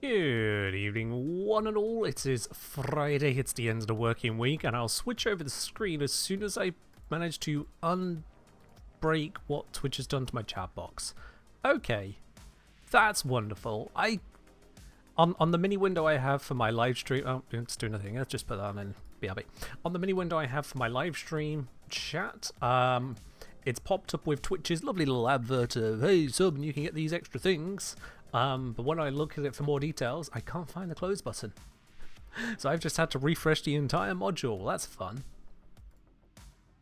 Good evening, one and all. It is Friday, it's the end of the working week, and I'll switch over the screen as soon as I manage to unbreak what Twitch has done to my chat box. Okay, that's wonderful. On the mini window I have for my live stream, oh, it's doing nothing, let's just put that on and be happy. On the mini window I have for my live stream chat, it's popped up with Twitch's lovely little advert of, hey sub, and you can get these extra things. But when I look at it for more details, I can't find the close button. So I've just had to refresh the entire module. That's fun.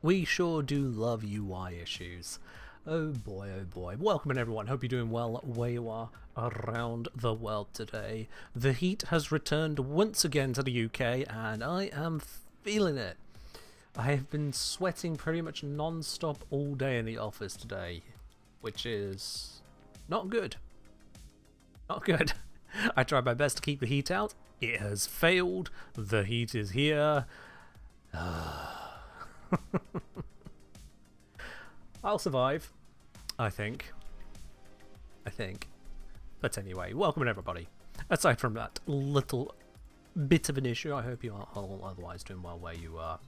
We sure do love UI issues. Oh boy, oh boy. Welcome in everyone. Hope you're doing well where you are around the world today. The heat has returned once again to the UK and I am feeling it. I have been sweating pretty much non-stop all day in the office today, which is not good. Not good. I tried my best to keep the heat out. It has failed. The heat is here. I'll survive. I think. But anyway, welcome everybody. Aside from that little bit of an issue, I hope you are all otherwise doing well where you are.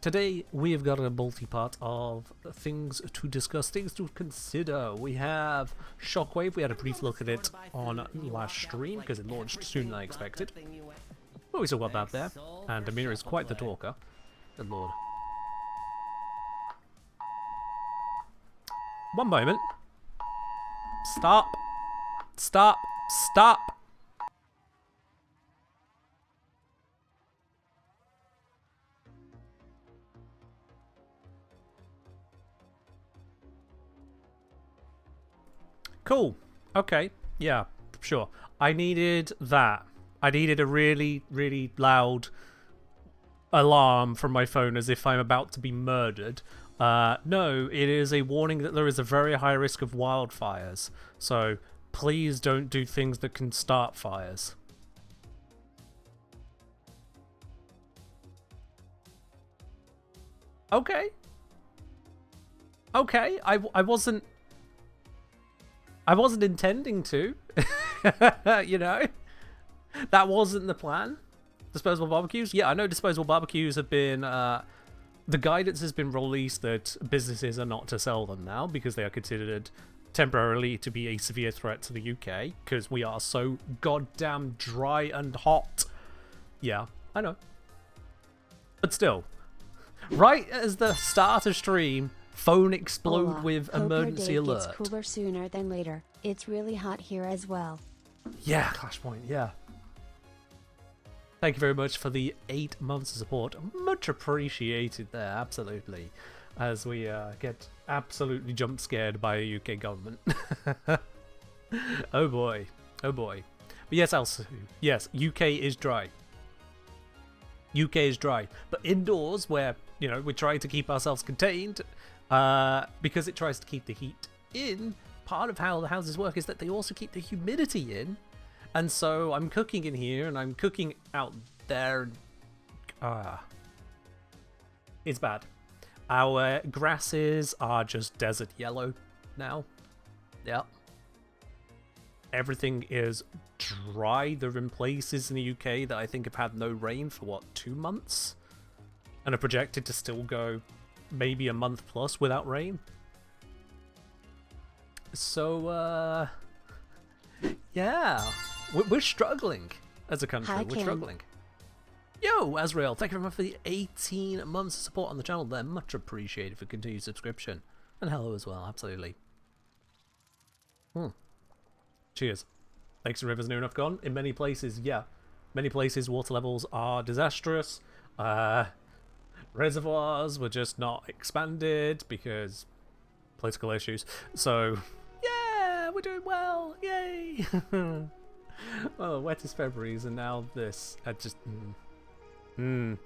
Today we have got a multi-part of things to discuss, things to consider. We have Shockwave. We had a brief look at it on last stream because it launched sooner than I expected. But we still got that there. And Amir is quite the talker. Good lord. One moment. Stop. Stop. Stop. Cool. Okay. Yeah, sure. I needed that. I needed a really, really loud alarm from my phone as if I'm about to be murdered. No, it is a warning that there is a very high risk of wildfires. So please don't do things that can start fires. Okay. Okay, I wasn't intending to, you know, that wasn't the plan. Disposable barbecues? Yeah, I know disposable barbecues have been, the guidance has been released that businesses are not to sell them now because they are considered temporarily to be a severe threat to the UK because we are so goddamn dry and hot. Yeah, I know. But still, right as the start of stream, phone explode Hola. with Hope emergency your day alert. gets cooler sooner than later. It's really hot here as well. Yeah, Clashpoint, yeah. Thank you very much for the 8 months of support. Much appreciated there, absolutely. As we get absolutely jump scared by a UK government. Oh boy, oh boy. But yes, also, yes, UK is dry. UK is dry. But indoors, where, you know, we're trying to keep ourselves contained, because it tries to keep the heat in, part of how the houses work is that they also keep the humidity in. And so I'm cooking in here and I'm cooking out there. It's bad. Our grasses are just desert yellow now. Yep. Everything is dry. There have been places in the UK that I think have had no rain for, what, 2 months? And are projected to still go maybe a month plus without rain. So, yeah. We're struggling as a country. Hi, We're Ken. struggling. Yo, Azrael, thank you very much for the 18 months of support on the channel there. Much appreciated for continued subscription. And hello as well, absolutely. Cheers. Lakes and rivers near enough gone. In many places, yeah. Many places water levels are disastrous. Reservoirs were just not expanded because political issues. So, yeah, we're doing well. Yay! Oh, wettest Februaries and now this. I just... So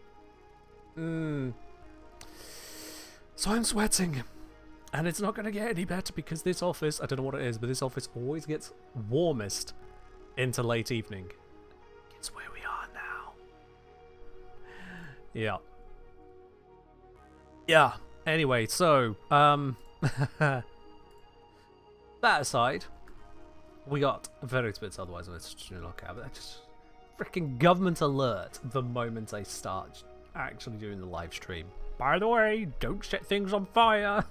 I'm sweating. And it's not going to get any better because this office, I don't know what it is, but this office always gets warmest into late evening. It's where we are now. Yeah. Yeah. Anyway, so, that aside, We got various bits otherwise on this to look at, but just freaking government alert the moment I start actually doing the live stream. By the way, don't set things on fire.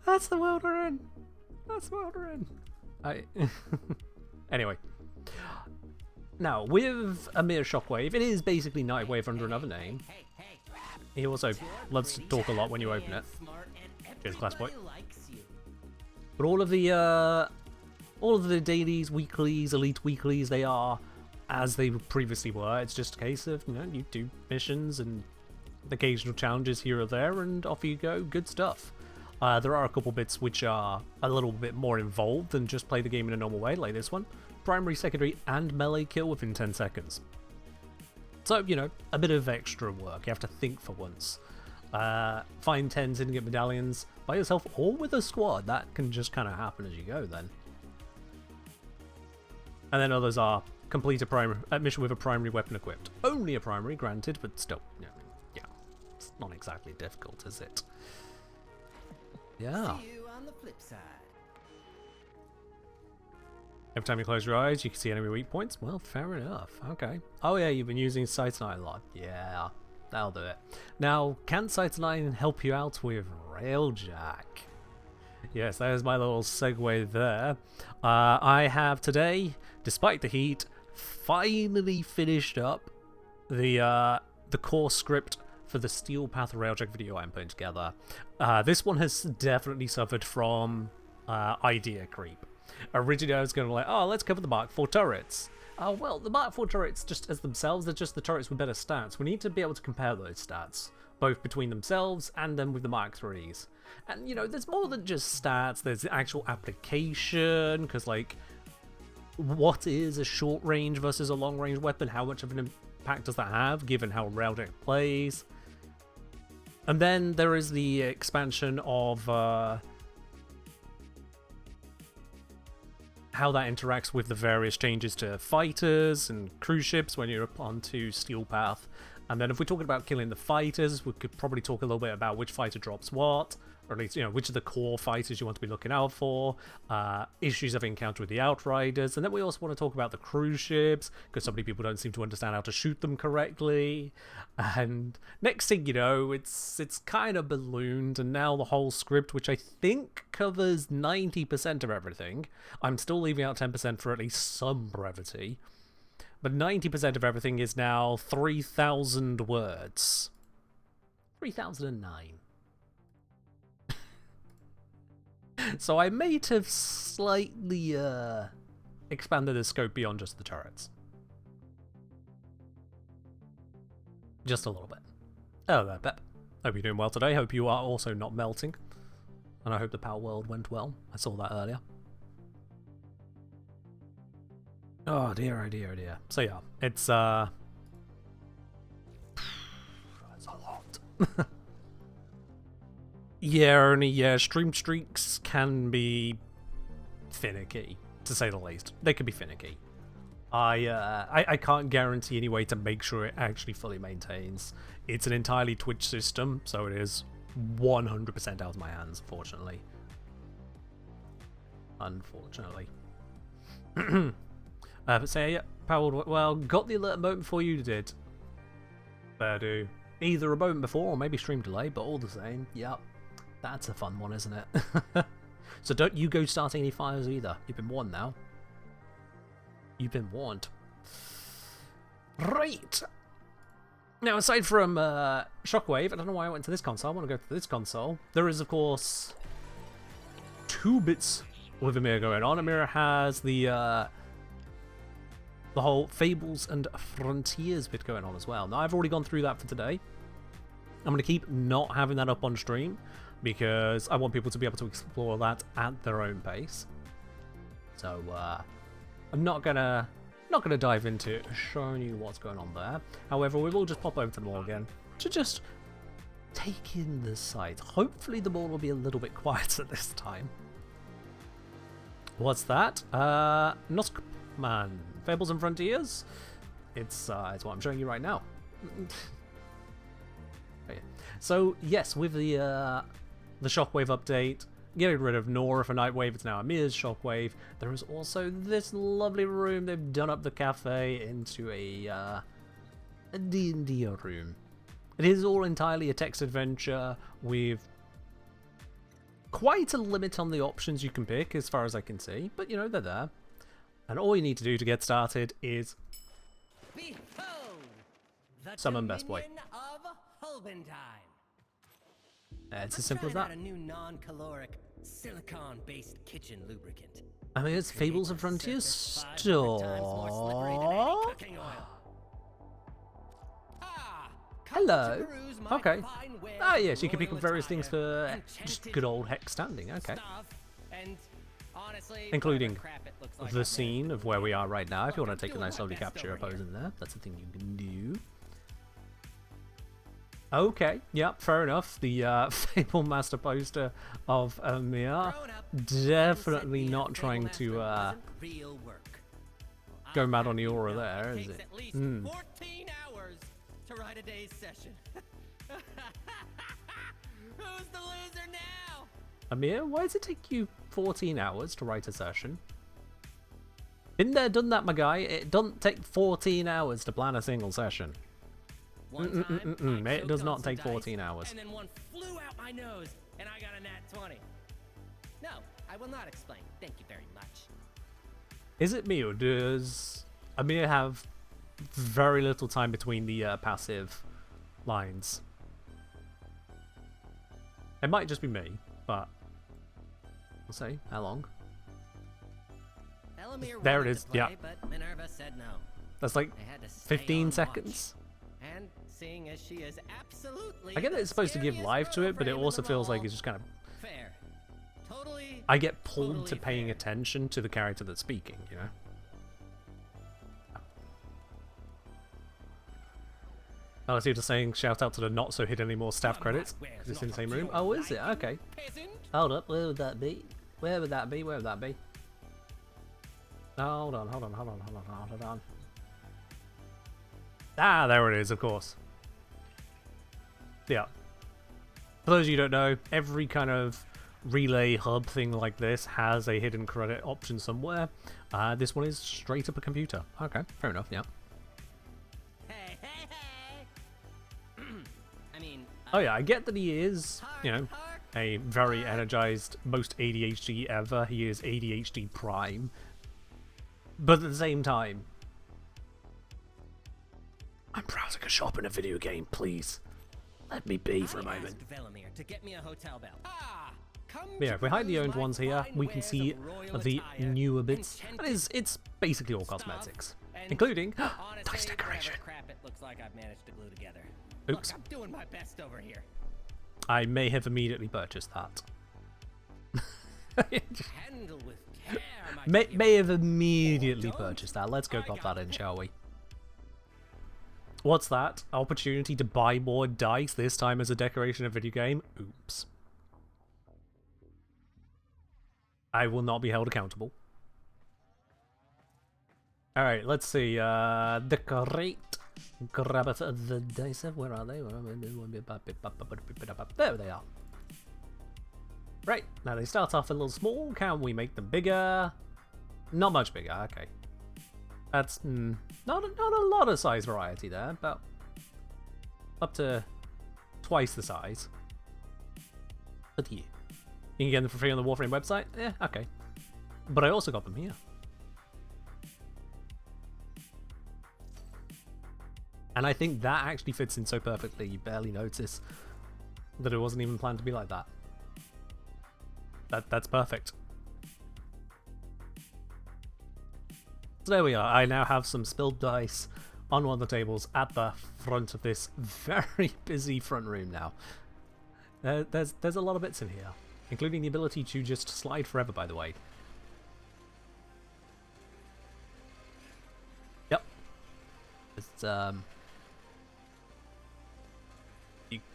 That's the world we're in. That's the world we're in. Anyway. Now, with Amir Shockwave, it is basically Nightwave under another name. He also loves to talk a lot when you open it. Cheers, class boy. But all of the dailies, weeklies, elite weeklies, they are as they previously were. It's just a case of, you know, you do missions and occasional challenges here or there, and off you go. Good stuff. There are a couple bits which are a little bit more involved than just play the game in a normal way, like this one. Primary, secondary, and melee kill within 10 seconds. So, you know, a bit of extra work. You have to think for once. Find 10s and get medallions by yourself or with a squad. That can just kind of happen as you go then. And then others are complete a mission with a primary weapon equipped. Only a primary, granted, but still, yeah, it's not exactly difficult, is it? Yeah. See you on the flip side. Every time you close your eyes, you can see enemy weak points. Well, fair enough. Okay. Oh yeah, you've been using Sight 9 a lot. Yeah, that'll do it. Now, can Sight 9 help you out with Railjack? Yes, there's my little segue there. I have today, despite the heat, finally finished up the core script for the Steel Path Railjack video I'm putting together. This one has definitely suffered from idea creep. Originally I was going to like, oh, let's cover the Mark IV turrets. Well, the Mark IV turrets just as themselves, they're just the turrets with better stats. We need to be able to compare those stats, both between themselves and then with the Mark IIIs. And, you know, there's more than just stats, there's the actual application, because, like, what is a short-range versus a long-range weapon? How much of an impact does that have, given how Railjack plays? And then there is the expansion of how that interacts with the various changes to fighters and cruise ships when you're up onto Steel Path. And then if we're talking about killing the fighters, we could probably talk a little bit about which fighter drops what, or at least, you know, which of the core fighters you want to be looking out for, issues I've encountered with the Outriders, and then we also want to talk about the cruise ships, because so many people don't seem to understand how to shoot them correctly. And next thing you know, it's kind of ballooned, and now the whole script, which I think covers 90% of everything, I'm still leaving out 10% for at least some brevity, but 90% of everything is now 3,000 words. 3,009. So I may have slightly expanded the scope beyond just the turrets. Just a little bit. Oh there, Pep. Hope you're doing well today. Hope you are also not melting. And I hope the Power World went well. I saw that earlier. Oh dear, oh dear, oh dear. So yeah, it's it's a lot. Yeah, stream streaks can be finicky, to say the least. They can be finicky. I can't guarantee any way to make sure it actually fully maintains. It's an entirely Twitch system, so it is 100% out of my hands, unfortunately. But say, yeah, Powered, well, got the alert a moment before you did. Fair do. Either a moment before or maybe stream delay, but all the same, yep. That's a fun one, isn't it? So don't you go starting any fires either. You've been warned now. You've been warned. Right. Now, aside from Shockwave, I don't know why I went to this console. I want to go to this console. There is, of course, 2 bits with Amir going on. Amir has the whole Fables and Frontiers bit going on as well. Now, I've already gone through that for today. I'm going to keep not having that up on stream because I want people to be able to explore that at their own pace. So, I'm not gonna dive into showing you what's going on there. However, we will just pop over to them all again to just take in the sight. Hopefully the ball will be a little bit quieter this time. What's that? Noskman. Fables and Frontiers? It's what I'm showing you right now. Okay. So yes, with the Shockwave update, getting rid of Nora for Nightwave. It's now Amir's Shockwave. There is also this lovely room. They've done up the cafe into a D&D room. It is all entirely a text adventure with quite a limit on the options you can pick as far as I can see, but you know, they're there. And all you need to do to get started is summon Best Boy. It's as simple as that. A new non-caloric silicon-based kitchen lubricant. I mean, it's Fables of Frontiers store. Hello. Okay. Ah, yes, you can pick up various things for just good old hex standing. Okay. Including the scene of where we are right now. If you want to take a nice lovely capture pose in there, that's a thing you can do. Okay, yep, fair enough. The Fable Master poster of Amir. Definitely not trying to go mad on the aura there, is it? 14 hours to write a day's session. Who's the loser now? Amir, why does it take you 14 hours to write a session? Been there, done that, my guy. It doesn't take 14 hours to plan a single session. It does not take 14 hours. And then one flew out my nose, and I got a nat 20. No, I will not explain. Thank you very much. Is it me, or does Amir have very little time between the passive lines? It might just be me, but we'll see. How long? There it is. Yeah. But Minerva said no. That's like 15 seconds. And seeing as she is absolutely I get that it's supposed to give life to it, but it also feels like it's just kind of fair. Totally. I get pulled to paying attention to the character that's speaking, you know? Oh, I see what you're saying. Shout out to the not so hidden anymore staff credits. Is this in the same room? Oh, is it? Okay. Hold up. Where would that be? Where would that be? Where would that be? Hold on. Ah, there it is, of course. Yeah. For those of you who don't know, every kind of relay hub thing like this has a hidden credit option somewhere. This one is straight up a computer. Okay, fair enough, yeah. Hey. I mean... Oh yeah, I get that he is, you know, a very energized, most ADHD ever. He is ADHD prime. But at the same time, I'm browsing a shop in a video game, please. Let me be for a moment. To get me a hotel bell. Yeah, if we hide the owned ones here, we can see the newer bits. And it's basically all cosmetics, including dice decoration. Crap it looks like I've managed to glue together. Oops. Look, I'm doing my best over here. I may have immediately purchased that. Handle with care, may have immediately purchased that. Let's go pop that in, shall we? What's that? Opportunity to buy more dice, this time as a decoration of a video game? Oops. I will not be held accountable. Alright, let's see. Decorate. Grab the dice. Where are they? There they are. Right, now they start off a little small. Can we make them bigger? Not much bigger, okay. That's not a lot of size variety there, but up to twice the size. But yeah. You can get them for free on the Warframe website? Yeah, okay. But I also got them here. And I think that actually fits in so perfectly, you barely notice that it wasn't even planned to be like that. That's perfect. So there we are. I now have some spilled dice on one of the tables at the front of this very busy front room now. There's a lot of bits in here, including the ability to just slide forever, by the way. Yep. It's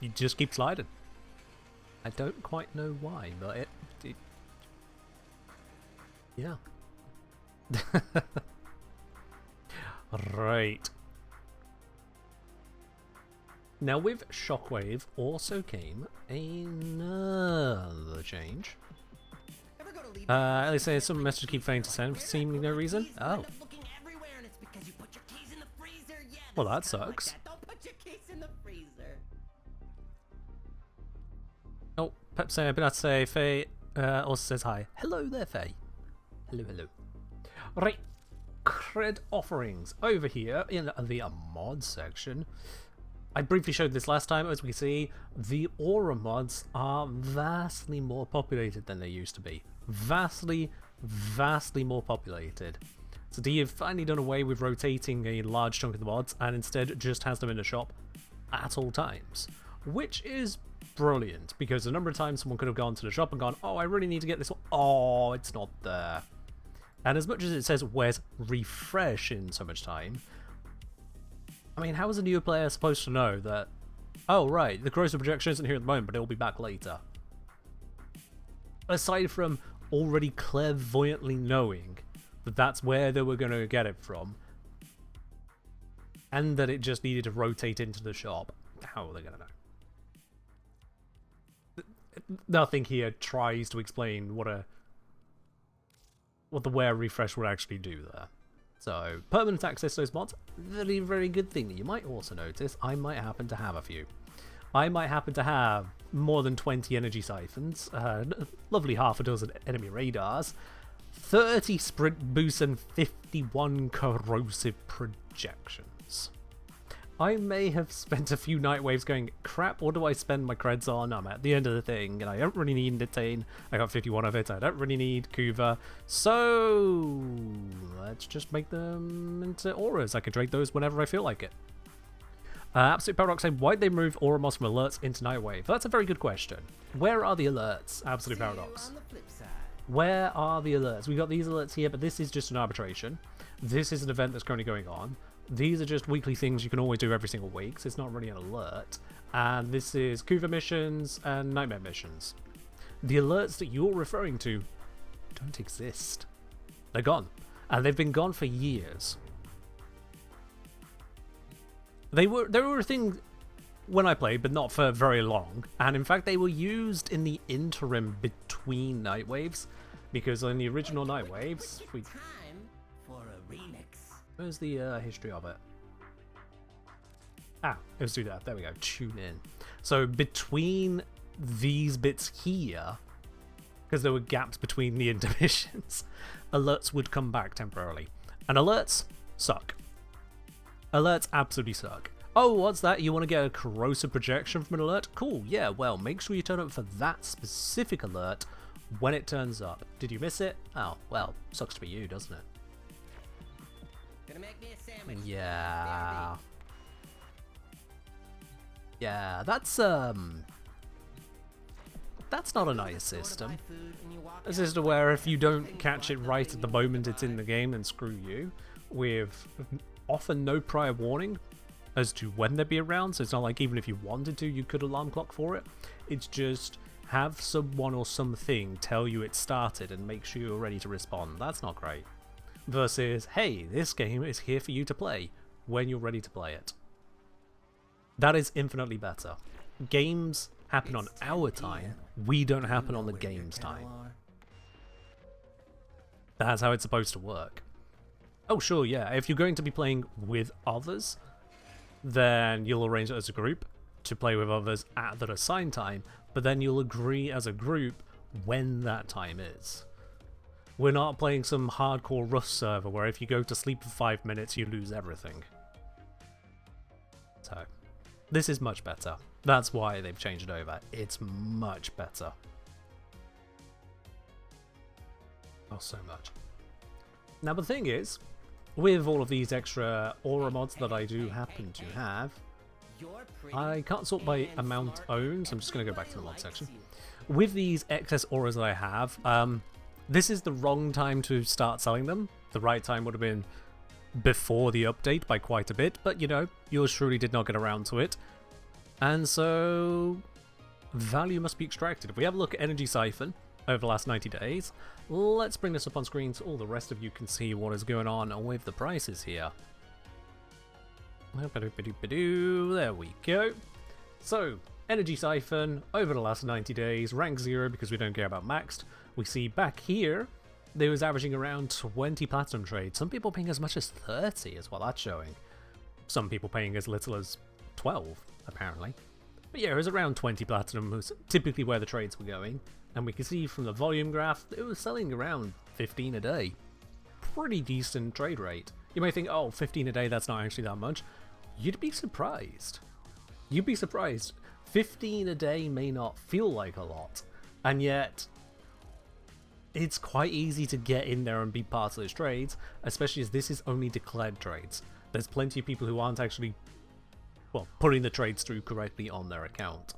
you just keep sliding. I don't quite know why, but it yeah. Right. Now with Shockwave also came another change. At least there's some message to keep failing to send for seemingly no reason. Oh. Well, that sucks. Don't put your keys in the freezer. Oh, Pep say, but I'd say Faye also says hi. Hello there, Faye. Hello, hello. Right, cred offerings over here in the mod section. I briefly showed this last time. As we see, the aura mods are vastly more populated than they used to be. Vastly more populated. So D have finally done away with rotating a large chunk of the mods and instead just has them in the shop at all times, which is brilliant because the number of times someone could have gone to the shop and gone, oh, I really need to get this one. Oh, it's not there. And as much as it says where's refresh in so much time, I mean, how is a new player supposed to know that, oh right, the corrosive projection isn't here at the moment, but it'll be back later? Aside from already clairvoyantly knowing that that's where they were going to get it from, and that it just needed to rotate into the shop, how are they going to know? Nothing here tries to explain what the wear refresh would actually do there. So, permanent access to those mods, very good thing. You might also notice I might happen to have a few. I might happen to have more than 20 energy siphons, lovely half a dozen enemy radars, 30 sprint boosts and 51 corrosive projections. I may have spent a few night waves going, crap, what do I spend my creds on? I'm at the end of the thing, and I don't really need Detain. I got 51 of it. I don't really need Kuva. So, let's just make them into auras. I can trade those whenever I feel like it. Absolute Paradox saying, why'd they move aura mods from alerts into Nightwave? That's a very good question. Where are the alerts, Absolute Paradox? Where are the alerts? We've got these alerts here, but this is just an arbitration. This is an event that's currently going on. These are just weekly things you can always do every single week, so it's not really an alert. And this is Kuva missions and Nightmare missions. The alerts that you're referring to don't exist. They're gone. And they've been gone for years. They were a thing when I played, but not for very long. And in fact, they were used in the interim between night waves, because in the original night waves, where's the history of it? Ah, let's do that. There we go. Tune in. So between these bits here, because there were gaps between the intermissions, alerts would come back temporarily. And alerts suck. Alerts absolutely suck. Oh, what's that? You want to get a corrosive projection from an alert? Cool, yeah, well, make sure you turn up for that specific alert when it turns up. Did you miss it? Oh, well, sucks to be you, doesn't it? Gonna make me a sandwich. Yeah. Yeah, that's not a nice system. A system where if you don't catch it right at the moment it's in the game, then screw you. With often no prior warning as to when they'd be around, so it's not like even if you wanted to, you could alarm clock for it. It's just have someone or something tell you it started and make sure you're ready to respond. That's not great. Versus, hey, this game is here for you to play when you're ready to play it. That is infinitely better. Games happen on our time, we don't happen on the game's time. That's how it's supposed to work. Oh sure, yeah, if you're going to be playing with others, then you'll arrange it as a group to play with others at that assigned time, but then you'll agree as a group when that time is. We're not playing some hardcore Rust server where if you go to sleep for 5 minutes you lose everything. So, this is much better. That's why they've changed it over. It's much better. Oh, so much. Now the thing is, with all of these extra aura mods that I do happen to have, I can't sort by amount owned, so I'm just going to go back to the mod section. With these excess auras that I have, this is the wrong time to start selling them. The right time would have been before the update by quite a bit, but you know, yours truly did not get around to it. And so, value must be extracted. If we have a look at Energy Siphon over the last 90 days, let's bring this up on screen so all the rest of you can see what is going on with the prices here. There we go. So, Energy Siphon, over the last 90 days, rank 0 because we don't care about maxed. We see back here, they was averaging around 20 platinum trades. Some people paying as much as 30 is what that's showing. Some people paying as little as 12, apparently. But yeah, it was around 20 platinum was typically where the trades were going. And we can see from the volume graph, it was selling around 15 a day. Pretty decent trade rate. You may think, oh, 15 a day, that's not actually that much. You'd be surprised. You'd be surprised. 15 a day may not feel like a lot, and yet it's quite easy to get in there and be part of those trades, especially as this is only declared trades. There's plenty of people who aren't actually, well, putting the trades through correctly on their account.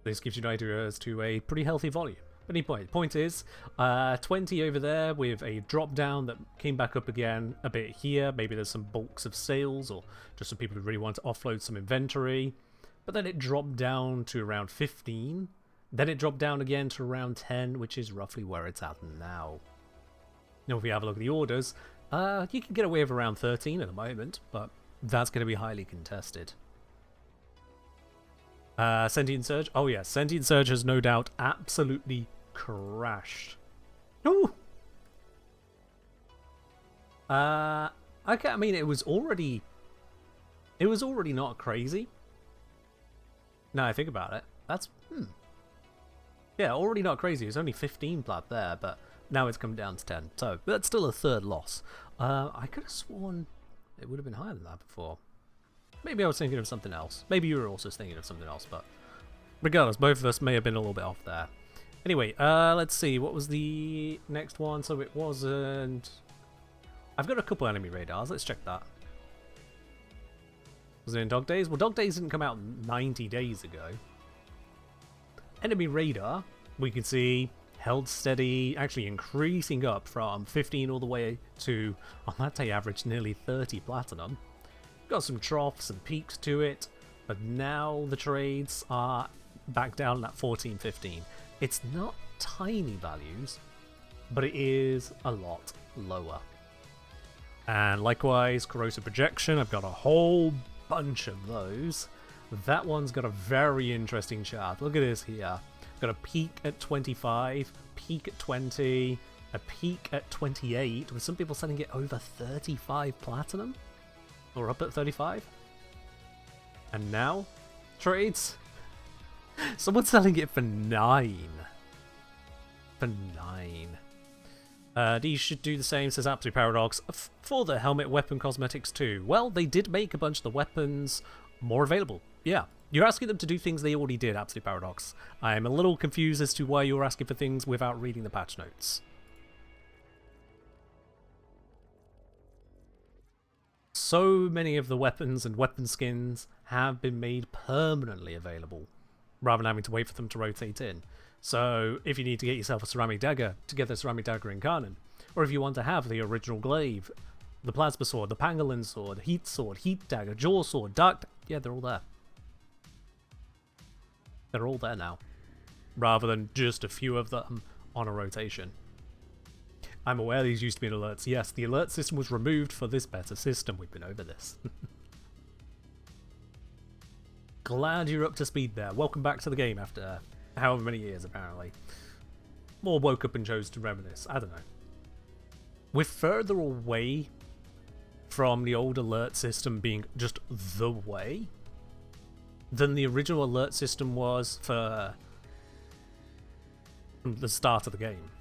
This gives you an idea as to a pretty healthy volume. But anyway, point is, 20 over there with a drop down that came back up again a bit here. Maybe there's some bulks of sales or just some people who really want to offload some inventory. But then it dropped down to around 15. Then it dropped down again to around 10, which is roughly where it's at now. Now if we have a look at the orders, you can get away with around 13 at the moment, but that's going to be highly contested. Sentient Surge. Oh yeah, Sentient Surge has no doubt absolutely crashed. No. Okay, I mean it was already not crazy. Now I think about it, that's yeah, already not crazy. It was only 15 plat there, but now it's come down to 10. So that's still a third loss. I could have sworn it would have been higher than that before. Maybe I was thinking of something else. Maybe you were also thinking of something else, but regardless, both of us may have been a little bit off there. Anyway, let's see. What was the next one? So it wasn't... I've got a couple enemy radars. Let's check that. Was it in Dog Days? Well, Dog Days didn't come out 90 days ago. Enemy radar, we can see, held steady, actually increasing up from 15 all the way to, on that day, averaged nearly 30 platinum. Got some troughs and peaks to it, but now the trades are back down at 14, 15. It's not tiny values, but it is a lot lower. And likewise, corrosive projection, I've got a whole bunch of those. That one's got a very interesting chart. Look at this here. Got a peak at 25, peak at 20, a peak at 28, with some people selling it over 35 platinum. Or up at 35. And now, trades. Someone's selling it for 9. For 9. These should do the same, says Absolute Paradox, for the helmet weapon cosmetics too. Well, they did make a bunch of the weapons more available. Yeah, you're asking them to do things they already did, Absolute Paradox. I'm a little confused as to why you're asking for things without reading the patch notes. So many of the weapons and weapon skins have been made permanently available, rather than having to wait for them to rotate in. So if you need to get yourself a ceramic dagger, to get the ceramic dagger in Kanon, or if you want to have the original glaive, the plasma sword, the pangolin sword, heat sword, heat dagger, jaw sword, dark... Yeah, they're all there. They're all there now, rather than just a few of them on a rotation. I'm aware these used to be in alerts. Yes, the alert system was removed for this better system. We've been over this. Glad you're up to speed there. Welcome back to the game after however many years, apparently. Or woke up and chose to reminisce. I don't know. We're further away from the old alert system being just the way than the original alert system was for the start of the game.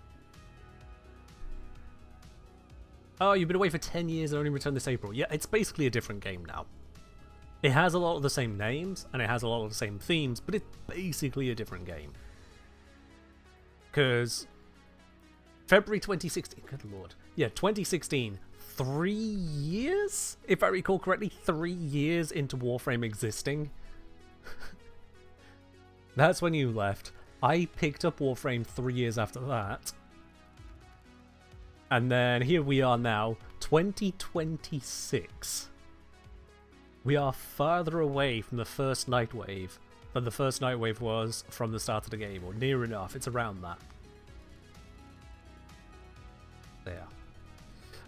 Oh, you've been away for 10 years and only returned this April. Yeah, it's basically a different game now. It has a lot of the same names, and it has a lot of the same themes, but it's basically a different game. Because February 2016, good lord. Yeah, 2016, 3 years? If I recall correctly, 3 years into Warframe existing. That's when you left. I picked up Warframe 3 years after that. And then here we are now, 2026. We are farther away from the first Nightwave than the first Nightwave was from the start of the game, or near enough. It's around that. There.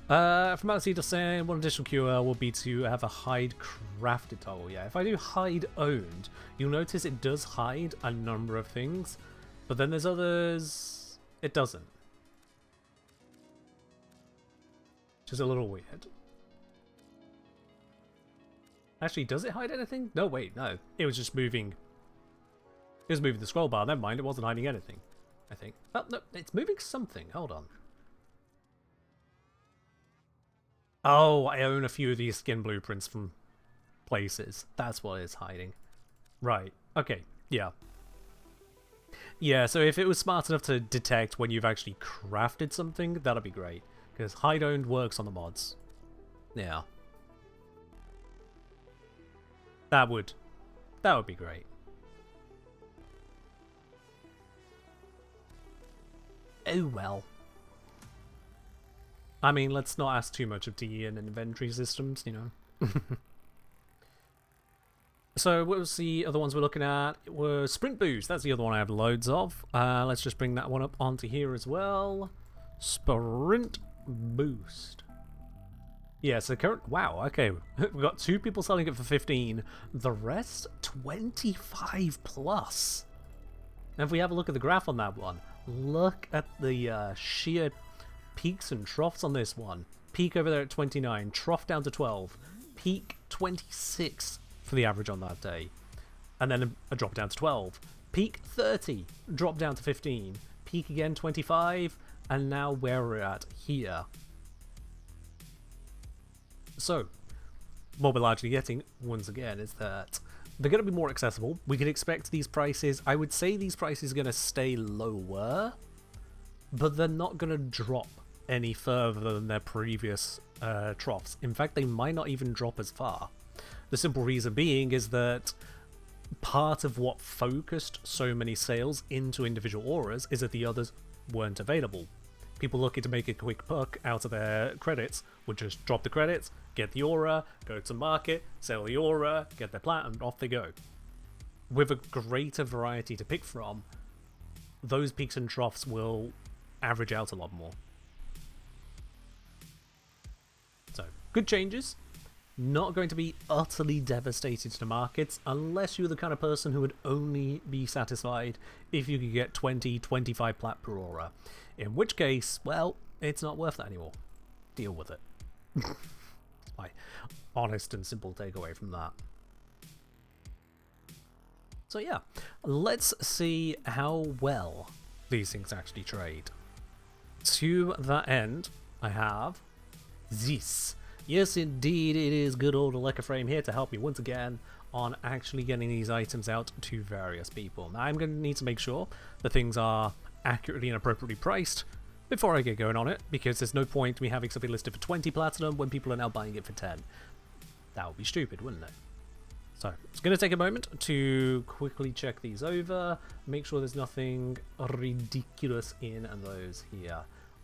From Alexi just saying, one additional cure will be to have a hide crafted toggle. Yeah, if I do hide owned, you'll notice it does hide a number of things, but then there's others it doesn't. Which is a little weird. Actually, does it hide anything? No, wait, no. It was just moving. It was moving the scroll bar. Never mind, it wasn't hiding anything, I think. Oh, no, it's moving something. Hold on. Oh, I own a few of these skin blueprints from places. That's what it's hiding. Right. Okay. Yeah. Yeah, so if it was smart enough to detect when you've actually crafted something, that'd be great. Because hide owned works on the mods. Yeah. That would be great. Oh well. I mean, let's not ask too much of DE and inventory systems, you know. So what was the other ones we're looking at? It was Sprint Boost. That's the other one I have loads of. Let's just bring that one up onto here as well. Sprint Boost. Yeah, so current... Wow, okay. We've got 2 people selling it for 15. The rest, 25 plus. And if we have a look at the graph on that one, look at the sheer peaks and troughs on this one. Peak over there at 29, trough down to 12, peak 26 for the average on that day, and then a drop down to 12, peak 30, drop down to 15, peak again 25, and now where we're at here. So what we're largely getting once again is that they're going to be more accessible. We can expect these prices, I would say these prices are going to stay lower, but they're not going to drop any further than their previous troughs. In fact, they might not even drop as far. The simple reason being is that part of what focused so many sales into individual auras is that the others weren't available. People looking to make a quick buck out of their credits would just drop the credits, get the aura, go to market, sell the aura, get their plat, and off they go. With a greater variety to pick from, those peaks and troughs will average out a lot more. So, good changes. Not going to be utterly devastated to the markets unless you're the kind of person who would only be satisfied if you could get 20, 25 plat per aura. In which case, well, it's not worth that anymore. Deal with it. It's my honest and simple takeaway from that. So yeah, let's see how well these things actually trade. To that end, I have this. Yes, indeed, it is good old Warframe here to help me once again on actually getting these items out to various people. Now, I'm going to need to make sure that things are accurately and appropriately priced before I get going on it, because there's no point me having something listed for 20 platinum when people are now buying it for 10. That would be stupid, wouldn't it? So, it's going to take a moment to quickly check these over, make sure there's nothing ridiculous in those here.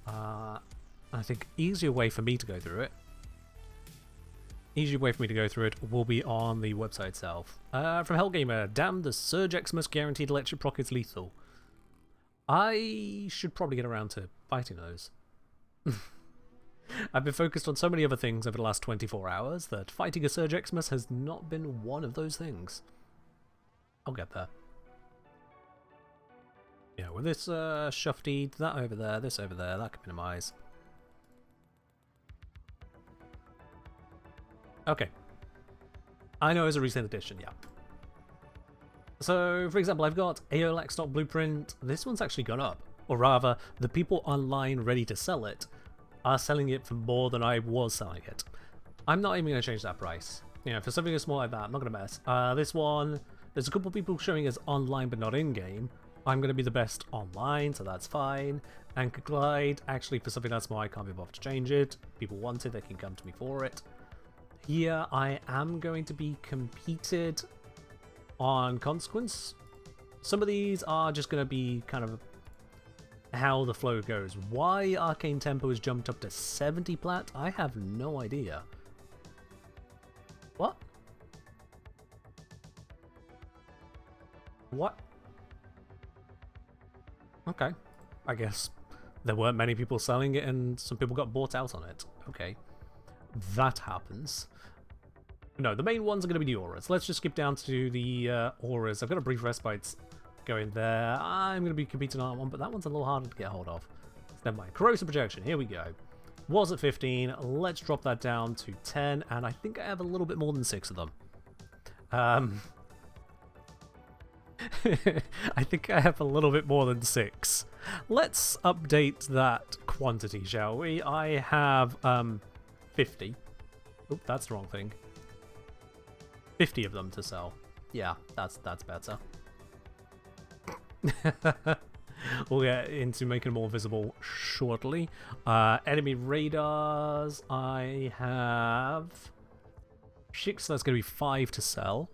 I think easier way for me to go through it will be on the website itself. From Hellgamer, damn, the Surge Xmas guaranteed electric proc is lethal. I should probably get around to fighting those. I've been focused on so many other things over the last 24 hours that fighting a Surge Xmas has not been one of those things. I'll get there. Yeah, with this Shufty, that over there, this over there, that can minimise. Okay. I know it's a recent edition, yeah. So, for example, I've got AOLAC stock blueprint. This one's actually gone up. Or rather, the people online ready to sell it are selling it for more than I was selling it. I'm not even going to change that price. You know, for something as small like that, I'm not going to mess. This one, there's a couple of people showing as online but not in-game. I'm going to be the best online, so that's fine. Anchor Glide, actually for something that small, I can't be bothered to change it. People want it, they can come to me for it. Here, I am going to be competed on Consequence. Some of these are just going to be kind of how the flow goes. Why Arcane Tempo has jumped up to 70 plat, I have no idea. What? What? Okay. I guess there weren't many people selling it and some people got bought out on it. Okay. That happens. No, the main ones are going to be the auras. Let's just skip down to the auras. I've got a brief respite going there. I'm going to be competing on that one, but that one's a little harder to get hold of. Never mind. Corrosive projection. Here we go. Was at 15. Let's drop that down to 10, and I think I have a little bit more than 6 of them. I think I have a little bit more than 6. Let's update that quantity, shall we? I have 50. Oop, that's the wrong thing. 50 of them to sell. Yeah, that's better. We'll get into making them more visible shortly. Enemy radars, I have 6, so that's going to be 5 to sell.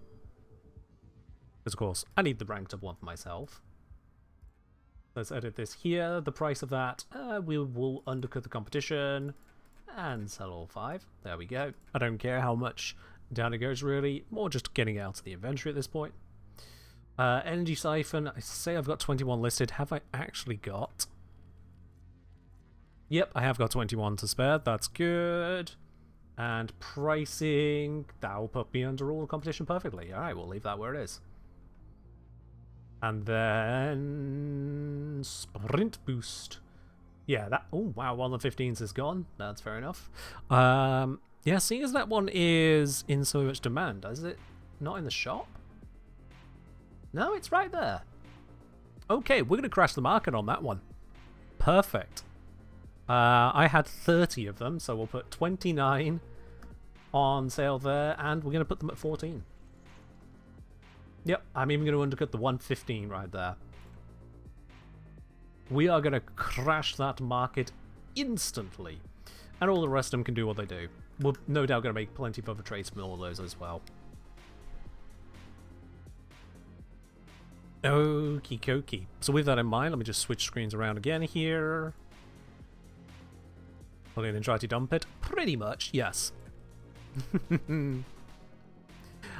Because, of course, I need the ranked up one for myself. Let's edit this here. The price of that, we will undercut the competition and sell all 5. There we go. I don't care how much down it goes, really. More just getting out of the inventory at this point. Energy siphon, I say I've got 21 listed. Have I actually got? Yep, I have got 21 to spare. That's good. And pricing, that'll put me under all the competition perfectly. Alright, we'll leave that where it is. And then sprint boost. Yeah, that. Oh wow, one of the 15s is gone. That's fair enough. Yeah, seeing as that one is in so much demand, is it not in the shop? No, it's right there. Okay, we're gonna crash the market on that one. Perfect. I had 30 of them, so we'll put 29 on sale there, and we're gonna put them at 14. Yep, I'm even going to undercut the 115 right there. We are going to crash that market instantly. And all the rest of them can do what they do. We're no doubt going to make plenty of other trades from all of those as well. Okie dokie. So with that in mind, let me just switch screens around again here. Plug in and try to dump it. Pretty much, yes.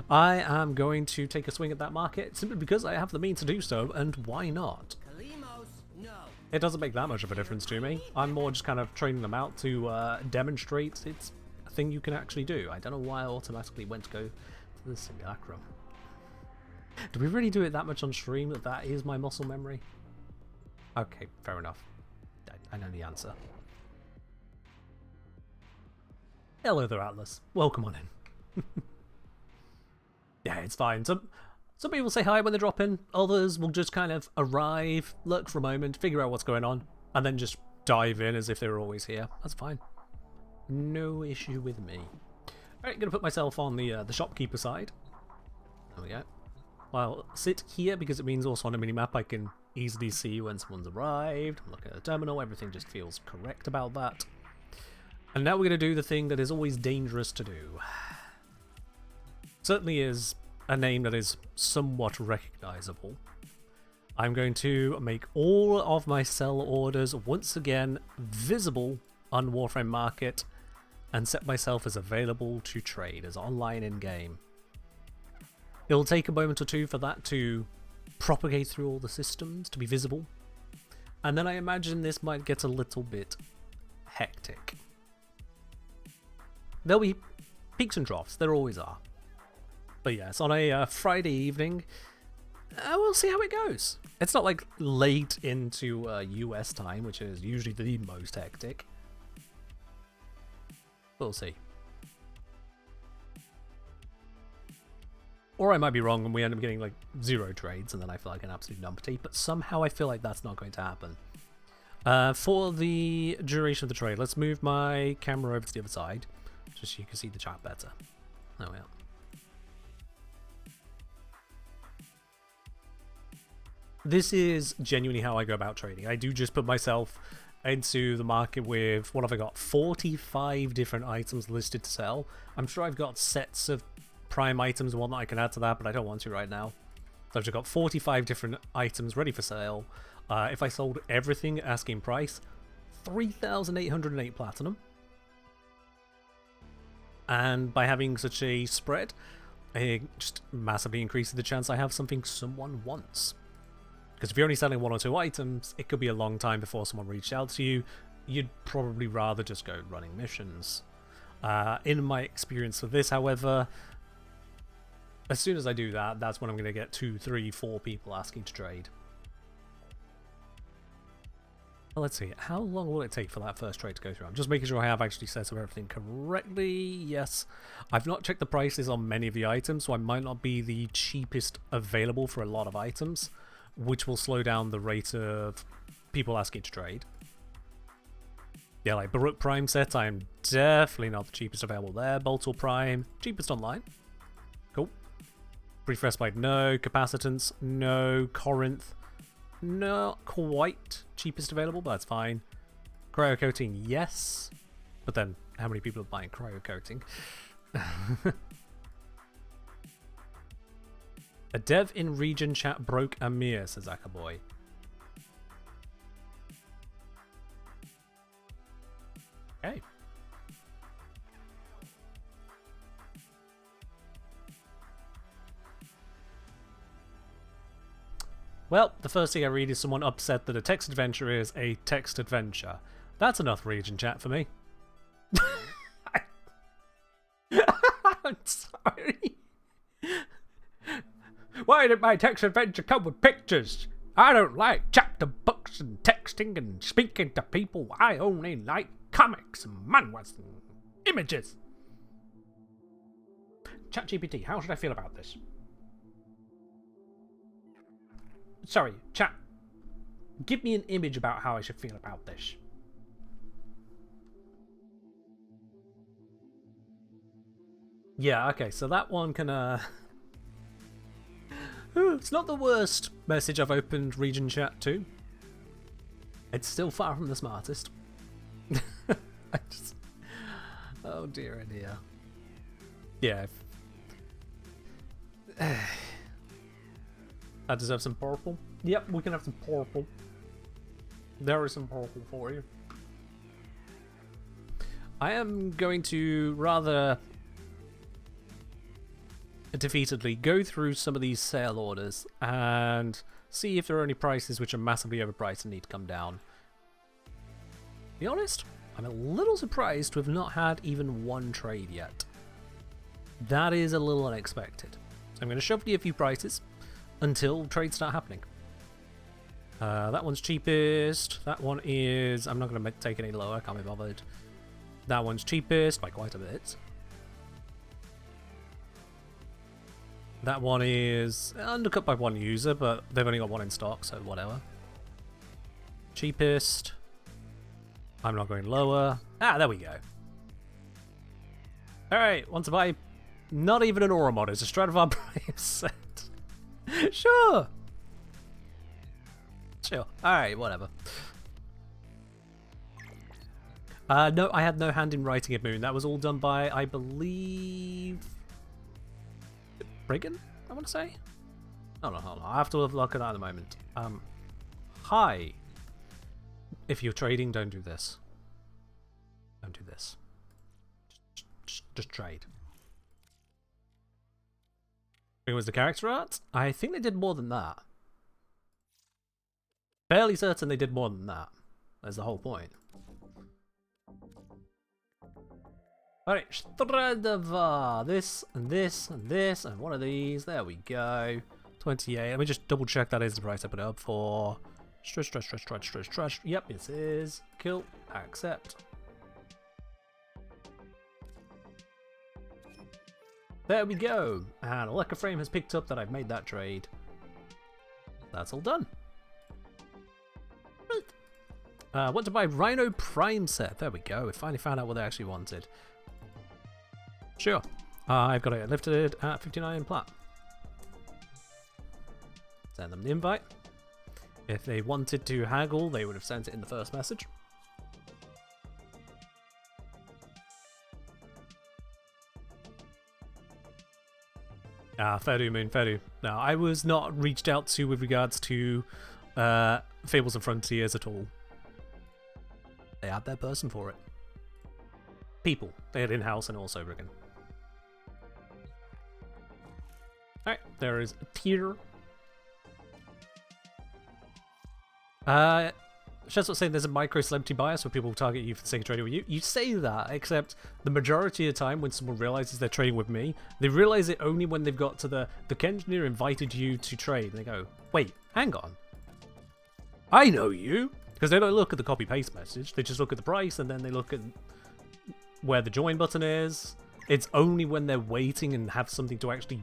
I am going to take a swing at that market simply because I have the means to do so, and why not? No. It doesn't make that much of a difference to me. I'm more just kind of training them out to demonstrate it's a thing you can actually do. I don't know why I automatically went to go to the simulacrum. Do we really do it that much on stream that that is my muscle memory? Okay, fair enough. I know the answer. Hello there, Atlas. Welcome on in. Yeah, it's fine. Some people say hi when they drop in. Others will just kind of arrive, lurk for a moment, figure out what's going on, and then just dive in as if they were always here. That's fine. No issue with me. Alright, gonna put myself on the shopkeeper side. There we go. I'll sit here because it means also on a minimap I can easily see when someone's arrived. I'm looking at the terminal, everything just feels correct about that. And now we're going to do the thing that is always dangerous to do. Certainly is a name that is somewhat recognizable. I'm going to make all of my sell orders once again visible on Warframe Market and set myself as available to trade as online in-game. It'll take a moment or two for that to propagate through all the systems, to be visible. And then I imagine this might get a little bit hectic. There'll be peaks and troughs, there always are. But yes, on a Friday evening, we'll see how it goes. It's not like late into US time, which is usually the most hectic. We'll see. Or I might be wrong and we end up getting like 0 trades and then I feel like an absolute numpty, but somehow I feel like that's not going to happen. For the duration of the trade, let's move my camera over to the other side, just so you can see the chat better. There we are. This is genuinely how I go about trading. I do just put myself into the market with, what have I got, 45 different items listed to sell. I'm sure I've got sets of prime items and whatnot I can add to that, but I don't want to right now. So I've just got 45 different items ready for sale. If I sold everything asking price, 3,808 platinum. And by having such a spread, it just massively increases the chance I have something someone wants. Because if you're only selling 1 or 2 items, it could be a long time before someone reached out to you. You'd probably rather just go running missions. In my experience with this, however, as soon as I do that, that's when I'm going to get 2, 3, 4 people asking to trade. Well, let's see. How long will it take for that first trade to go through? I'm just making sure I have actually set up everything correctly. Yes. I've not checked the prices on many of the items, so I might not be the cheapest available for a lot of items, which will slow down the rate of people asking to trade. Yeah, like Baruch Prime set, I am definitely not the cheapest available there. Boltal Prime, cheapest online. Cool. Brief Respite, no. Capacitance, no. Corinth, not quite cheapest available, but that's fine. Cryo Coating, yes. But then, how many people are buying Cryo Coating? A dev in region chat broke Amir, says Akaboy. Okay. Well, the first thing I read is someone upset that a text adventure is a text adventure. That's enough region chat for me. I'm sorry. Why did my text adventure come with pictures? I don't like chapter books and texting and speaking to people. I only like comics and manhwas and images. ChatGPT, how should I feel about this? Sorry, chat. Give me an image about how I should feel about this. Yeah, okay, so that one can, it's not the worst message I've opened region chat to. It's still far from the smartest. Oh dear, oh dear. Yeah. I deserve some purple. Yep, we can have some purple. There is some purple for you. I am going to rather defeatedly go through some of these sale orders and see if there are any prices which are massively overpriced and need to come down. To be honest, I'm a little surprised to have not had even one trade yet. That is a little unexpected. So I'm going to shuffle you a few prices until trades start happening. That one's cheapest. That one is... I'm not going to take it any lower, can't be bothered. That one's cheapest by quite a bit. That one is undercut by one user, but they've only got one in stock, so whatever. Cheapest. I'm not going lower. Ah, there we go. Alright, want to buy not even an Aura mod, it's a Stradivar Prime set. Sure. Sure. Alright, whatever. No, I had no hand in writing it, Moon. That was all done by, I believe... Reagan, I want to say? Hold on. I have to look at that at the moment. Hi. If you're trading, don't do this. Don't do this. Just trade. It was the character art? I think they did more than that. Fairly certain they did more than that. That's the whole point. Alright, Stradivar. This, and this, and this, and one of these. There we go. 28. Let me just double check that is the price I put it up for. Stretch. Yep, it is. Cool. Accept. There we go. And Warframe has picked up that I've made that trade. That's all done. Right. Want to buy Rhino Prime set. There we go. We finally found out what they actually wanted. Sure. I've got it lifted at 59 plat. Send them the invite. If they wanted to haggle, they would have sent it in the first message. Fair do, Moon, fair do. No, I was not reached out to with regards to Fables and Frontiers at all. They had their person for it. People. They had in-house and also Riggin. Alright, there is a tier. Shed's not saying there's a micro-celebrity bias where people will target you for the sake of trading with you. You say that, except the majority of the time when someone realizes they're trading with me, they realize it only when they've got to the engineer invited you to trade. They go, wait, hang on. I know you. Because they don't look at the copy-paste message. They just look at the price and then they look at where the join button is. It's only when they're waiting and have something to actually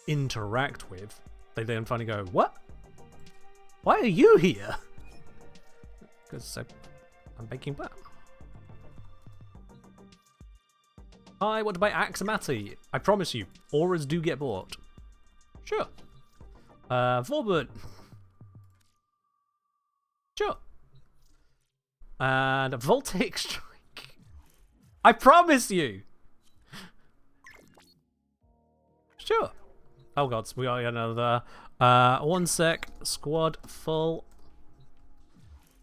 interact with, they then finally go, what? Why are you here? Because I'm baking back. I want to buy Axamati. I promise you, auras do get bought. Sure. Vorbert. Sure. And a Voltaic Strike. I promise you. Sure. Oh god, we got another. 1 sec. Squad full.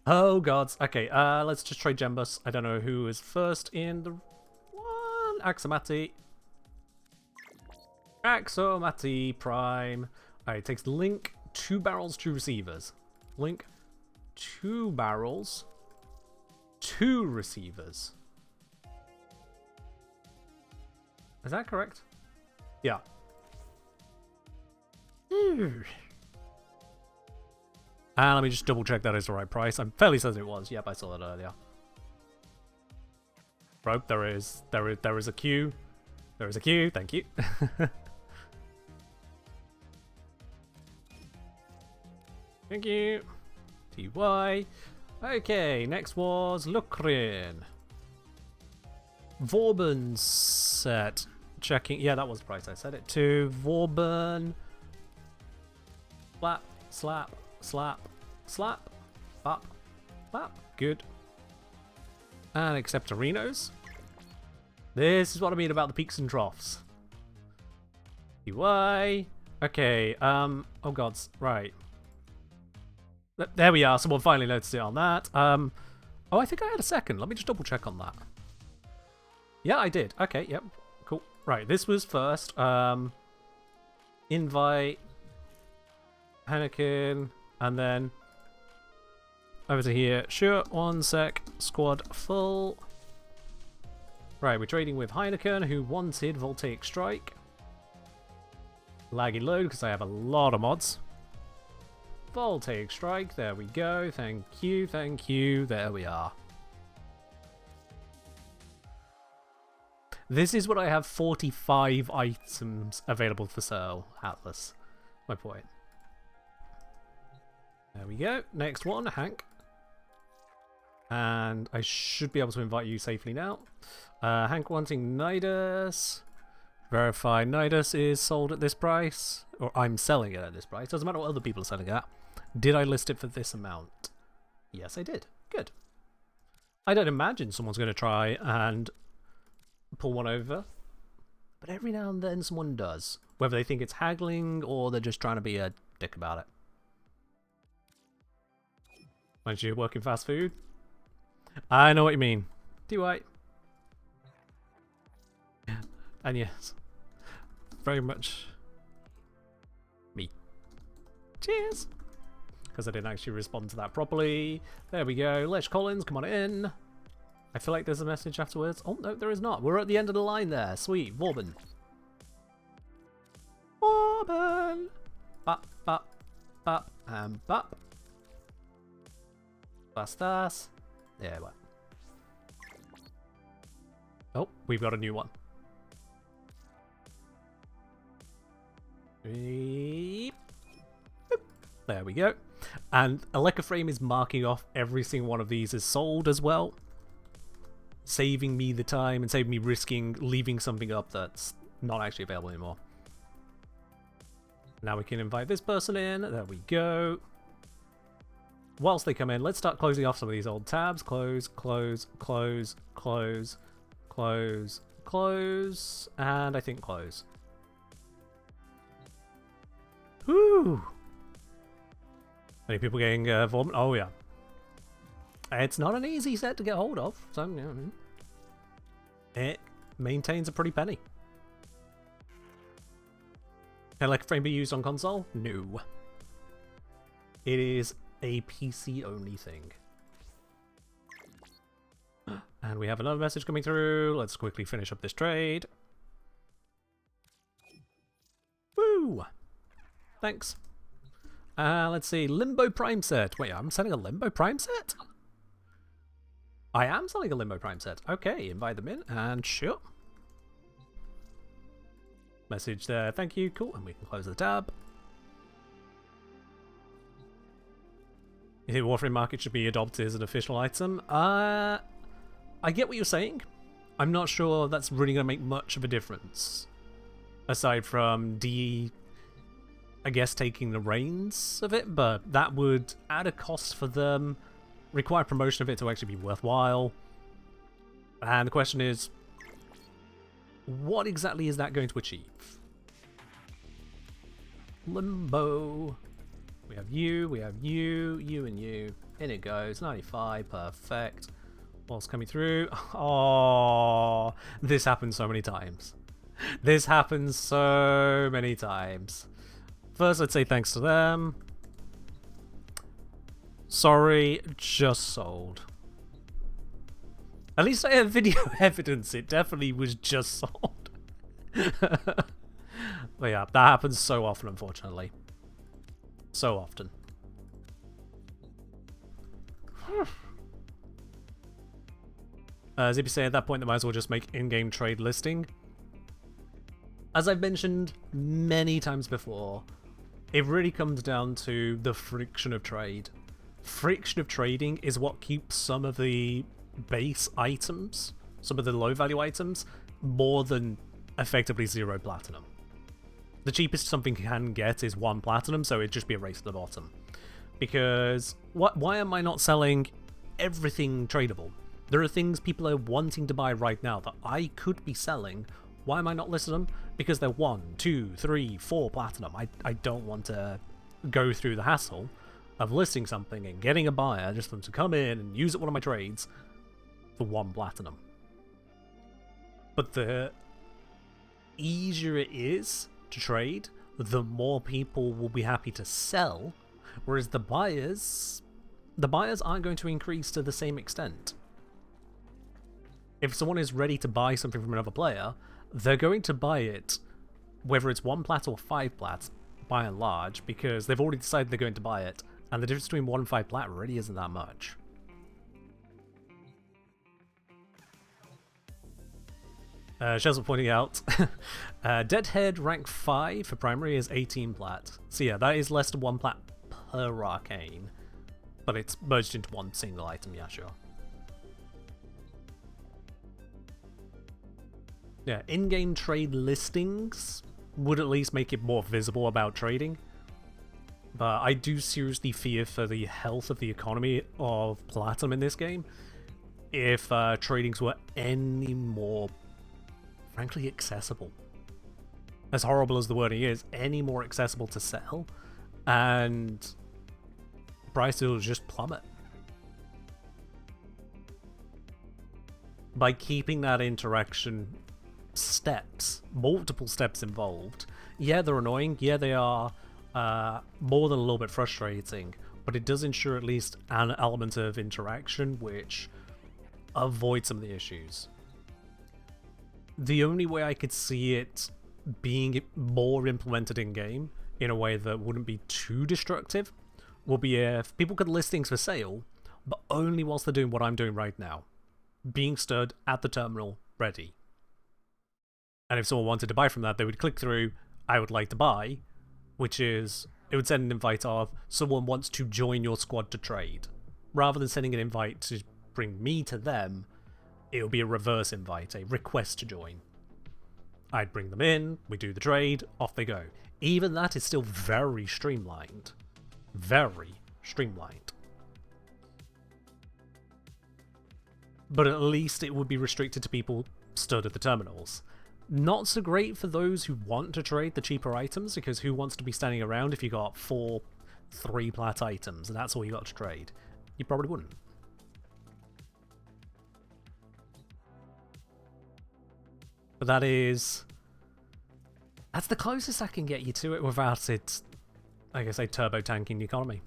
Oh gods. Okay, let's just trade Gembus. I don't know who is first in the one. Axamati. Axamati Prime. Alright, it takes link 2 barrels, 2 receivers. Link 2 barrels, 2 receivers. Is that correct? Yeah. And let me just double check that is the right price. I'm fairly certain it was. Yep, I saw that earlier. Rope, there is a queue. There is a queue, thank you. Thank you. TY. Okay, next was Lukrin. Vorburn set. Checking. Yeah, that was the price I set it to. Vorburn. Slap, slap, slap, slap, slap, slap. Good. And accept arenos. This is what I mean about the peaks and troughs. TY. Okay, oh gods, right. There we are, someone finally noticed it on that. Oh, I think I had a second. Let me just double check on that. Yeah, I did. Okay, yep. Cool. Right, this was first. Invite. Heineken. And then over to here. Sure, 1 sec. Squad full. Right, we're trading with Heineken, who wanted Voltaic Strike. Laggy load, because I have a lot of mods. Voltaic Strike, there we go. Thank you, there we are. This is what I have 45 items available for sale, Atlas. My point. There we go. Next one, Hank. And I should be able to invite you safely now. Hank wanting Nidus. Verify Nidus is sold at this price. Or I'm selling it at this price. Doesn't matter what other people are selling it at. Did I list it for this amount? Yes, I did. Good. I don't imagine someone's going to try and pull one over. But every now and then someone does. Whether they think it's haggling or they're just trying to be a dick about it. Aren't you working fast food? I know what you mean. Do I? And yes. Very much me. Cheers! Because I didn't actually respond to that properly. There we go. Lesh Collins, come on in. I feel like there's a message afterwards. Oh, no, there is not. We're at the end of the line there. Sweet. Vorben. Vorben! Bop, bop, bop, and bop. Bastas. There we go. Oh, we've got a new one. Beep. Boop. There we go. And Warframe is marking off every single one of these as sold as well. Saving me the time and saving me risking leaving something up that's not actually available anymore. Now we can invite this person in. There we go. Whilst they come in, let's start closing off some of these old tabs. Close, close, close, close, close, close, and I think close. Whew. Any people getting Vorben? Oh yeah. It's not an easy set to get hold of, so you know, it maintains a pretty penny. Can Warframe be used on console? No. It is a PC only thing. And we have another message coming through. Let's quickly finish up this trade. Woo! Thanks. Let's see. Limbo Prime set. Wait, I'm selling a Limbo Prime set? I am selling a Limbo Prime set. Okay, invite them in and sure. Message there. Thank you. Cool. And we can close the tab. You think Warframe Market should be adopted as an official item? I get what you're saying. I'm not sure that's really going to make much of a difference. Aside from I guess, taking the reins of it, but that would add a cost for them, require promotion of it to actually be worthwhile. And the question is, what exactly is that going to achieve? Limbo. We have you, you and you. In it goes. 95, perfect. What's coming through? Oh, this happens so many times. This happens so many times. First, let's say thanks to them. Sorry, just sold. At least I have video evidence. It definitely was just sold. But yeah, that happens so often, unfortunately. So often. Zippy say at that point they might as well just make in-game trade listing. As I've mentioned many times before, it really comes down to the friction of trade. Friction of trading is what keeps some of the base items, some of the low value items, more than effectively 0 platinum. The cheapest something can get is 1 platinum, so it'd just be a race to the bottom. Because why am I not selling everything tradable? There are things people are wanting to buy right now that I could be selling. Why am I not listing them? Because they're 1, 2, 3, 4 platinum. I don't want to go through the hassle of listing something and getting a buyer just for them to come in and use it one of my trades for 1 platinum. But the easier it is to trade, the more people will be happy to sell, whereas the buyers aren't going to increase to the same extent. If someone is ready to buy something from another player, they're going to buy it, whether it's 1 plat or 5 plats, by and large, because they've already decided they're going to buy it, and the difference between 1 and 5 plat really isn't that much. Shell's pointing out, Deadhead rank 5 for primary is 18 plat. So yeah, that is less than 1 plat per arcane, but it's merged into one single item, yeah, sure. Yeah, in-game trade listings would at least make it more visible about trading. But I do seriously fear for the health of the economy of Platinum in this game if tradings were any more, frankly, accessible. As horrible as the wording is, any more accessible to sell, and prices will just plummet. By keeping that interaction steps, multiple steps involved, yeah, they're annoying, yeah, they are more than a little bit frustrating, but it does ensure at least an element of interaction which avoids some of the issues. The only way I could see it being more implemented in-game in a way that wouldn't be too destructive would be if people could list things for sale, but only whilst they're doing what I'm doing right now. Being stood at the terminal, ready. And if someone wanted to buy from that, they would click through, I would like to buy, which is, it would send an invite of, someone wants to join your squad to trade. Rather than sending an invite to bring me to them, it would be a reverse invite, a request to join. I'd bring them in, we do the trade, off they go. Even that is still very streamlined. Very streamlined. But at least it would be restricted to people stood at the terminals. Not so great for those who want to trade the cheaper items, because who wants to be standing around if you got 4 3-plat items and that's all you got to trade? You probably wouldn't. But that's the closest I can get you to it without it, like I say, turbo tanking the economy.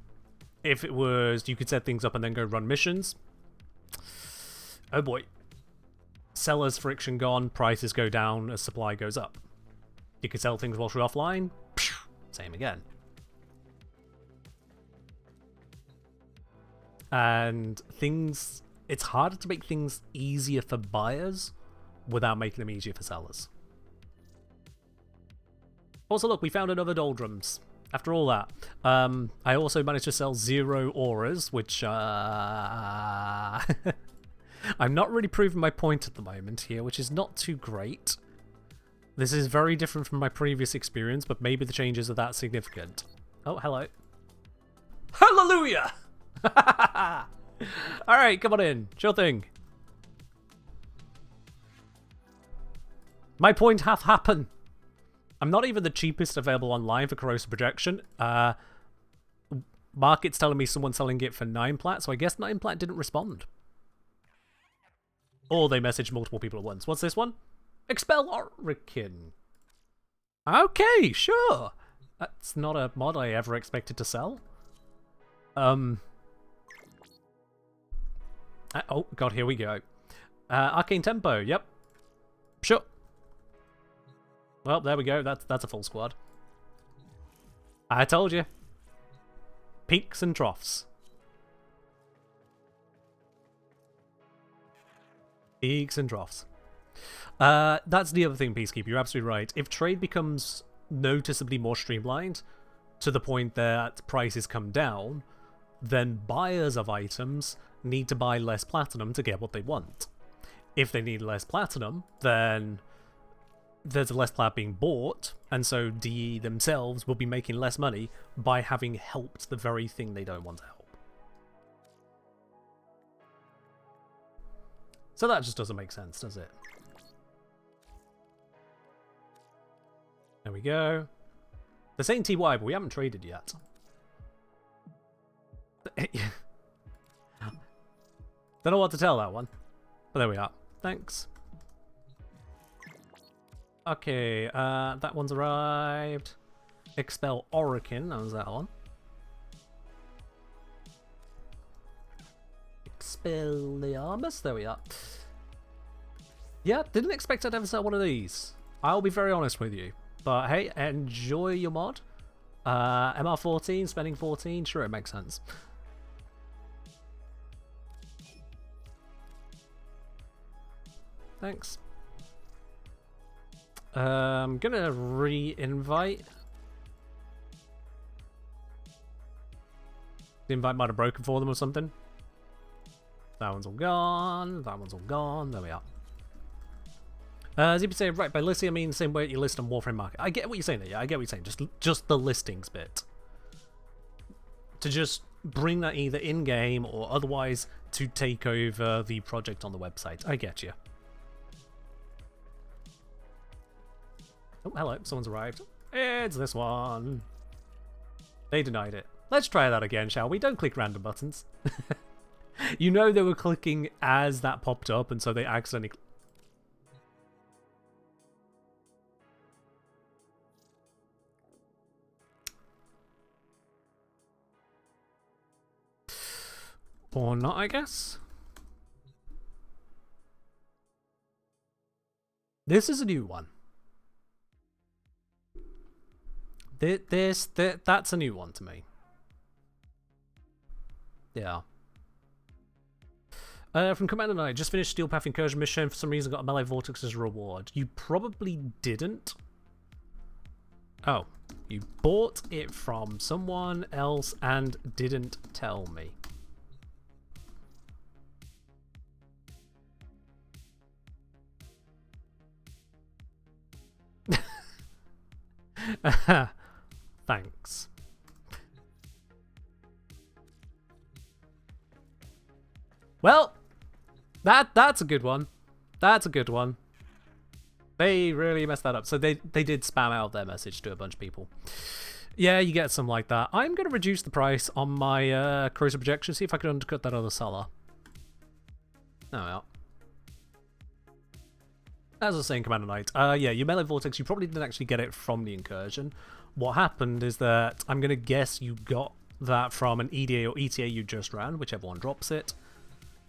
if it was you could set things up and then go run missions, oh boy. Seller's friction gone, prices go down as supply goes up. You could sell things whilst you're offline, same again. And things, it's harder to make things easier for buyers without making them easier for sellers. Also, look, we found another doldrums. After all that, I also managed to sell 0 auras, which I'm not really proving my point at the moment here, which is not too great. This is very different from my previous experience, but maybe the changes are that significant. Oh, hello. Hallelujah! Alright, come on in. Sure thing. My point hath happened. I'm not even the cheapest available online for corrosive projection. Market's telling me someone's selling it for 9 plat, so I guess 9 plat didn't respond. Or they messaged multiple people at once. What's this one? Expel Orikin. Okay, sure. That's not a mod I ever expected to sell. Oh, God, here we go. Arcane Tempo, yep. Sure. Well, there we go. That's a full squad. I told you. Peaks and troughs. Peaks and troughs. That's the other thing, Peacekeeper. You're absolutely right. If trade becomes noticeably more streamlined, to the point that prices come down, then buyers of items need to buy less platinum to get what they want. If they need less platinum, then there's less plat being bought, and so DE themselves will be making less money by having helped the very thing they don't want to help. So that just doesn't make sense, does it? There we go. They're saying TY, but we haven't traded yet. Don't know what to tell that one. But there we are. Thanks. Okay, that one's arrived. Expel Orikin, that was that one. Expelliarmus, there we are. Yeah, didn't expect I'd ever sell one of these. I'll be very honest with you. But hey, enjoy your mod. MR14, spending 14, sure, it makes sense. Thanks. I'm gonna re-invite. The invite might have broken for them or something. That one's all gone. That one's all gone. There we are. As you say, right, by listing I mean the same way you list on Warframe Market. I get what you're saying there, yeah, I get what you're saying. Just the listings bit. To just bring that either in-game or otherwise to take over the project on the website. I get you. Oh, hello, someone's arrived. It's this one. They denied it. Let's try that again, shall we? Don't click random buttons. You know they were clicking as that popped up, and so they accidentally... Or not, I guess? This is a new one. That's a new one to me. Yeah. From Commander Knight, just finished Steel Path Incursion mission. For some reason, got a melee vortex as a reward. You probably didn't. Oh, you bought it from someone else and didn't tell me. Thanks. Well, that's a good one. That's a good one. They really messed that up. So they did spam out their message to a bunch of people. Yeah, you get some like that. I'm going to reduce the price on my corrosive projection, see if I can undercut that other seller. Oh, well. As I was saying, Commander Knight, yeah, your melee vortex, you probably didn't actually get it from the incursion. What happened is that I'm going to guess you got that from an EDA or ETA you just ran, whichever one drops it.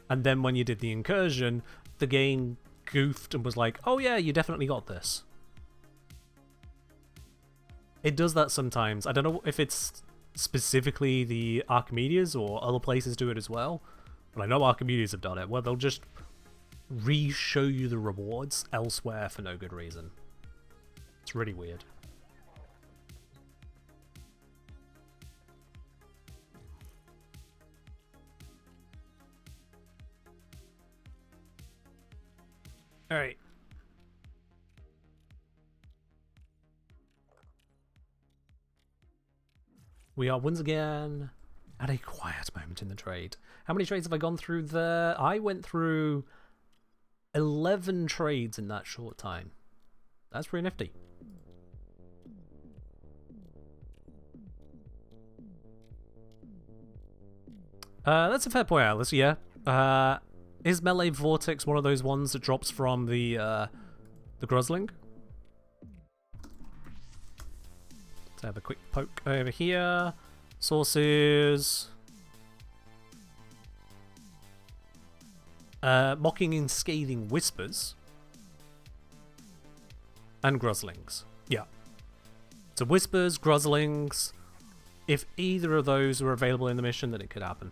And then when you did the incursion, the game goofed and was like, oh yeah, you definitely got this. It does that sometimes. I don't know if it's specifically the Archimedes or other places do it as well, but I know Archimedes have done it, where they'll just re-show you the rewards elsewhere for no good reason. It's really weird. Alright. We are once again at a quiet moment in the trade. How many trades have I gone through there? I went through 11 trades in that short time. That's pretty nifty. That's a fair point, Alice, yeah. Is Melee Vortex one of those ones that drops from the Grozling? Let's have a quick poke over here. Sources. Mocking and Scathing Whispers. And Grozlings. Yeah. So Whispers, Grozlings. If either of those were available in the mission, then it could happen.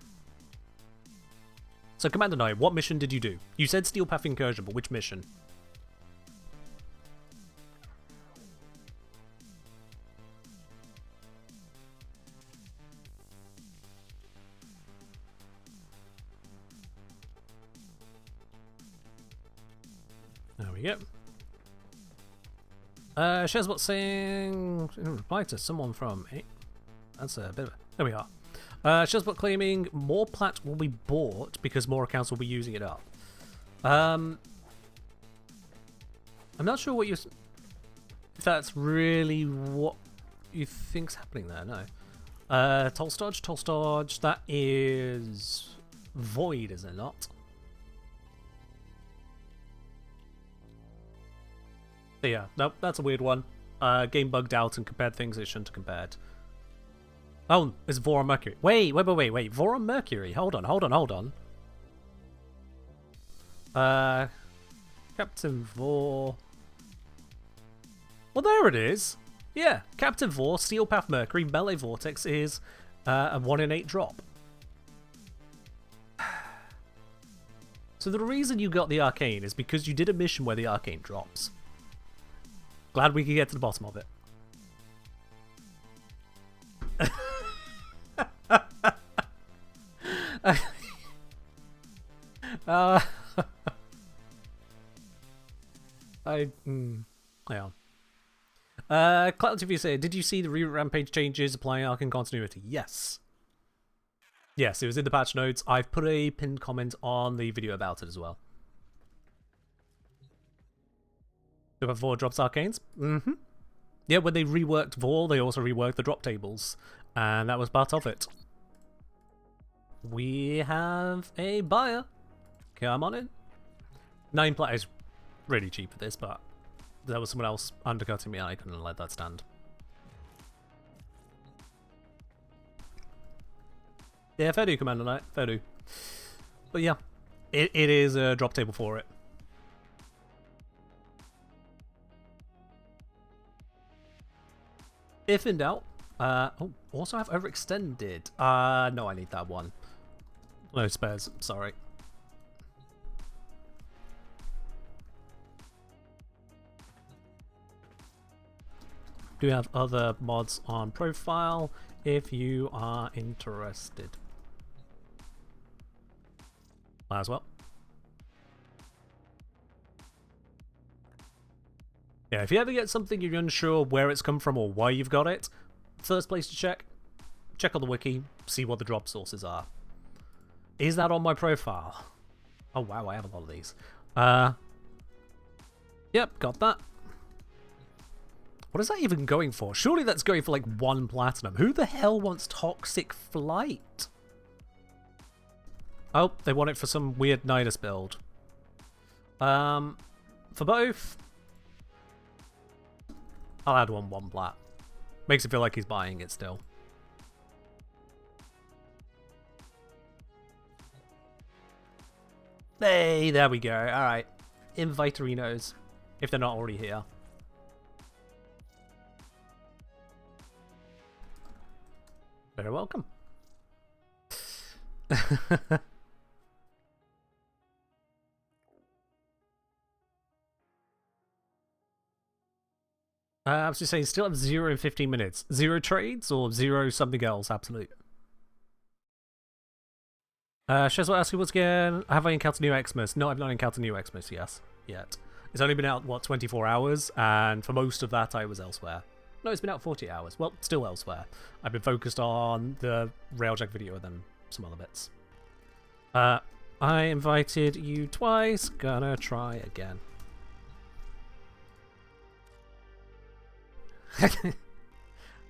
So Commander Knight, what mission did you do? You said Steel Path Incursion, but which mission? There we go. Shazbot saying in reply to someone from that's a bit of a, there we are. Shazbot claiming more plat will be bought because more accounts will be using it up. I'm not sure what you, if that's really what you think's happening there. No. Tolstodge, that is Void, is it not? Yeah, nope, that's a weird one. Game bugged out and compared things it shouldn't have compared. Oh, it's Voron Mercury. Wait. Voron Mercury. Hold on. Captain Vor. Well, there it is. Yeah, Captain Vor, Steel Path Mercury, Melee Vortex is a 1 in 8 drop. So the reason you got the Arcane is because you did a mission where the Arcane drops. Glad we could get to the bottom of it. Yeah. Cloud TV said, did you see the Rampage changes applying Arcane continuity? Yes. Yes, it was in the patch notes. I've put a pinned comment on the video about it as well. Super Vor drops Arcanes? Mm-hmm. Yeah, when they reworked Vor, they also reworked the drop tables. And that was part of it. We have a buyer. Come on in. 9 plat is really cheap for this, but there was someone else undercutting me and I couldn't let that stand. Yeah, fair do, Commander Knight. Fair do. But yeah, it is a drop table for it. If in doubt, oh, also have overextended. No, I need that one. No spares, sorry. Do have other mods on profile if you are interested. Might as well. Yeah, if you ever get something you're unsure where it's come from or why you've got it, first place to check on the wiki, see what the drop sources are. Is that on my profile? Oh wow, I have a lot of these. Yep, got that. What is that even going for? Surely that's going for like 1 platinum. Who the hell wants Toxic Flight? Oh, they want it for some weird Nidus build. For both, I'll add 1 plat. Makes it feel like he's buying it still. Hey, there we go. Alright. Invite-rinos, if they're not already here. Very welcome. I was just saying, still have 0 in 15 minutes. 0 trades or 0 something else? Absolute. Shaz will ask you once again, have I encountered new Xmas? No, I've not encountered new Xmas, yet. It's only been out, what, 24 hours? And for most of that, I was elsewhere. No, it's been out 40 hours. Well, still elsewhere. I've been focused on the Railjack video and then some other bits. I invited you twice. Gonna try again.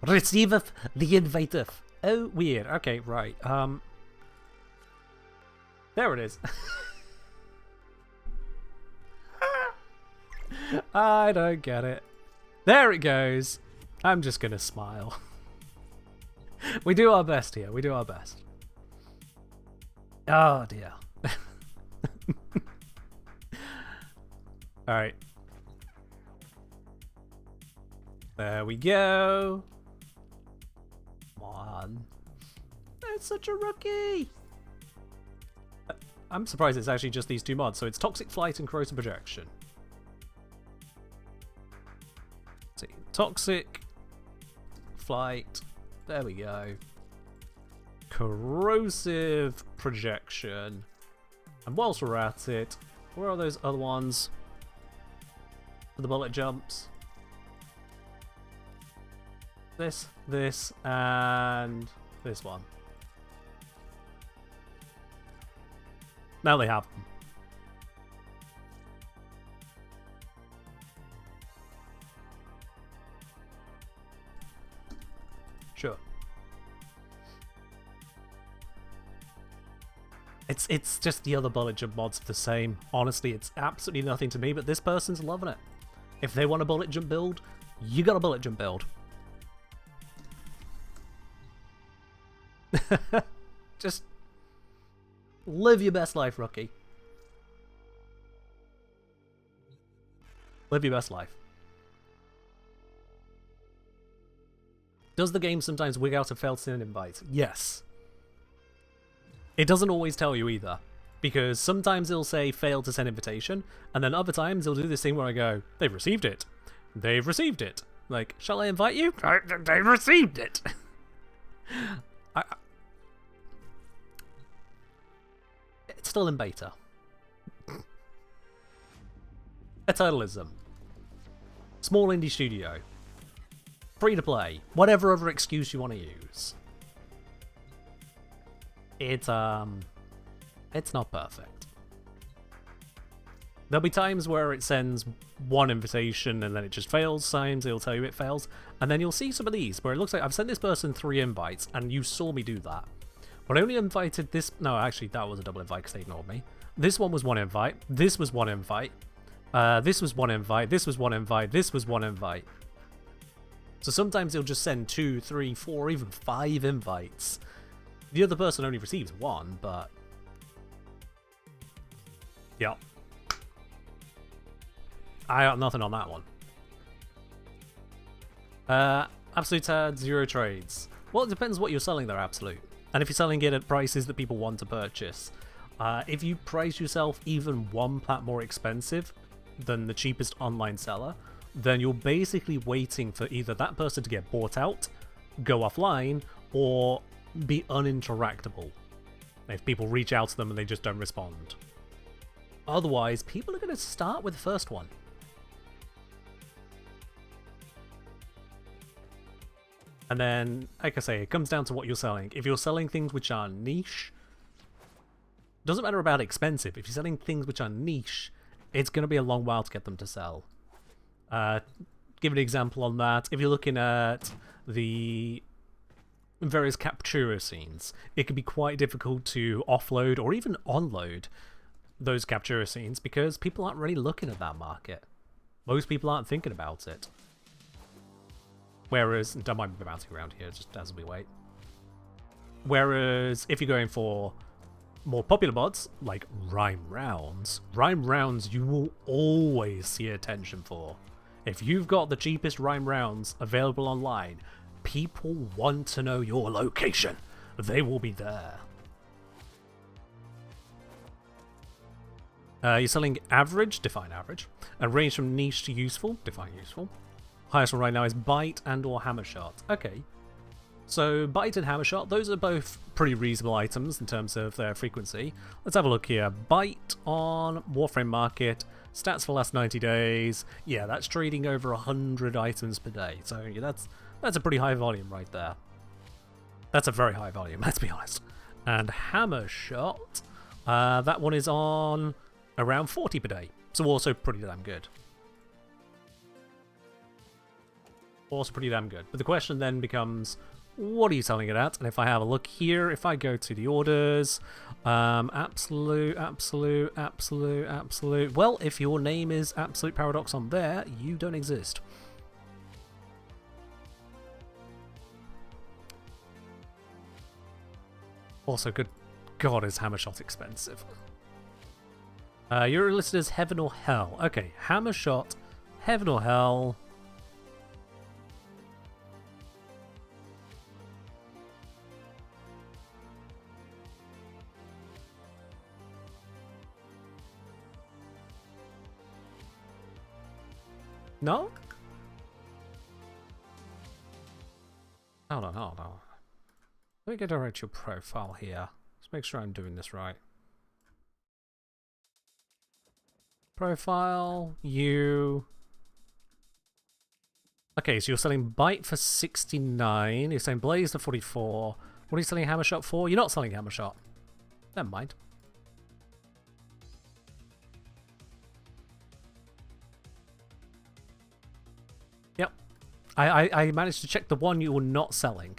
Receiveth the inviteth. Oh, weird. Okay, right. There it is. I don't get it. There it goes. I'm just gonna smile. We do our best here. We do our best. Oh dear. Alright. There we go. Come on. That's such a rookie. I'm surprised it's actually just these two mods. So it's Toxic Flight and Corrosive Projection. Let's see. Toxic Flight. There we go. Corrosive Projection. And whilst we're at it, where are those other ones? For the bullet jumps. This, and this one. Now they have them. Sure. It's just the other bullet jump mods are the same. Honestly, it's absolutely nothing to me, but this person's loving it. If they want a bullet jump build, you got a bullet jump build. Just live your best life, rookie. Live your best life. Does the game sometimes wig out a failed send invite? Yes. It doesn't always tell you either, because sometimes it'll say failed to send invitation, and then other times it'll do this thing where I go, they've received it. They've received it. Like, shall I invite you? They've received it. It's still in beta. Eternalism. Small indie studio. Free to play. Whatever other excuse you want to use. It's not perfect. There'll be times where it sends one invitation and then it just fails. Times it'll tell you it fails. And then you'll see some of these where it looks like I've sent this person 3 invites and you saw me do that. But I only invited this... No, actually, that was a double invite because they ignored me. This one was 1 invite. This was 1 invite. This was 1 invite. This was 1 invite. This was 1 invite. So sometimes he'll just send 2, 3, 4, even 5 invites. The other person only receives 1, but... Yep. I got nothing on that one. Absolute had 0 trades. Well, it depends what you're selling there, Absolute. And if you're selling it at prices that people want to purchase. If you price yourself even 1 plat more expensive than the cheapest online seller, then you're basically waiting for either that person to get bought out, go offline, or be uninteractable. If people reach out to them and they just don't respond. Otherwise, people are going to start with the first one. And then, like I say, it comes down to what you're selling. If you're selling things which are niche, doesn't matter about expensive. If you're selling things which are niche, it's going to be a long while to get them to sell. Give an example on that. If you're looking at the various Captura scenes, it can be quite difficult to offload or even onload those Captura scenes because people aren't really looking at that market. Most people aren't thinking about it. Whereas, don't mind me bouncing around here just as we wait. Whereas, if you're going for more popular mods, like Rhyme Rounds. Rhyme Rounds you will always see attention for. If you've got the cheapest Rhyme Rounds available online, people want to know your location. They will be there. You're selling average, define average, and range from niche to useful, define useful. Highest one right now is bite and or hammer shot. Okay. So bite and hammer shot, those are both pretty reasonable items in terms of their frequency. Let's have a look here. Bite on Warframe Market, stats for the last 90 days. Yeah, that's trading over 100 items per day. So yeah, that's a pretty high volume right there. That's a very high volume, let's be honest. And hammer shot, that one is on around 40 per day. So also pretty damn good. Also pretty damn good. But the question then becomes, what are you selling it at? And if I have a look here, if I go to the orders, absolute. Well, if your name is Absolute Paradox on there, you don't exist. Also, good God, is hammer shot expensive. You're listed as Heaven or Hell. Okay, hammer shot, Heaven or Hell. No? Hold on. Let me go direct to your profile here. Let's make sure I'm doing this right. Profile, you. Okay, so you're selling Bite for 69. You're selling Blaze for 44. What are you selling Hammer Shot for? You're not selling Hammer Shot. Never mind. Yep. I managed to check the one you were not selling.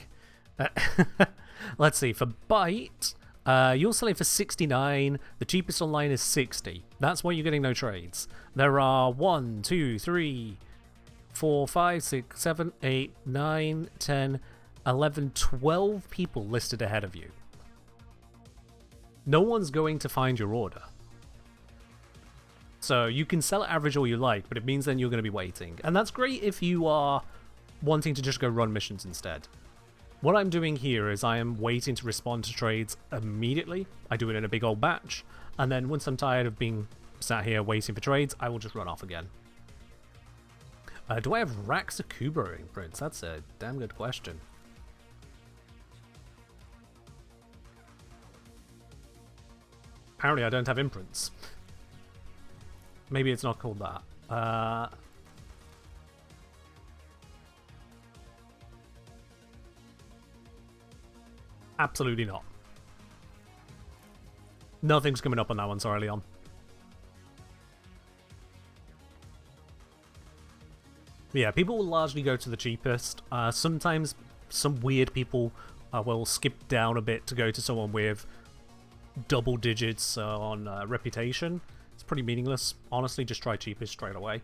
Let's see. For Bite, you're selling for 69. The cheapest online is 60. That's why you're getting no trades. There are 1, 2, 3, 4, 5, 6, 7, 8, 9, 10, 11, 12 people listed ahead of you. No one's going to find your order. So you can sell at average all you like, but it means then you're going to be waiting. And that's great if you are wanting to just go run missions instead. What I'm doing here is I am waiting to respond to trades immediately. I do it in a big old batch. And then once I'm tired of being sat here waiting for trades, I will just run off again. Do I have Raxakuba imprints? That's a damn good question. Apparently I don't have imprints. Maybe it's not called that. Absolutely not. Nothing's coming up on that one, sorry, Leon. But yeah, people will largely go to the cheapest. Sometimes some weird people will skip down a bit to go to someone with double digits on reputation. It's pretty meaningless. Honestly, just try cheapest straight away.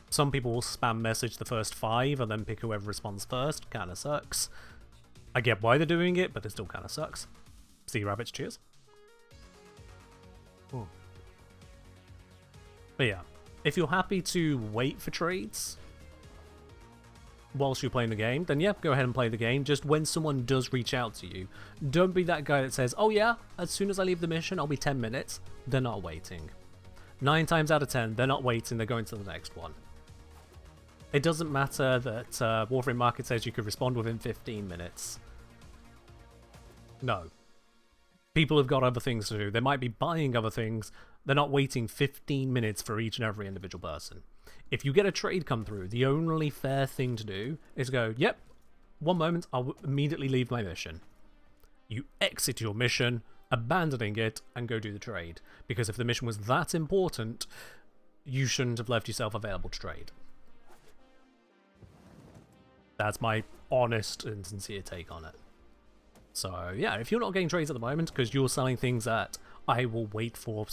Some people will spam message the first 5 and then pick whoever responds first. Kinda sucks. I get why they're doing it, but it still kinda sucks. See you, rabbits, cheers. Ooh. But yeah, if you're happy to wait for trades whilst you're playing the game, then yeah, go ahead and play the game. Just when someone does reach out to you, don't be that guy that says, oh yeah, as soon as I leave the mission, I'll be 10 minutes. They're not waiting. 9 times out of 10, they're not waiting, they're going to the next one. It doesn't matter that Warframe Market says you could respond within 15 minutes. No. People have got other things to do. They might be buying other things. They're not waiting 15 minutes for each and every individual person. If you get a trade come through, the only fair thing to do is go, yep, one moment, I'll immediately leave my mission. You exit your mission, abandoning it, and go do the trade. Because if the mission was that important, you shouldn't have left yourself available to trade. That's my honest and sincere take on it. So yeah, if you're not getting trades at the moment because you're selling things that I will wait for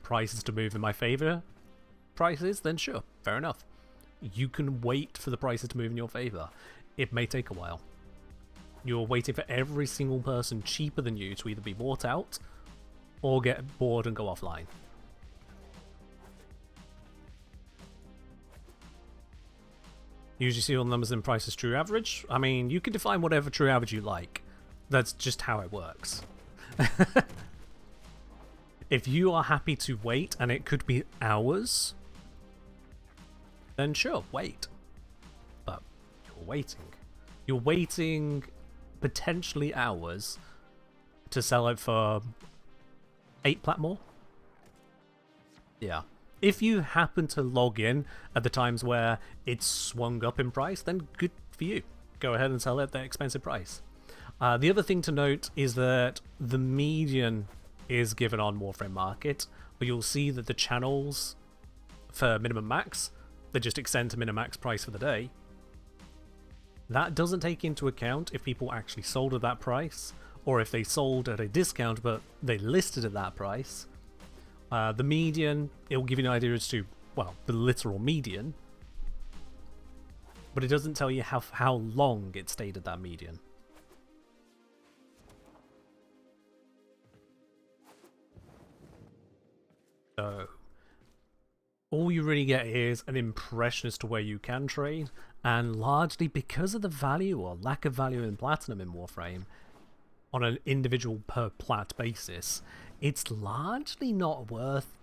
prices to move in my favor prices, then sure, fair enough. You can wait for the prices to move in your favor. It may take a while. You're waiting for every single person cheaper than you to either be bought out or get bored and go offline. Usually see all numbers and prices true average. I mean, you can define whatever true average you like. That's just how it works. If you are happy to wait, and it could be hours, then sure, wait. But you're waiting. You're waiting potentially hours to sell it for 8 plat more? Yeah. If you happen to log in at the times where it's swung up in price, then good for you. Go ahead and sell it at that expensive price. The other thing to note is that the median is given on Warframe Market, but you'll see that the channels for minimum max, they just extend to minimum max price for the day. That doesn't take into account if people actually sold at that price, or if they sold at a discount but they listed at that price. The median, it will give you an idea as to, well, the literal median, but it doesn't tell you how long it stayed at that median. So, all you really get is an impression as to where you can trade, and largely because of the value or lack of value in Platinum in Warframe, on an individual per plat basis, it's largely not worth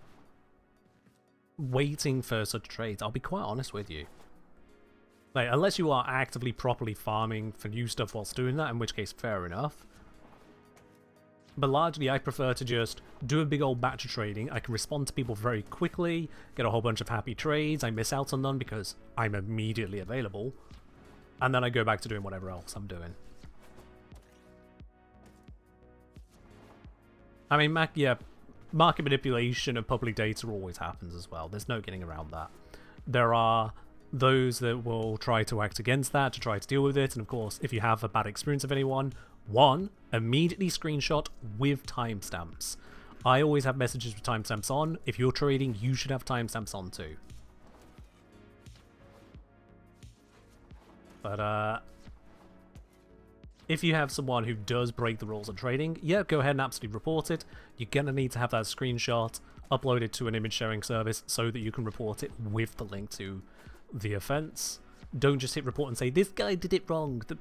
waiting for such trades. I'll be quite honest with you. Like, unless you are actively properly farming for new stuff whilst doing that, in which case fair enough. But largely I prefer to just do a big old batch of trading. I can respond to people very quickly, get a whole bunch of happy trades, I miss out on none because I'm immediately available, and then I go back to doing whatever else I'm doing. I mean, market manipulation of public data always happens as well. There's no getting around that. There are those that will try to act against that, to try to deal with it, and of course, if you have a bad experience of anyone, one, immediately screenshot with timestamps. I always have messages with timestamps on. If you're trading, you should have timestamps on too. But, if you have someone who does break the rules of trading, yeah, go ahead and absolutely report it. You're going to need to have that screenshot uploaded to an image sharing service so that you can report it with the link to the offense. Don't just hit report and say, this guy did it wrong. The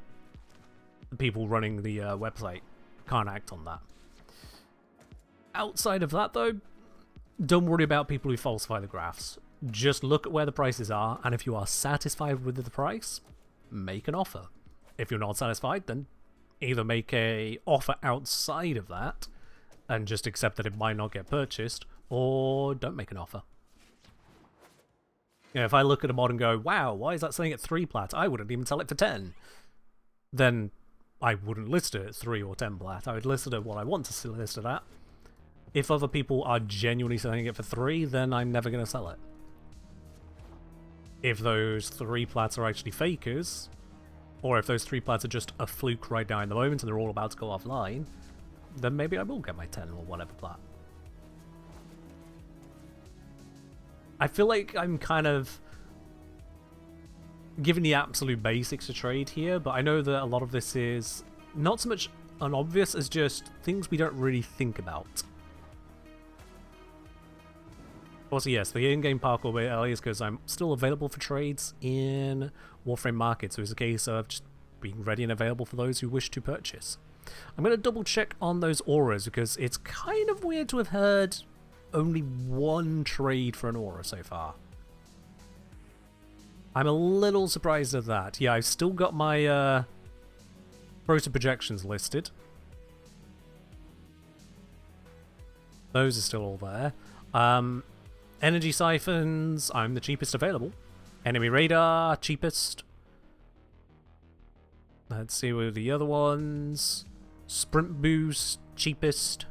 people running the website can't act on that. Outside of that, though, don't worry about people who falsify the graphs. Just look at where the prices are, and if you are satisfied with the price, make an offer. If you're not satisfied, then either make a offer outside of that and just accept that it might not get purchased, or don't make an offer. You know, if I look at a mod and go, wow, why is that selling at 3 plat? I wouldn't even sell it for 10. Then I wouldn't list it at 3 or 10 plat. I would list it at what I want to list it at. If other people are genuinely selling it for 3, then I'm never going to sell it. If those 3 plats are actually fakers, or if those 3 plats are just a fluke right now in the moment and they're all about to go offline, then maybe I will get my 10 or whatever plat. I feel like I'm kind of giving the absolute basics of trade here, but I know that a lot of this is not so much unobvious as just things we don't really think about. Also, yes, the in-game parkour bit earlier is because I'm still available for trades in Warframe Market, so it's a case of just being ready and available for those who wish to purchase. I'm going to double check on those auras because it's kind of weird to have heard only 1 trade for an aura so far. I'm a little surprised at that. Yeah, I've still got my Proto projections listed. Those are still all there. Energy siphons, I'm the cheapest available. Enemy radar, cheapest. Let's see what are the other ones. Sprint boost, cheapest.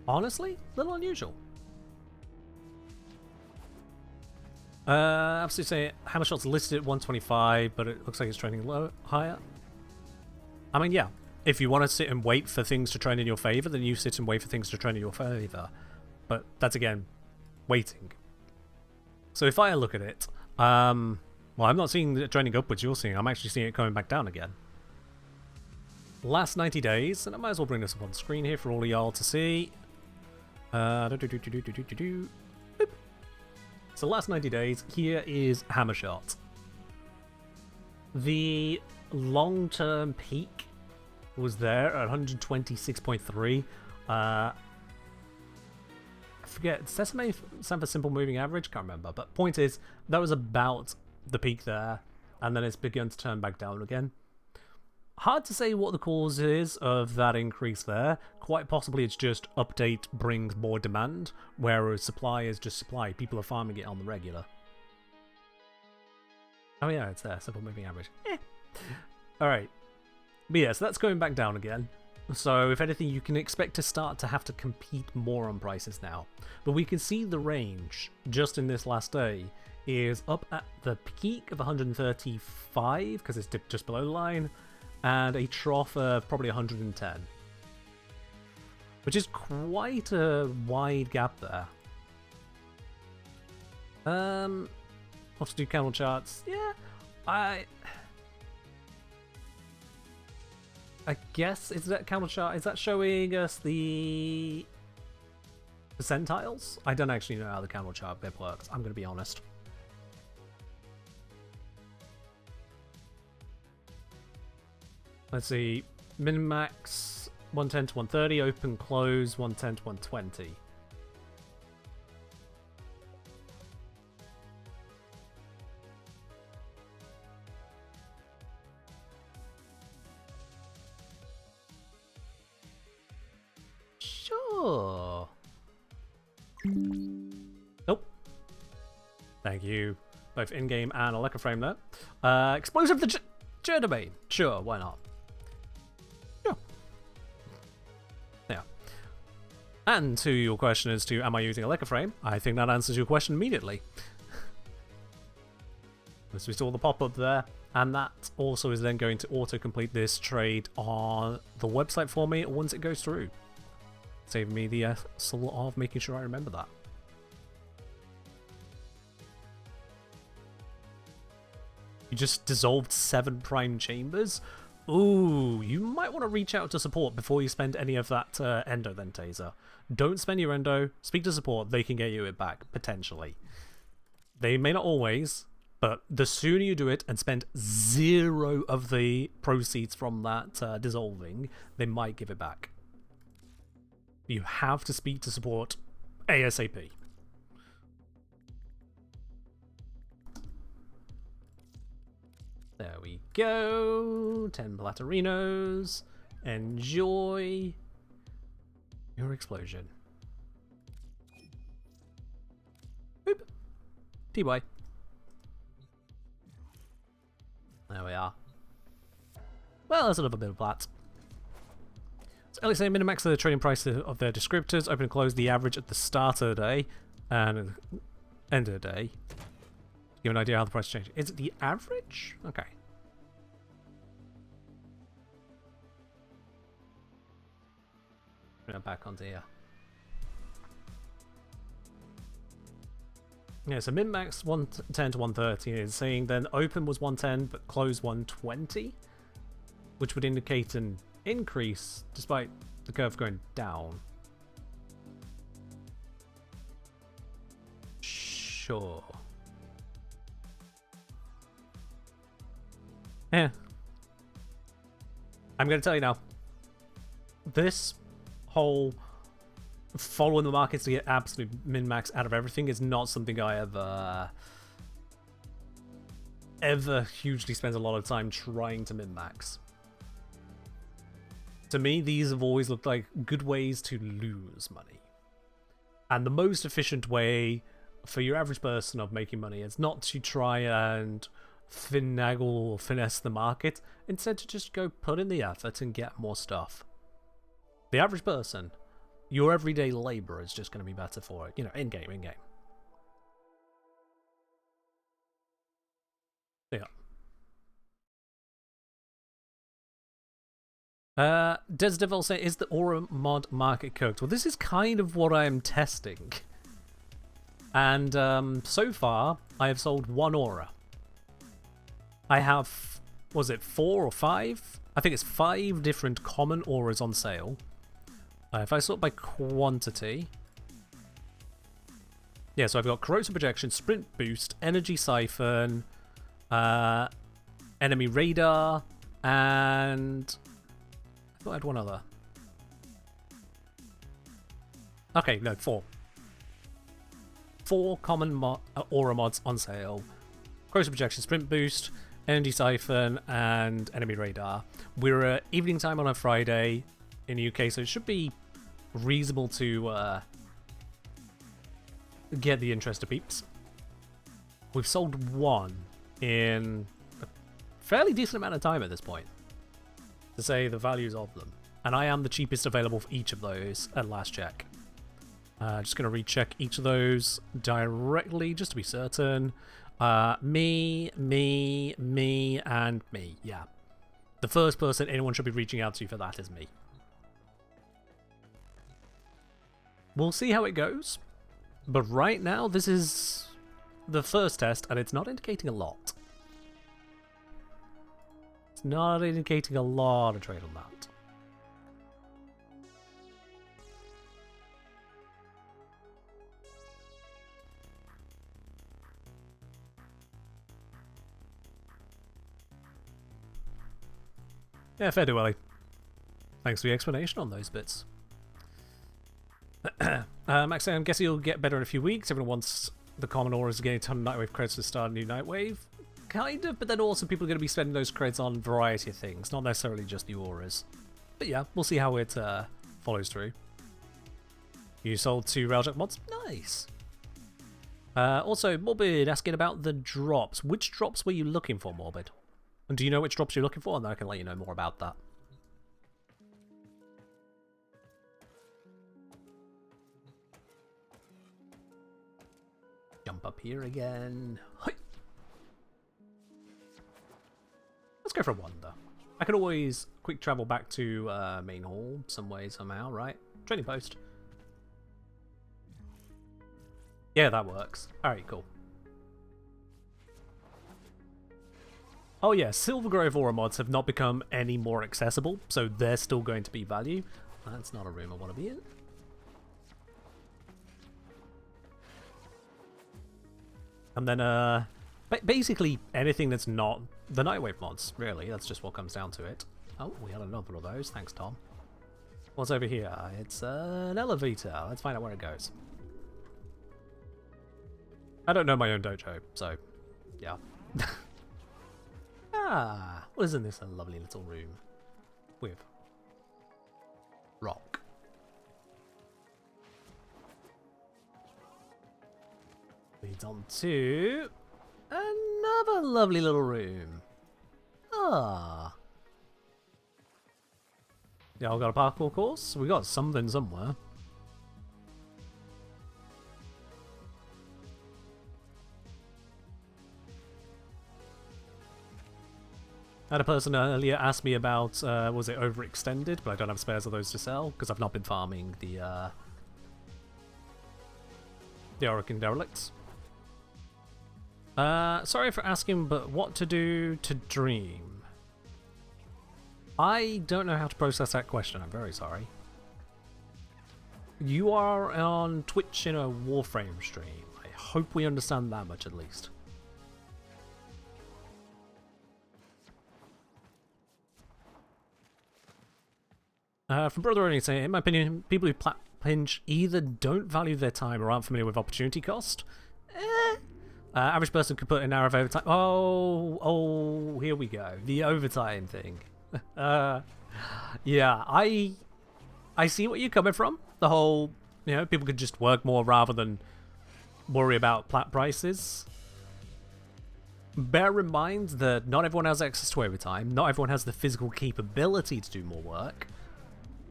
Honestly, a little unusual. Absolutely say hammer shots listed at 125, but it looks like it's trending higher. I mean, yeah. If you want to sit and wait for things to trend in your favor, then you sit and wait for things to trend in your favor. But that's, again, waiting. So if I look at it, well, I'm not seeing it trending upwards, you're seeing. I'm actually seeing it coming back down again. last 90 days, and I might as well bring this up on screen here for all of y'all to see. Boop. So last 90 days, here is Hammershot. The long-term peak was there at 126.3. I forget, does that stand for simple moving average? Can't remember, but point is, that was about the peak there, and then it's begun to turn back down again. Hard to say what the cause is of that increase there. Quite possibly it's just update brings more demand, whereas supply is just supply. People are farming it on the regular. Oh yeah, it's there. Simple moving average. Alright. But yeah, so that's going back down again. So if anything, you can expect to start to have to compete more on prices now. But we can see the range, just in this last day, is up at the peak of 135, because it's dipped just below the line, and a trough of probably 110. Which is quite a wide gap there. Let's do candle charts. Yeah, I guess, is that candle chart, is that showing us the percentiles? I don't actually know how the candle chart bit works, I'm going to be honest. Let's see, min-max 110 to 130, open close 110 to 120. Sure. Nope. Thank you. Both in-game and a Warframe there. Explosive the domain. Sure, why not? Sure. Yeah. And to your question as to am I using a Warframe, I think that answers your question immediately. As we saw the pop-up there, and that also is then going to auto-complete this trade on the website for me once it goes through. Saving me the hassle of making sure I remember that. You just dissolved 7 prime chambers? Ooh, you might want to reach out to support before you spend any of that endo then, Taser. Don't spend your endo, speak to support, they can get you it back, potentially. They may not always, but the sooner you do it and spend 0 of the proceeds from that dissolving, they might give it back. You have to speak to support ASAP. There we go. 10 Platarinos. Enjoy your explosion. Boop. TY. There we are. Well, there's another bit of plat. So LXA minimax the trading price of their descriptors, open and close the average at the start of the day and end of the day. Give an idea how the price changes. Is it the average? Okay. Bring it back onto here. Yeah, so min-max 110 to 130 is saying then open was 110 but close 120, which would indicate an increase despite the curve going down. Sure. Yeah. I'm going to tell you now. This whole following the markets to get absolute min-max out of everything is not something I ever hugely spent a lot of time trying to min-max. To me, these have always looked like good ways to lose money. And the most efficient way for your average person of making money is not to try and finagle or finesse the market, instead to just go put in the effort and get more stuff. The average person, your everyday labor is just going to be better for it, you know, in-game. Yeah. Desdevil say, is the Aura mod market cooked? Well, this is kind of what I'm testing. And so far, I have sold 1 Aura. I have was it 4 or 5? I think it's 5 different common auras on sale. If I sort by quantity... Yeah, so I've got Corrosive Projection, Sprint Boost, Energy Siphon, Enemy Radar, and... I thought I had one other. Okay, no, 4. 4 common aura mods on sale. Corrosive Projection, Sprint Boost, Energy Siphon, and Enemy Radar. We're at evening time on a Friday in the UK, so it should be reasonable to get the interest of peeps. We've sold 1 in a fairly decent amount of time at this point, to say the values of them. And I am the cheapest available for each of those at last check. Just going to recheck each of those directly, just to be certain. Me, and me. Yeah. The first person anyone should be reaching out to for that is me. We'll see how it goes. But right now, this is the first test, and it's not indicating a lot. It's not indicating a lot of trade on that. Yeah, fair duelly. Thanks for the explanation on those bits. Max, I'm guessing you'll get better in a few weeks. Everyone wants the common auras to get a ton of Nightwave credits to start a new Nightwave. Kind of, but then also people are going to be spending those credits on a variety of things, not necessarily just the auras. But yeah, we'll see how it follows through. You sold 2 Railjack mods? Nice! Also, Morbid asking about the drops. Which drops were you looking for, Morbid? And do you know which drops you're looking for? And then I can let you know more about that. Jump up here again. Hi. Let's go for a wander. I could always quick travel back to main hall some way, somehow, right? Training post. Yeah, that works. Alright, cool. Oh yeah, Silvergrove aura mods have not become any more accessible, so they're still going to be value. That's not a room I want to be in. And then, basically anything that's not the Nightwave mods, really. That's just what comes down to it. Oh, we had another of those. Thanks, Tom. What's over here? It's an elevator. Let's find out where it goes. I don't know my own dojo, so yeah. Ah, well, isn't this a lovely little room with rock? Leads on to another lovely little room. Ah. Yeah, I've got a parkour course. We got something somewhere. I had a person earlier ask me about, was it overextended, but I don't have spares of those to sell, because I've not been farming the Orokin Derelicts. Sorry for asking, but what to do to dream? I don't know how to process that question, I'm very sorry. You are on Twitch in a Warframe stream. I hope we understand that much at least. From Brother Only saying, in my opinion, people who plat pinch either don't value their time or aren't familiar with opportunity cost. Average person could put an hour of overtime. Oh, here we go. The overtime thing. Yeah, I see what you're coming from. The whole, you know, people could just work more rather than worry about plat prices. Bear in mind that not everyone has access to overtime. Not everyone has the physical capability to do more work.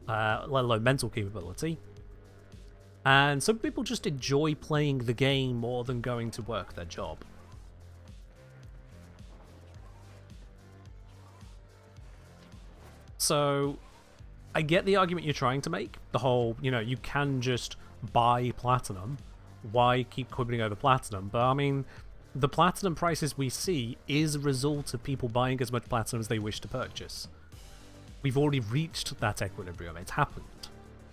Let alone mental capability. And some people just enjoy playing the game more than going to work their job. So, I get the argument you're trying to make. The whole, you know, you can just buy platinum. Why keep quibbling over platinum? But I mean, the platinum prices we see is a result of people buying as much platinum as they wish to purchase. We've already reached that equilibrium. It's happened.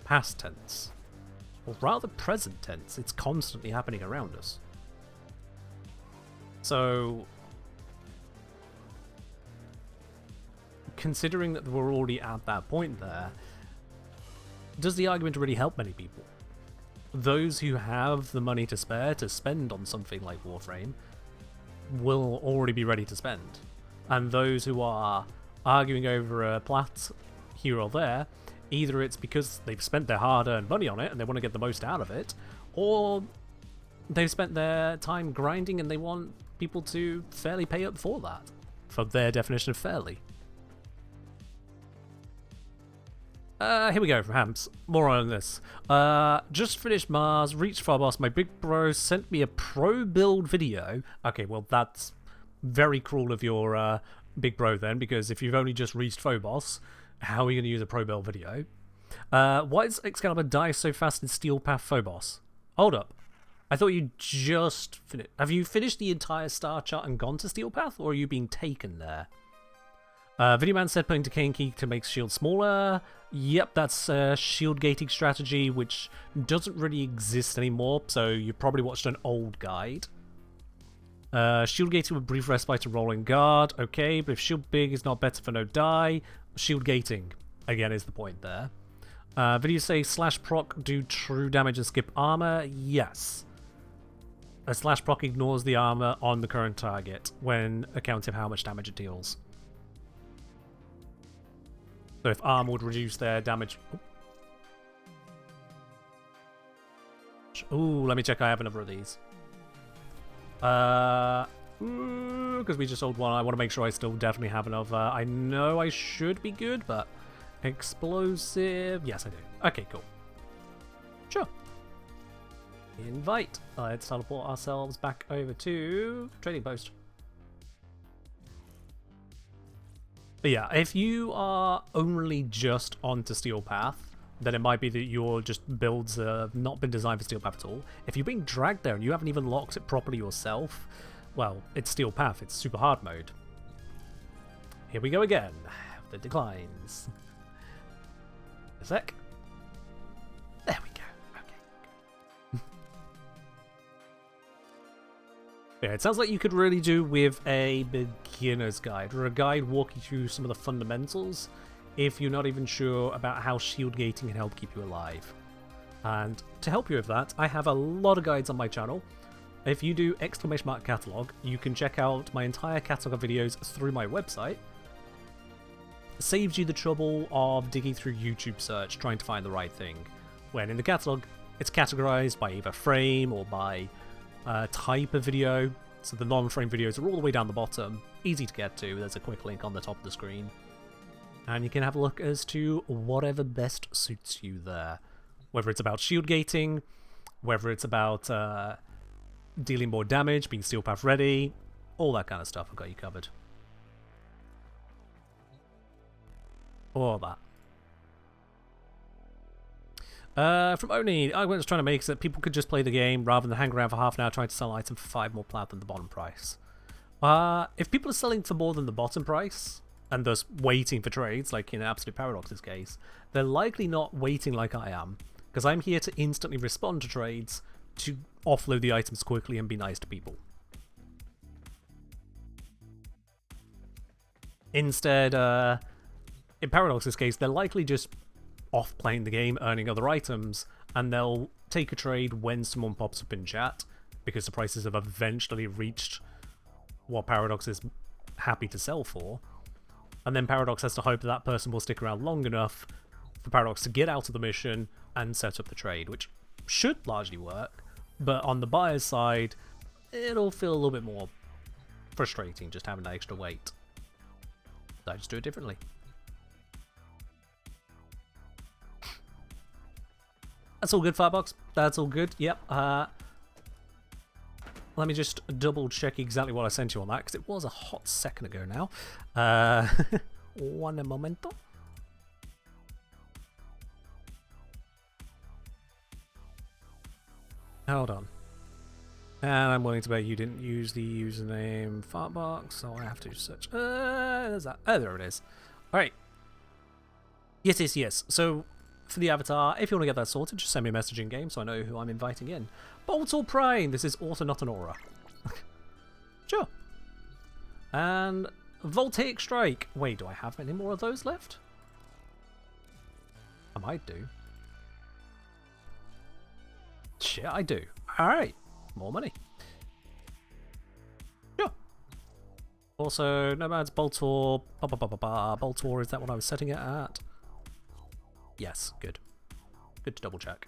Past tense. Or rather present tense. It's constantly happening around us. So, considering that we're already at that point there, does the argument really help many people? Those who have the money to spare to spend on something like Warframe will already be ready to spend. And those who are arguing over a plat here or there, either it's because they've spent their hard-earned money on it and they want to get the most out of it, or they've spent their time grinding and they want people to fairly pay up for that, for their definition of fairly. Here we go from Hams. More on this. Just finished Mars, reached Farboss. My big bro sent me a pro build video. Okay, well that's very cruel of your big bro then, because if you've only just reached Phobos, how are you going to use a pro build video? Why does Excalibur die so fast in Steel Path Phobos? Hold up. I thought you just finished. Have you finished the entire star chart and gone to Steel Path, or are you being taken there? Video Man said putting Decaying Key to make shield smaller. Yep, that's a shield gating strategy which doesn't really exist anymore, so you probably watched an old guide. Shield gating with brief respite to rolling guard. Okay, but if shield big is not better for no die, shield gating again is the point there. Video say slash proc do true damage and skip armor. Yes. A slash proc ignores the armor on the current target when accounting how much damage it deals. So if armor would reduce their damage... Ooh, let me check I have another of these. Because we just sold one, I want to make sure I still definitely have another. I know I should be good, but... Explosive... Yes, I do. Okay, cool. Sure. Invite. Let's teleport ourselves back over to Trading Post. But yeah, if you are only just onto Steel Path, then it might be that your just builds have not been designed for Steel Path at all. If you're being dragged there and you haven't even locked it properly yourself, well, it's Steel Path, it's super hard mode. Here we go again. The declines. A sec. There we go. Okay. Yeah, it sounds like you could really do with a beginner's guide, or a guide walking through some of the fundamentals if you're not even sure about how shield gating can help keep you alive. And to help you with that, I have a lot of guides on my channel. If you do !catalog, you can check out my entire catalogue of videos through my website. It saves you the trouble of digging through YouTube search trying to find the right thing, when in the catalogue it's categorized by either frame or by type of video. So the non-frame videos are all the way down the bottom, easy to get to. There's a quick link on the top of the screen, and you can have a look as to whatever best suits you there, whether it's about shield gating, whether it's about dealing more damage, being Steel Path ready, all that kind of stuff. I've got you covered. All that. From Oni, I was trying to make so that people could just play the game rather than hang around for half an hour trying to sell items for 5 more plat than the bottom price. If people are selling for more than the bottom price, and thus waiting for trades, like in Absolute Paradox's case, they're likely not waiting like I am, because I'm here to instantly respond to trades, to offload the items quickly and be nice to people. Instead, in Paradox's case, they're likely just off playing the game, earning other items, and they'll take a trade when someone pops up in chat, because the prices have eventually reached what Paradox is happy to sell for, and then Paradox has to hope that that person will stick around long enough for Paradox to get out of the mission and set up the trade, which should largely work, but on the buyer's side, it'll feel a little bit more frustrating just having that extra weight. So I just do it differently. That's all good, Firebox. That's all good. Yep. Let me just double check exactly what I sent you on that, because it was a hot second ago now. One momento. Hold on. And I'm willing to bet you didn't use the username fartbox, so I have to search. There's that. Oh, there it is. Alright. Yes, yes, yes. So, for the avatar, if you want to get that sorted, just send me a message in game so I know who I'm inviting in. Bolt or Prime, this is Author, not an aura. Sure. And Voltaic Strike. Wait, do I have any more of those left? I might do. Shit, I do. Alright. More money. Sure. Also, Nomad's Boltor. Boltor, is that what I was setting it at? Yes, good. Good to double check.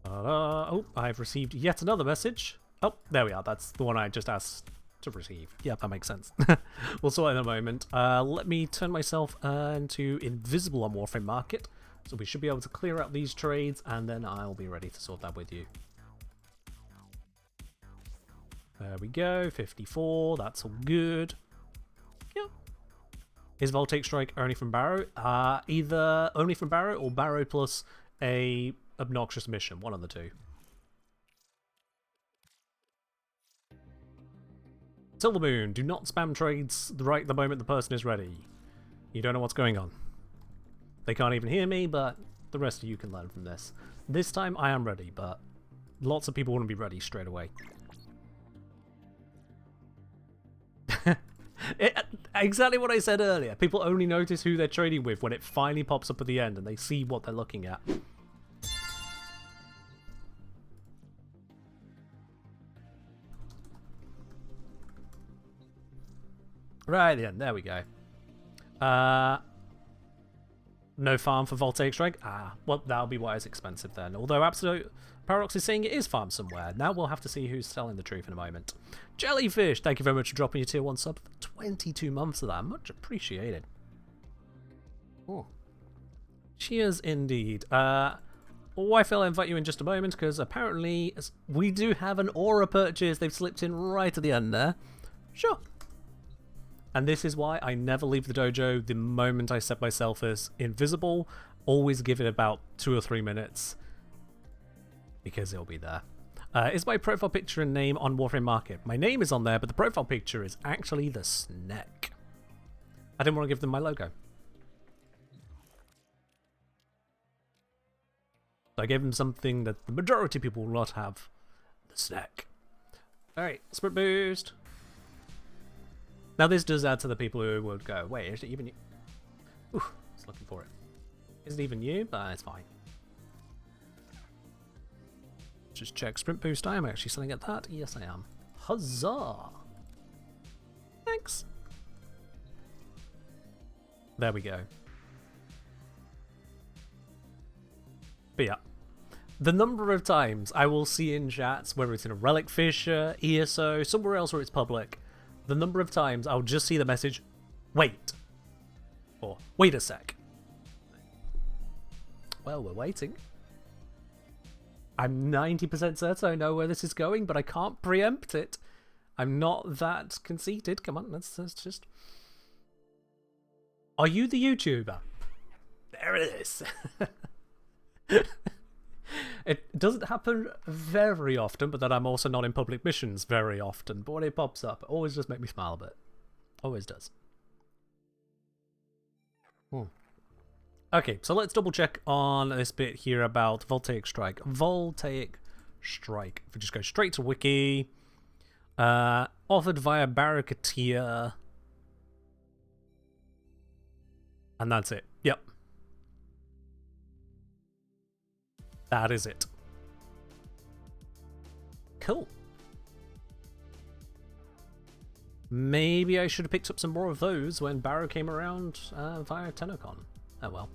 Oh, I've received yet another message. Oh, there we are. That's the one I just asked to receive. Yeah, that makes sense. We'll sort it in a moment. Let me turn myself into invisible on Warframe Market. So we should be able to clear out these trades, and then I'll be ready to sort that with you. There we go, 54, that's all good. Yeah. Is Voltaic Strike only from Barrow? Either only from Barrow or Barrow plus a obnoxious mission, one of the two. Silver Moon, do not spam trades right the moment the person is ready. You don't know what's going on. They can't even hear me, but the rest of you can learn from this. This time I am ready, but lots of people wouldn't be ready straight away. Exactly what I said earlier. People only notice who they're trading with when it finally pops up at the end and they see what they're looking at. Right then, there we go. No farm for Voltaic Strike? Well, that'll be why it's expensive then. Although Absolute Paradox is saying it is farmed somewhere. Now we'll have to see who's telling the truth in a moment. Jellyfish, thank you very much for dropping your tier 1 sub. 22 months of that. Much appreciated. Oh. Cheers indeed. Wife, I'll invite you in just a moment because apparently we do have an aura purchase. They've slipped in right at the end there. Sure. And this is why I never leave the dojo the moment I set myself as invisible. Always give it about 2 or 3 minutes. Because it'll be there. Is my profile picture and name on Warframe Market? My name is on there, but the profile picture is actually the snack. I didn't want to give them my logo. So I gave them something that the majority of people will not have. The snack. Alright, sprint boost. Now this does add to the people who would go, wait, is it even you? Ooh, I was looking for it. Is it even you? But it's fine. Just check sprint boost. I am actually selling at that. Yes, I am. Huzzah! Thanks. There we go. But yeah. The number of times I will see in chats, whether it's in a Relic Fisher, ESO, somewhere else where it's public, the number of times I'll just see the message, wait. Or, wait a sec. Well, we're waiting. I'm 90% certain I know where this is going, but I can't preempt it. I'm not that conceited. Come on, let's just... Are you the YouTuber? There it is. It doesn't happen very often, but then I'm also not in public missions very often. But when it pops up, it always just makes me smile a bit. Always does. Okay, so let's double check on this bit here about Voltaic Strike. Voltaic Strike. If we just go straight to Wiki. Offered via Barracutia. And that's it. Yep. That is it. Cool. Maybe I should have picked up some more of those when Barrow came around via Tenocon. Oh well.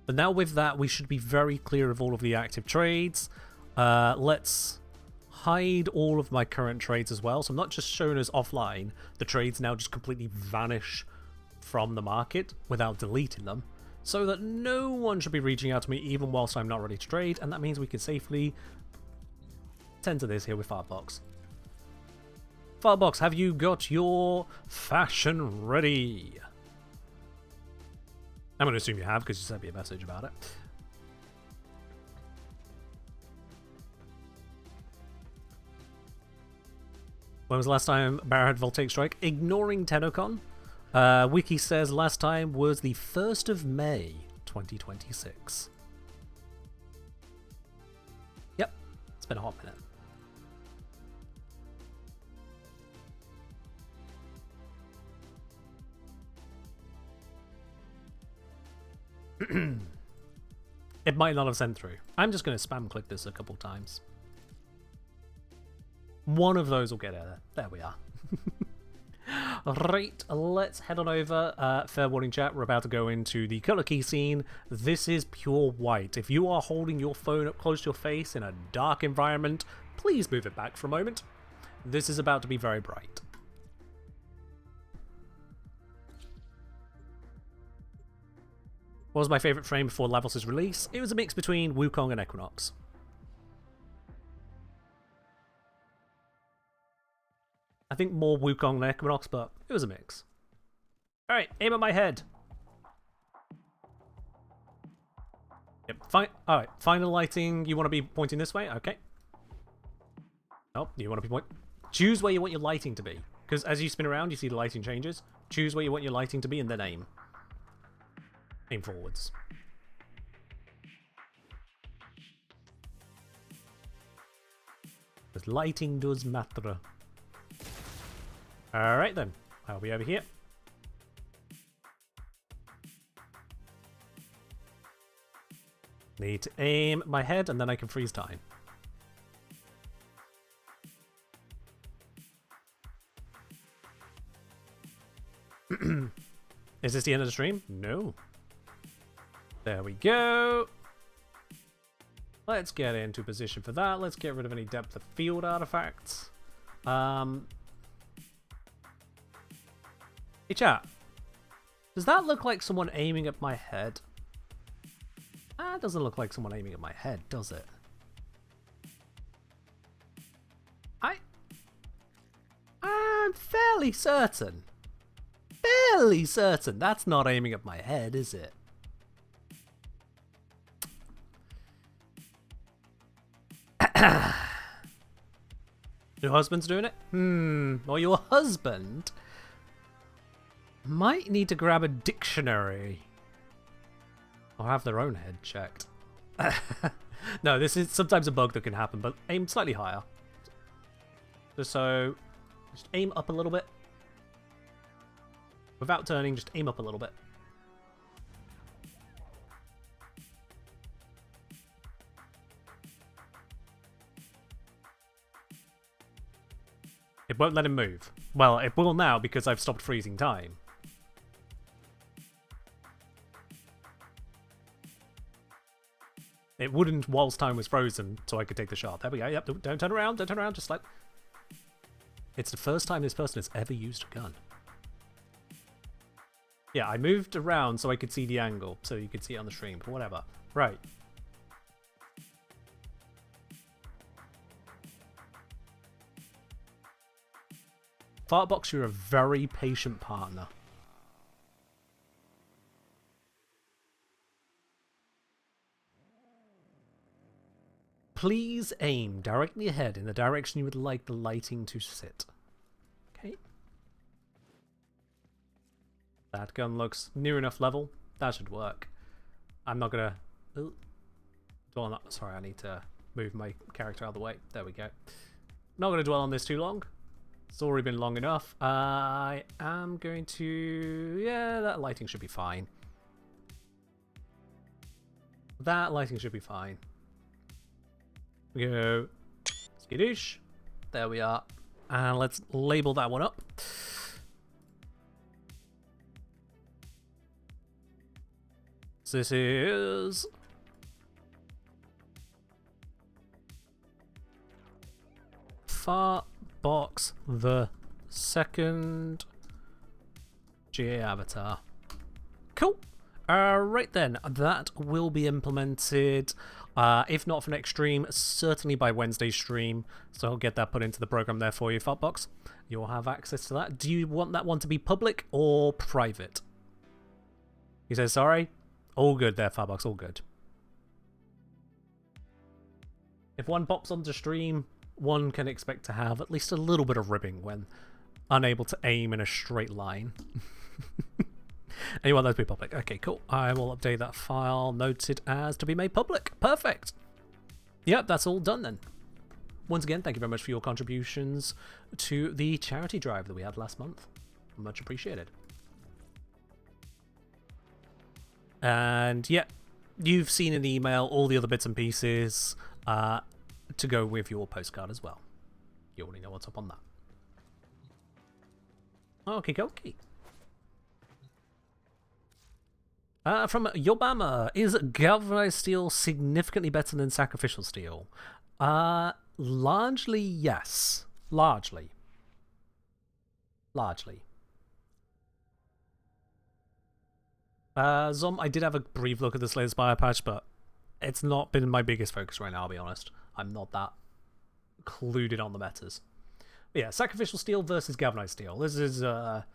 But now with that, we should be very clear of all of the active trades. Let's hide all of my current trades as well. So I'm not just showing us offline. The trades now just completely vanish from the market without deleting them. So that no one should be reaching out to me even whilst I'm not ready to trade. And that means we can safely tend to this here with Fartbox. Fartbox, have you got your fashion ready? I'm going to assume you have because you sent me a message about it. When was the last time Barra had Voltaic Strike? Ignoring TennoCon. Wiki says last time was the 1st of May, 2026. Yep, it's been a hot minute. It might not have sent through. I'm just going to spam click this a couple times. One of those will get there. There we are. Right, let's head on over. Fair warning, chat. We're about to go into the color key scene. This is pure white. If you are holding your phone up close to your face in a dark environment, please move it back for a moment. This is about to be very bright. What was my favorite frame before Lavos' release? It was a mix between Wukong and Equinox. I think more Wukong than Equinox, but it was a mix. Alright, aim at my head. Yep, fine. Alright, final lighting. You want to be pointing this way? Okay. Oh, you want to be pointing. Choose where you want your lighting to be. Because as you spin around, you see the lighting changes. Choose where you want your lighting to be and then aim. Aim forwards. Because lighting does matter. Alright then, I'll be over here. Need to aim my head and then I can freeze time. Is this the end of the stream? No. There we go. Let's get into position for that. Let's get rid of any depth of field artifacts. Hey chat, does that look like someone aiming at my head? That doesn't look like someone aiming at my head, does it? I'm fairly certain that's not aiming at my head, is it? Your husband's doing it? Or your husband might need to grab a dictionary. Or have their own head checked. No, this is sometimes a bug that can happen, but aim slightly higher. Just aim up a little bit. Without turning, just aim up a little bit. It won't let him move. Well, it will now because I've stopped freezing time. It wouldn't whilst time was frozen, so I could take the shot. There we go. Yep, don't turn around, don't turn around, just like... It's the first time this person has ever used a gun. Yeah, I moved around so I could see the angle, so you could see it on the stream, but whatever. Right. Fartbox, you're a very patient partner. Please aim directly ahead in the direction you would like the lighting to sit. Okay. That gun looks near enough level. That should work. I'm not gonna... dwell on that. Sorry, I need to move my character out of the way. There we go. Not gonna dwell on this too long. It's already been long enough. I am going to... Yeah, that lighting should be fine. That lighting should be fine. We go skidoosh. There we are. And let's label that one up. So this is... Fartbox the second GA avatar. Cool. Right then, that will be implemented, if not for next stream, certainly by Wednesday's stream. So I'll get that put into the program there for you, Fartbox. You'll have access to that. Do you want that one to be public or private? He says, sorry. All good there, Fartbox, all good. If one pops onto stream, one can expect to have at least a little bit of ribbing when unable to aim in a straight line. And you want those to be public. Okay, cool. I will update that file. Noted as to be made public. Perfect. Yep, that's all done then. Once again, thank you very much for your contributions to the charity drive that we had last month. Much appreciated. And yeah, you've seen an email, all the other bits and pieces to go with your postcard as well. You already know what's up on that. Okay, okay. From Yobama, is galvanized steel significantly better than sacrificial steel? Largely, yes. Largely. Zom, I did have a brief look at this latest bio patch, but it's not been my biggest focus right now, I'll be honest. I'm not that clued on the metas. But yeah, sacrificial steel versus galvanized steel. This is what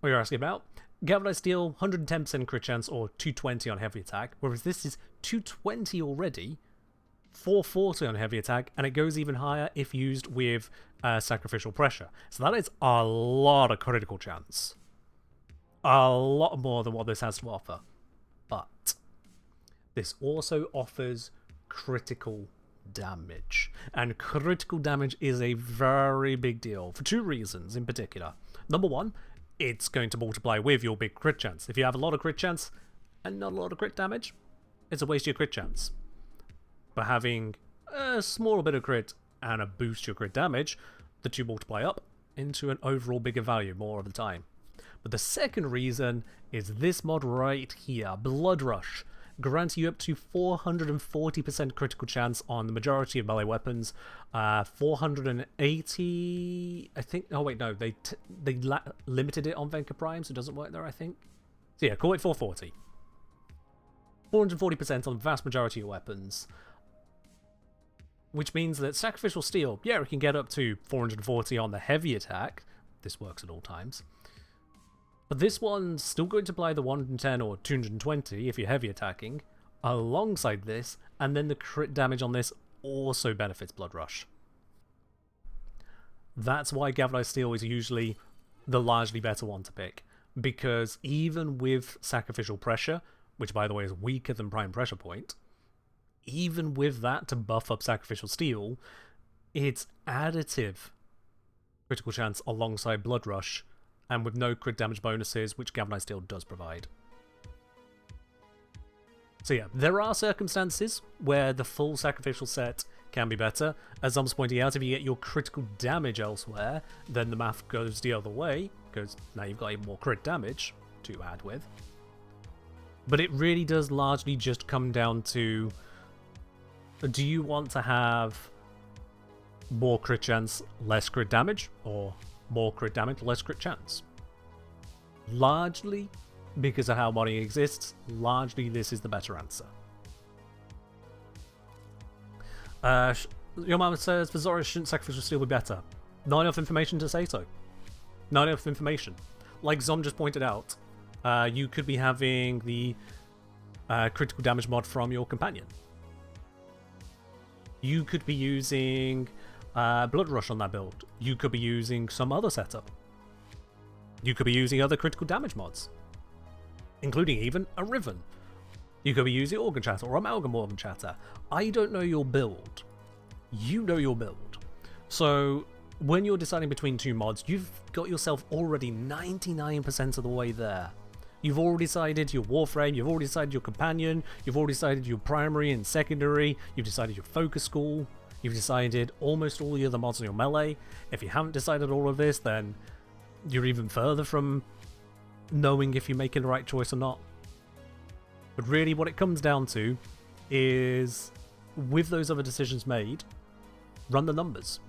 you're asking about. Galvanized steel, 110% crit chance or 220 on heavy attack, whereas this is 220 already, 440 on heavy attack, and it goes even higher if used with sacrificial pressure. So that is a lot of critical chance. A lot more than what this has to offer. But this also offers critical damage. And critical damage is a very big deal for two reasons in particular. Number one, it's going to multiply with your big crit chance. If you have a lot of crit chance and not a lot of crit damage, it's a waste of your crit chance. But having a small bit of crit and a boost to your crit damage, the two multiply up into an overall bigger value more of the time. But the second reason is this mod right here, Blood Rush. Grants you up to 440% critical chance on the majority of melee weapons. 480, I think. Oh wait, no, they limited it on Venka Prime, so it doesn't work there, I think. So yeah, call it 440. 440% on the vast majority of weapons. Which means that sacrificial steel, yeah, it can get up to 440 on the heavy attack. This works at all times. But this one's still going to apply the 110 or 220 if you're heavy attacking, alongside this, and then the crit damage on this also benefits Blood Rush. That's why galvanized steel is usually the largely better one to pick, because even with sacrificial pressure, which by the way is weaker than prime pressure point, even with that to buff up sacrificial steel, it's additive critical chance alongside Blood Rush, and with no crit damage bonuses, which galvanized steel does provide. So yeah, there are circumstances where the full sacrificial set can be better. As Zom's pointing out, if you get your critical damage elsewhere, then the math goes the other way, because now you've got even more crit damage to add with. But it really does largely just come down to, do you want to have more crit chance, less crit damage, or more crit damage, less crit chance? Largely, because of how modding exists, largely this is the better answer. Your mama says, for Zora, shouldn't sacrificial steel be better? Not enough information to say so. Not enough information. Like Zom just pointed out, you could be having the critical damage mod from your companion. You could be using Blood Rush on that build. You could be using some other setup. You could be using other critical damage mods, including even a Riven. You could be using Organ Chatter or Amalgam Organ Chatter. I don't know your build. You know your build. So when you're deciding between two mods, you've got yourself already 99% of the way there. You've already decided your Warframe, you've already decided your companion, you've already decided your primary and secondary, you've decided your focus school, you've decided almost all the other mods on your melee. If you haven't decided all of this, then you're even further from knowing if you're making the right choice or not. But really what it comes down to is, with those other decisions made, run the numbers.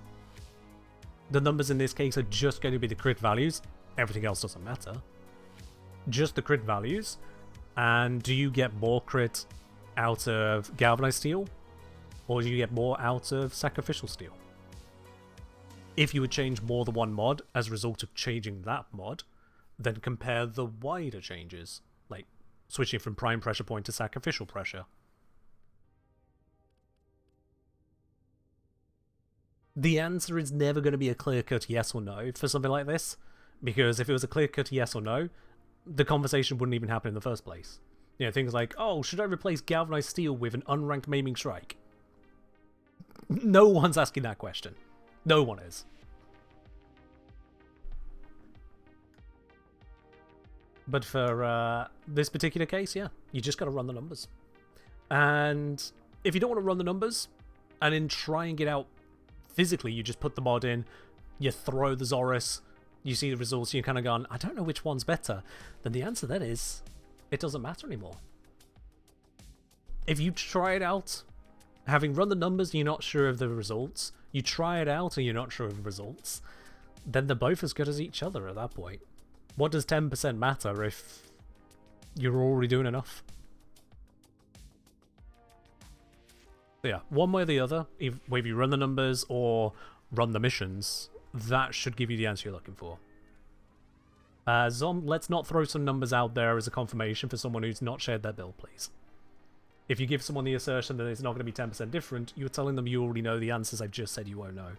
The numbers in this case are just going to be the crit values. Everything else doesn't matter. Just the crit values. And do you get more crit out of galvanized steel, or do you get more out of sacrificial steel? If you would change more than one mod as a result of changing that mod, then compare the wider changes, like switching from prime pressure point to sacrificial pressure. The answer is never going to be a clear-cut yes or no for something like this, because if it was a clear-cut yes or no, the conversation wouldn't even happen in the first place. You know, things like, oh, should I replace galvanized steel with an unranked maiming strike? No one's asking that question. No one is. But for this particular case, yeah, you just got to run the numbers. And if you don't want to run the numbers, and then try and get out physically, you just put the mod in, you throw the Zorus, you see the results, you're kind of gone, I don't know which one's better. Then the answer then is, it doesn't matter anymore. If you try it out, having run the numbers, you're not sure of the results, you try it out and you're not sure of the results, then they're both as good as each other at that point. What does 10% matter if you're already doing enough? So yeah, one way or the other, whether you run the numbers or run the missions, that should give you the answer you're looking for. Let's not throw some numbers out there as a confirmation for someone who's not shared their build, please. If you give someone the assertion that it's not going to be 10% different, you're telling them you already know the answers I've just said you won't know.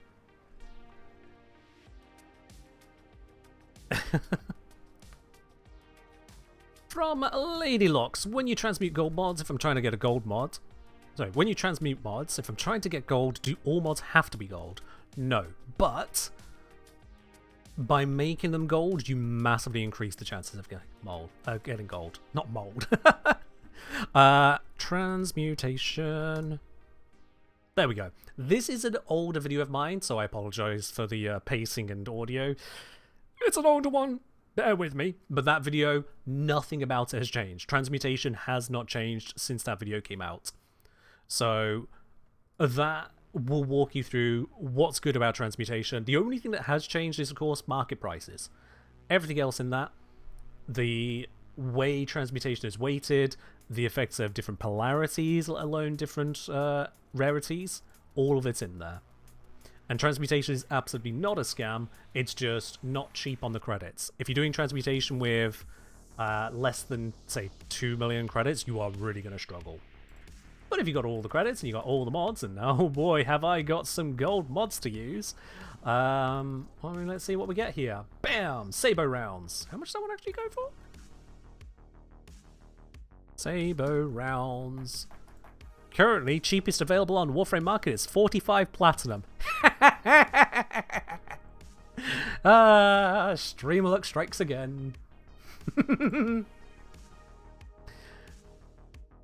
From Ladylocks, when you transmute gold mods, if I'm trying to get a gold mod... Sorry, when you transmute mods, if I'm trying to get gold, do all mods have to be gold? No, but by making them gold, you massively increase the chances of getting gold. Not mold. Transmutation. There we go. This is an older video of mine, so I apologize for the pacing and audio. It's an older one. Bear with me. But that video, nothing about it has changed. Transmutation has not changed since that video came out. So that will walk you through what's good about transmutation. The only thing that has changed is, of course, market prices. Everything else in that, the way transmutation is weighted, the effects of different polarities, let alone different rarities, all of it's in there. And transmutation is absolutely not a scam, it's just not cheap on the credits. If you're doing transmutation with less than, say, 2 million credits, you are really going to struggle. But if you got all the credits and you got all the mods, and oh boy, have I got some gold mods to use. Well, let's see what we get here. Bam! Sabo rounds. How much does that one actually go for? Sabo rounds. Currently, cheapest available on Warframe Market is 45 platinum. Streamer luck strikes again.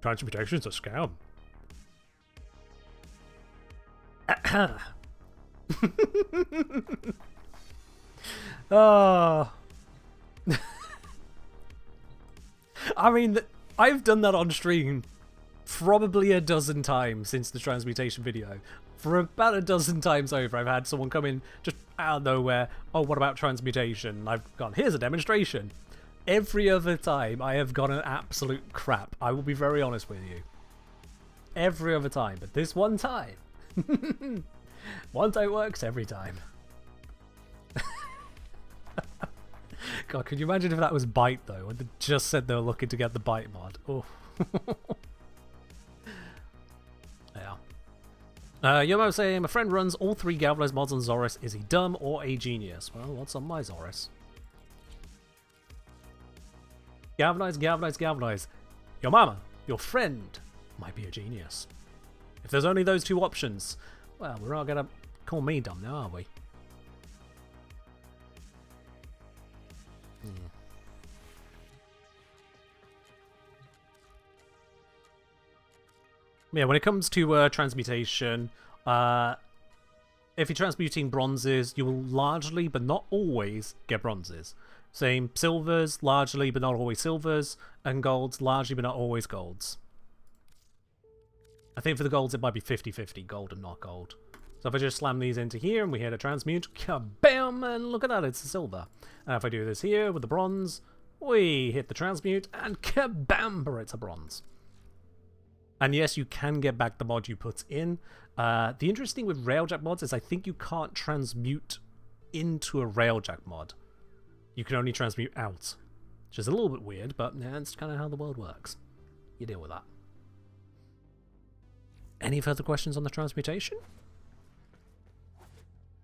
Transmutation's a scam. Oh. I mean, I've done that on stream probably a dozen times since the transmutation video. For about a dozen times over, I've had someone come in just out of nowhere. Oh, what about transmutation? I've gone, here's a demonstration. Every other time, I have got an absolute crap. I will be very honest with you. Every other time, but this one time. One time works every time. God, could you imagine if that was Bite, though? When they just said they were looking to get the Bite mod. Oh. Yeah. Yomo saying, my friend runs all 3 galvanized mods on Zorus. Is he dumb or a genius? Well, what's on my Zorus? Galvanize, galvanize, galvanize. Your mama, your friend, might be a genius. If there's only those 2 options, well, we're not gonna call me dumb now, are we? Yeah, when it comes to transmutation, if you're transmuting bronzes, you will largely, but not always, get bronzes. Same silvers, largely, but not always silvers, and golds, largely, but not always golds. I think for the golds, it might be 50-50, gold and not gold. So if I just slam these into here and we hit a transmute, kabam, and look at that, it's a silver. And if I do this here with the bronze, we hit the transmute, and kabam, it's a bronze. And yes, you can get back the mod you put in. The interesting thing with Railjack mods is I think you can't transmute into a Railjack mod. You can only transmute out, which is a little bit weird, but yeah, it's kind of how the world works. You deal with that. Any further questions on the transmutation?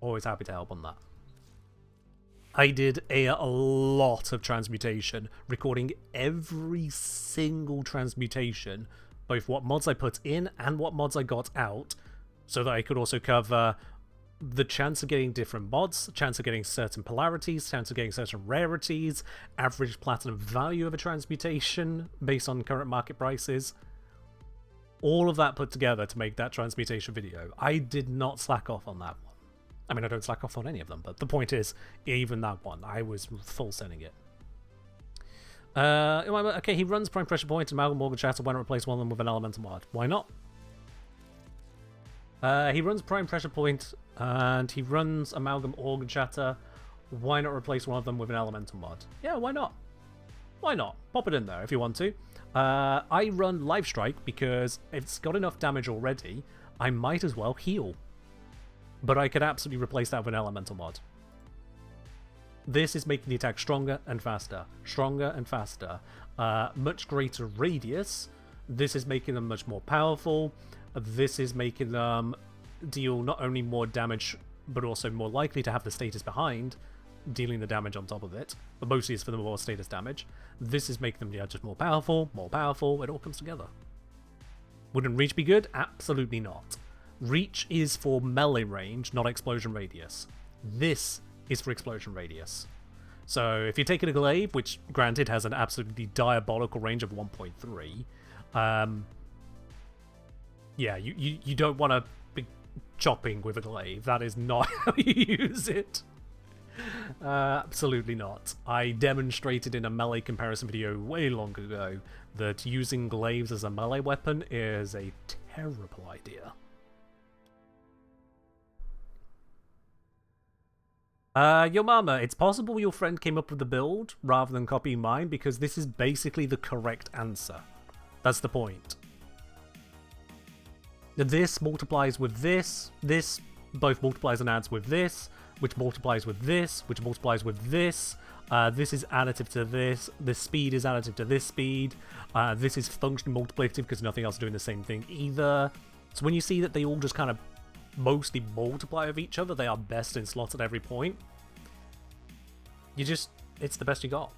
Always happy to help on that. I did a lot of transmutation, recording every single transmutation, both what mods I put in and what mods I got out, so that I could also cover the chance of getting different mods, chance of getting certain polarities, chance of getting certain rarities, average platinum value of a transmutation based on current market prices. All of that put together to make that transmutation video. I did not slack off on that one. I mean, I don't slack off on any of them, but the point is, even that one, I was full sending it. Okay, he runs Prime Pressure Point and Amalgam Morgan Shatter. Why not replace one of them with an Elemental mod? Why not? He runs Prime Pressure Point and he runs Amalgam Organ Shatter. Why not replace one of them with an Elemental mod? Yeah, why not? Why not? Pop it in there if you want to. I run Life Strike because it's got enough damage already. I might as well heal. But I could absolutely replace that with an Elemental mod. This is making the attack stronger and faster. Stronger and faster. Much greater radius. This is making them much more powerful. This is making them deal not only more damage, but also more likely to have the status behind, dealing the damage on top of it. But mostly it's for the more status damage. This is making them just more powerful. It all comes together. Wouldn't Reach be good? Absolutely not. Reach is for melee range, not explosion radius. This is for explosion radius. So if you're taking a glaive, which granted has an absolutely diabolical range of 1.3, yeah, you don't want to be chopping with a glaive. That is not how you use it. Absolutely not. I demonstrated in a melee comparison video way long ago that using glaives as a melee weapon is a terrible idea. Yo mama, it's possible your friend came up with the build rather than copying mine because this is basically the correct answer. That's the point. This multiplies with this both multiplies and adds with this, which multiplies with this, which multiplies with this. This is additive to this speed is additive to this speed. This is functionally multiplicative because nothing else is doing the same thing either. So when you see that they all just kind of mostly multiply with each other, they are best in slots at every point. It's the best you got.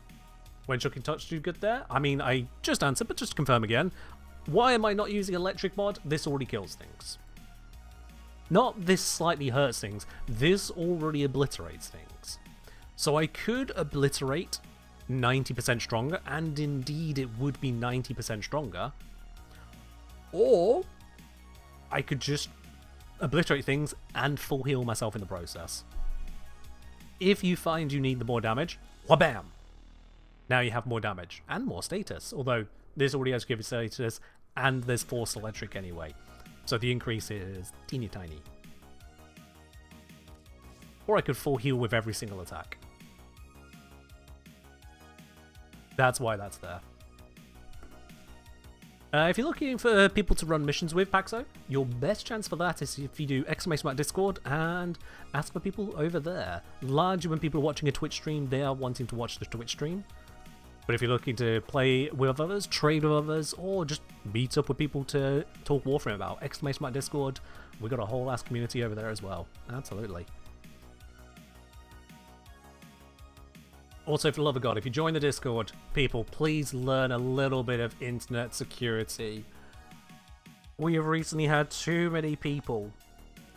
When Shocking Touch do good there? I mean, I just answered, but just to confirm again. Why am I not using Electric mod? This already kills things. Not this slightly hurts things. This already obliterates things. So I could obliterate 90% stronger, and indeed it would be 90% stronger. Or I could just obliterate things and full heal myself in the process. If you find you need the more damage, whabam! Now you have more damage and more status, although this already has given status and there's Force Electric anyway, so the increase is teeny tiny. Or I could full heal with every single attack. That's why that's there. If you're looking for people to run missions with, Paxo, your best chance for that is if you do !Discord and ask for people over there. Largely when people are watching a Twitch stream, they are wanting to watch the Twitch stream. But if you're looking to play with others, trade with others, or just meet up with people to talk Warframe about, !Discord, we've got a whole ass community over there as well. Absolutely. Also, for the love of God, if you join the Discord, people, please learn a little bit of internet security. We have recently had too many people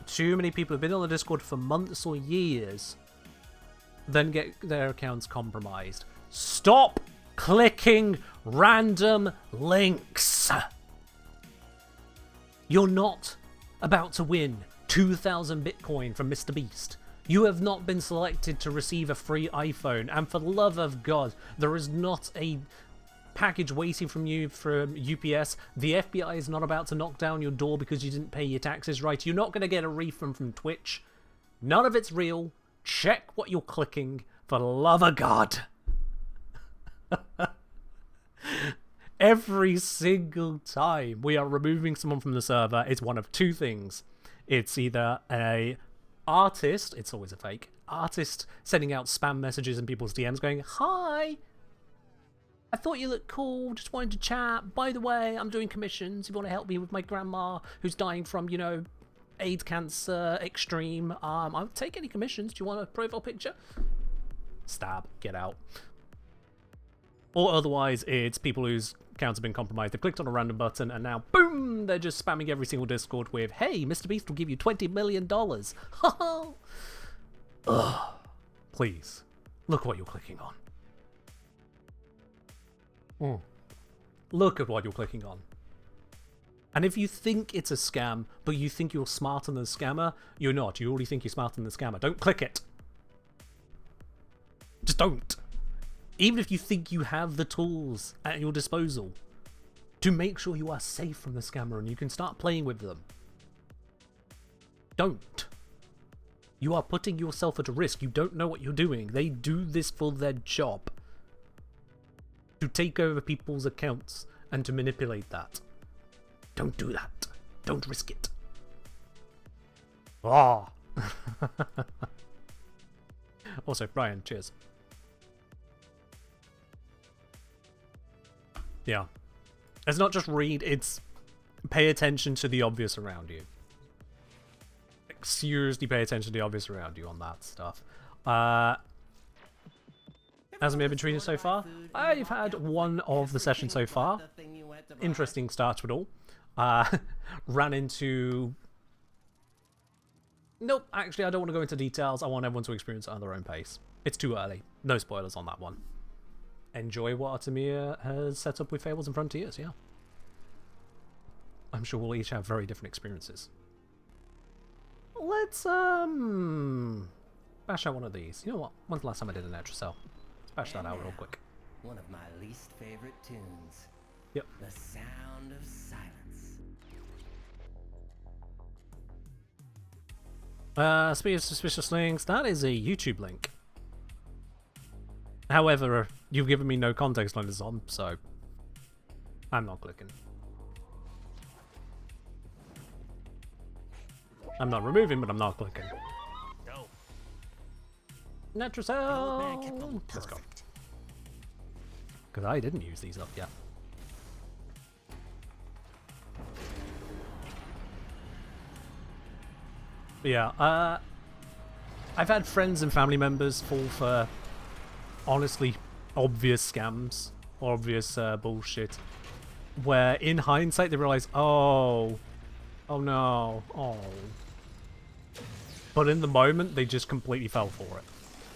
have been on the Discord for months or years, then get their accounts compromised. Stop clicking random links. You're not about to win 2,000 Bitcoin from Mr. Beast. You have not been selected to receive a free iPhone, and for the love of God, there is not a package waiting from you from UPS. The FBI is not about to knock down your door because you didn't pay your taxes right. You're not going to get a refund from Twitch. None of it's real. Check what you're clicking, for the love of God. Every single time we are removing someone from the server, it's one of two things. It's either a artist, it's always a fake artist, sending out spam messages in people's DMs going, "Hi, I thought you looked cool, just wanted to chat. By the way, I'm doing commissions. If you want to help me with my grandma who's dying from, AIDS cancer, extreme. I'll take any commissions. Do you want a profile picture? Stab. Get out. Or otherwise, it's people whose accounts have been compromised. They've clicked on a random button and now, boom, they're just spamming every single Discord with, hey, Mr. Beast will give you $20 million. Ugh. Please, look what you're clicking on. Look at what you're clicking on. And if you think it's a scam, but you think you're smarter than the scammer, you're not. You already think you're smarter than the scammer. Don't click it. Just don't. Even if you think you have the tools at your disposal to make sure you are safe from the scammer and you can start playing with them, don't. You are putting yourself at a risk. You don't know what you're doing. They do this for their job. To take over people's accounts and to manipulate that. Don't do that. Don't risk it. Ah. Also, Brian, cheers. Yeah. It's not just read, it's pay attention to the obvious around you. Like, seriously pay attention to the obvious around you on that stuff. How's Amir been treated so far? I've had one of the sessions so far. Interesting start to it all. Ran into... Nope, actually I don't want to go into details. I want everyone to experience it at their own pace. It's too early. No spoilers on that one. Enjoy what Amir has set up with Fables and Frontiers, yeah. I'm sure we'll each have very different experiences. Let's, bash out one of these. You know what? When's the last time I did an Extra Cell? Let's bash that out real quick. One of my least favorite tunes. Yep. The Sound of Silence. Speaking of suspicious links, that is a YouTube link. However, you've given me no context on this on, so I'm not clicking. I'm not removing, but I'm not clicking. No. Netracell! Let's go. Because I didn't use these up yet. But yeah, I've had friends and family members fall for honestly obvious scams or obvious bullshit where in hindsight they realize, oh no, but in the moment they just completely fell for it.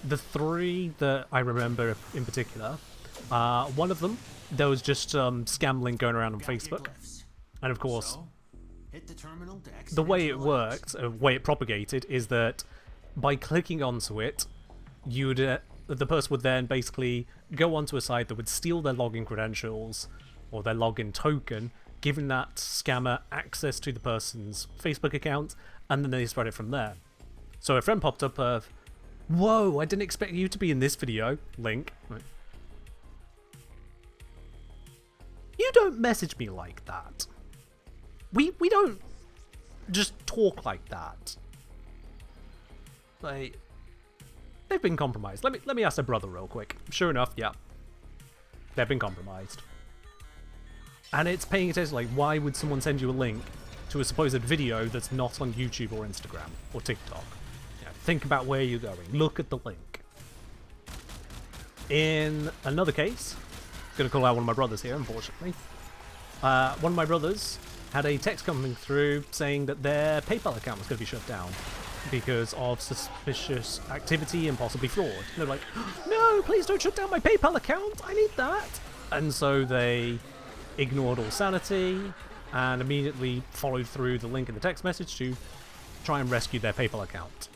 The three that I remember in particular, one of them, there was just scam link going around on Facebook, and of course the way it worked, the way it propagated, is that by clicking onto it, you'd the person would then basically go onto a site that would steal their login credentials or their login token, giving that scammer access to the person's Facebook account, and then they spread it from there. So a friend popped up of, whoa, I didn't expect you to be in this video, link. Right. You don't message me like that. We don't just talk like that. Like, they've been compromised. Let me ask their brother real quick. Sure enough, yeah. They've been compromised. And it's paying attention, like, why would someone send you a link to a supposed video that's not on YouTube or Instagram or TikTok? Yeah, think about where you're going. Look at the link. In another case, I'm going to call out one of my brothers here, unfortunately. One of my brothers had a text coming through saying that their PayPal account was going to be shut down because of suspicious activity and possibly fraud. And they're like, no, please don't shut down my PayPal account, I need that. And so they ignored all sanity and immediately followed through the link in the text message to try and rescue their PayPal account.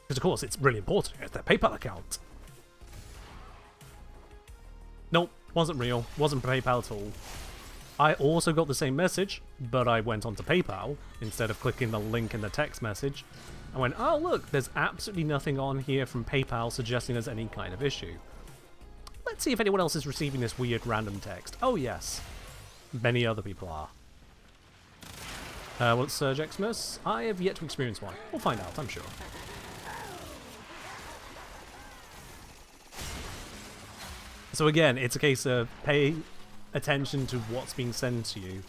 Because of course it's really important, it's their PayPal account. Nope, wasn't real, wasn't PayPal at all. I also got the same message, but I went onto PayPal instead of clicking the link in the text message. I went, oh look, there's absolutely nothing on here from PayPal suggesting there's any kind of issue. Let's see if anyone else is receiving this weird random text. Oh yes, many other people are. What's Surge Xmas? I have yet to experience one. We'll find out, I'm sure. So again, it's a case of pay attention to what's being sent to you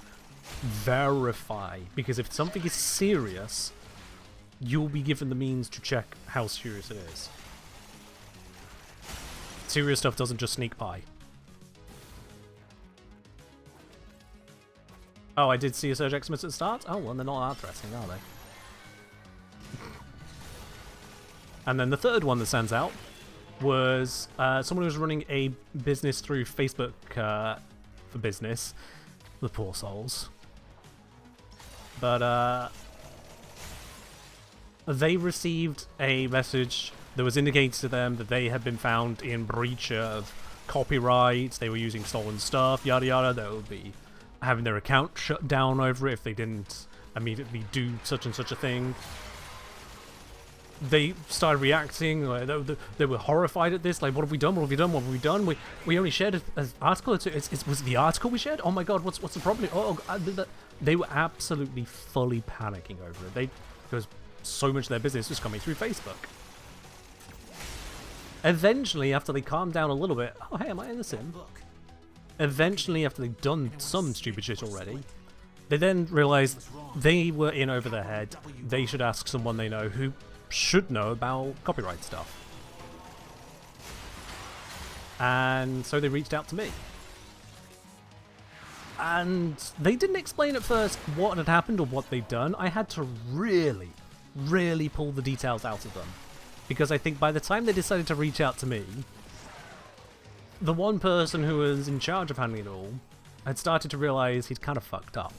verify, because if something is serious, you'll be given the means to check how serious it is. Serious stuff doesn't just sneak by. Oh, I did see a Surge Xmas at the start? Oh, well, they're not that threatening, are they? And then the third one that stands out was someone who was running a business through Facebook for business. The poor souls. But they received a message that was indicating to them that they had been found in breach of copyright, they were using stolen stuff, yada yada. They would be having their account shut down over it if they didn't immediately do such and such a thing. They started reacting, like, they were horrified at this, like, what have we done, what have we done, what have we done? We only shared an article, was it the article we shared? Oh my god, what's the problem? They were absolutely fully panicking over it, because so much of their business was coming through Facebook. Eventually, after they calmed down a little bit, oh hey, am I in the sim? Eventually, after they'd done some stupid shit already, they then realized they were in over their head, they should ask someone they know who should know about copyright stuff. And so they reached out to me. And they didn't explain at first what had happened or what they'd done. I had to really, really pull the details out of them. Because I think by the time they decided to reach out to me, the one person who was in charge of handling it all had started to realize he'd kind of fucked up.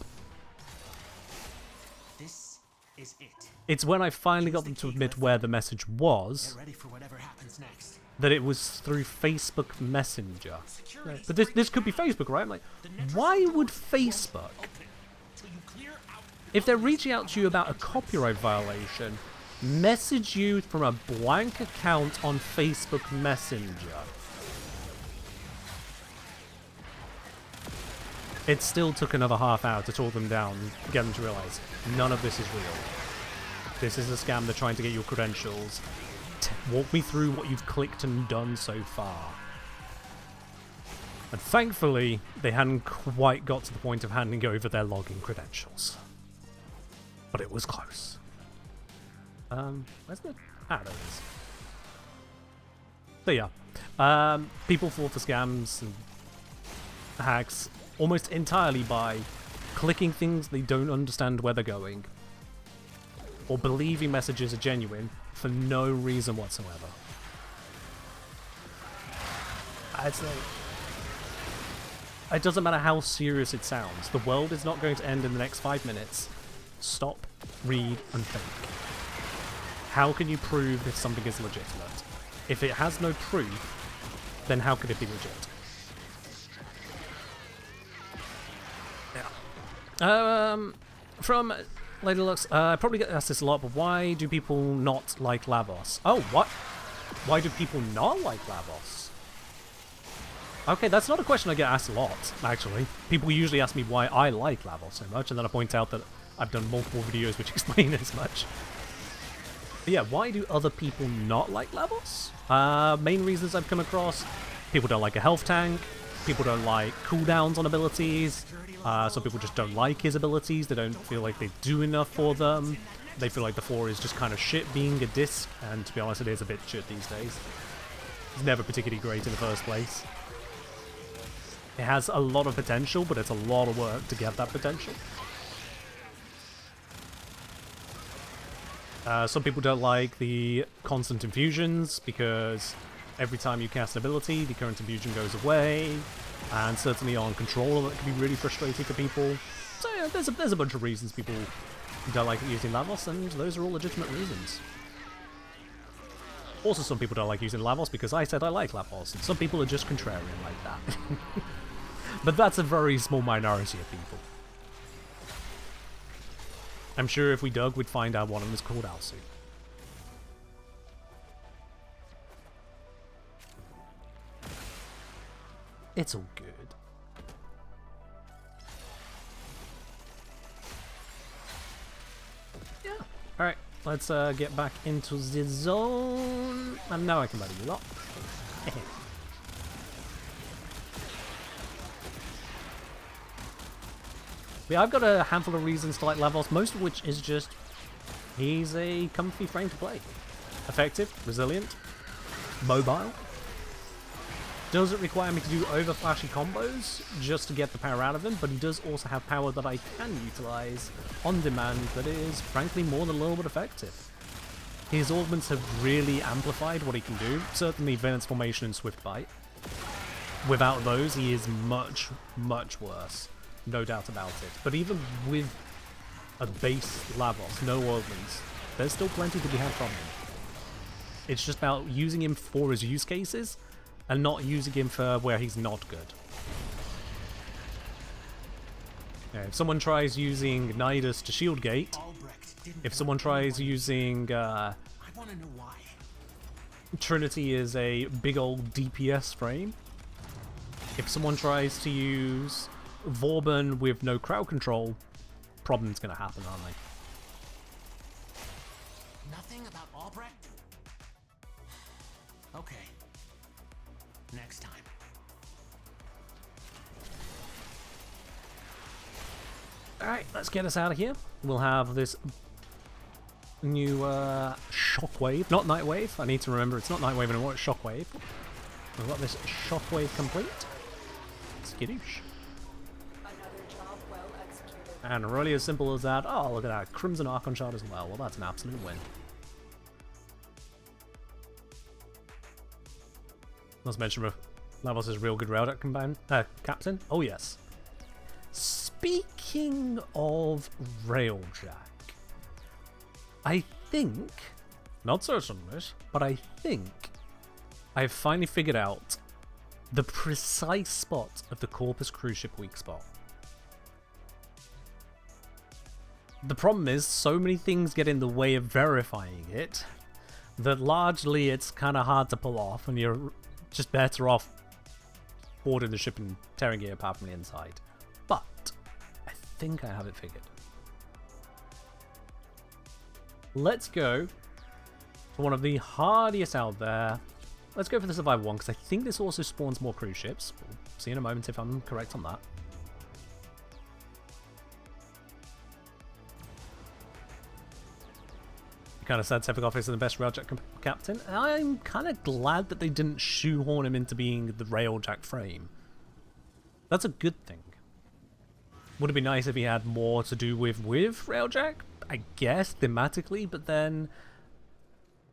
This is it. It's when I finally got them to admit where the message was, Get ready for whatever happens next. that it was through Facebook Messenger. Right. But this could be Facebook, right? I'm like, why would Facebook, if they're reaching out to you about a copyright violation, message you from a blank account on Facebook Messenger? It still took another half hour to talk them down, get them to realize none of this is real. This is a scam, they're trying to get your credentials. Walk me through what you've clicked and done so far. And thankfully, they hadn't quite got to the point of handing over their login credentials. But it was close. Where's the... Ah, there it is. So yeah, people fall for scams and hacks almost entirely by clicking things they don't understand where they're going, or believing messages are genuine for no reason whatsoever. I'd say it doesn't matter how serious it sounds, the world is not going to end in the next 5 minutes. Stop, read, and think. How can you prove if something is legitimate? If it has no proof, then how could it be legit? From Lady Lux, I probably get asked this a lot, but why do people not like Lavos? Oh, what? Why do people not like Lavos? Okay, that's not a question I get asked a lot, actually. People usually ask me why I like Lavos so much, and then I point out that I've done multiple videos which explain as much. But yeah, why do other people not like Lavos? Main reasons I've come across: people don't like a health tank, people don't like cooldowns on abilities, some people just don't like his abilities, they don't feel like they do enough for them, they feel like the 4 is just kind of shit being a disc, and to be honest, it is a bit shit these days. It's never particularly great in the first place. It has a lot of potential, but it's a lot of work to get that potential. Some people don't like the constant infusions, because every time you cast an ability, the current infusion goes away, and certainly on controller that can be really frustrating for people. So yeah, there's a bunch of reasons people don't like using Lavos, and those are all legitimate reasons. Also, some people don't like using Lavos because I said I like Lavos, and some people are just contrarian like that. But that's a very small minority of people. I'm sure if we dug, we'd find out one of them is called Alsu. It's all good. Yeah. Alright, let's get back into the zone. And now I can battle you lot. But yeah, I've got a handful of reasons to like Lavos, most of which is just he's a comfy frame to play. Effective, resilient, mobile. Doesn't require me to do over flashy combos just to get the power out of him, but he does also have power that I can utilize on demand that is frankly more than a little bit effective. His augments have really amplified what he can do, certainly Venus Formation and Swift Bite. Without those, he is much, much worse. No doubt about it. But even with a base Lavos, no augments, there's still plenty to be had from him. It's just about using him for his use cases, and not using him for where he's not good. Yeah, if someone tries using Nidus to shield gate, if someone tries using I want to know why. Trinity is a big old DPS frame, if someone tries to use Vauban with no crowd control, problems gonna happen, aren't they? Nothing about Albrecht? Okay. Next time. Alright, let's get us out of here. We'll have this new Shockwave. Not Nightwave. I need to remember it's not Nightwave anymore, it's Shockwave. We've got this Shockwave complete. Skidoosh. And really as simple as that. Oh, look at that. Crimson Archon Shard as well. Well, that's an absolute win. Let's mention Lavos' real good Railjack captain. Oh, yes. Speaking of Railjack, I think, not certain on this, but I think I've finally figured out the precise spot of the Corpus cruise ship weak spot. The problem is, so many things get in the way of verifying it that largely it's kind of hard to pull off, and you're just better off boarding the ship and tearing it apart from the inside. But I think I have it figured. Let's go to one of the hardiest out there. Let's go for the Survivor one, because I think this also spawns more cruise ships. We'll see in a moment if I'm correct on that. Kind of sad Tevkov isn't the best Railjack captain. I'm kind of glad that they didn't shoehorn him into being the Railjack frame. That's a good thing. Would have been nice if he had more to do with Railjack, I guess, thematically, but then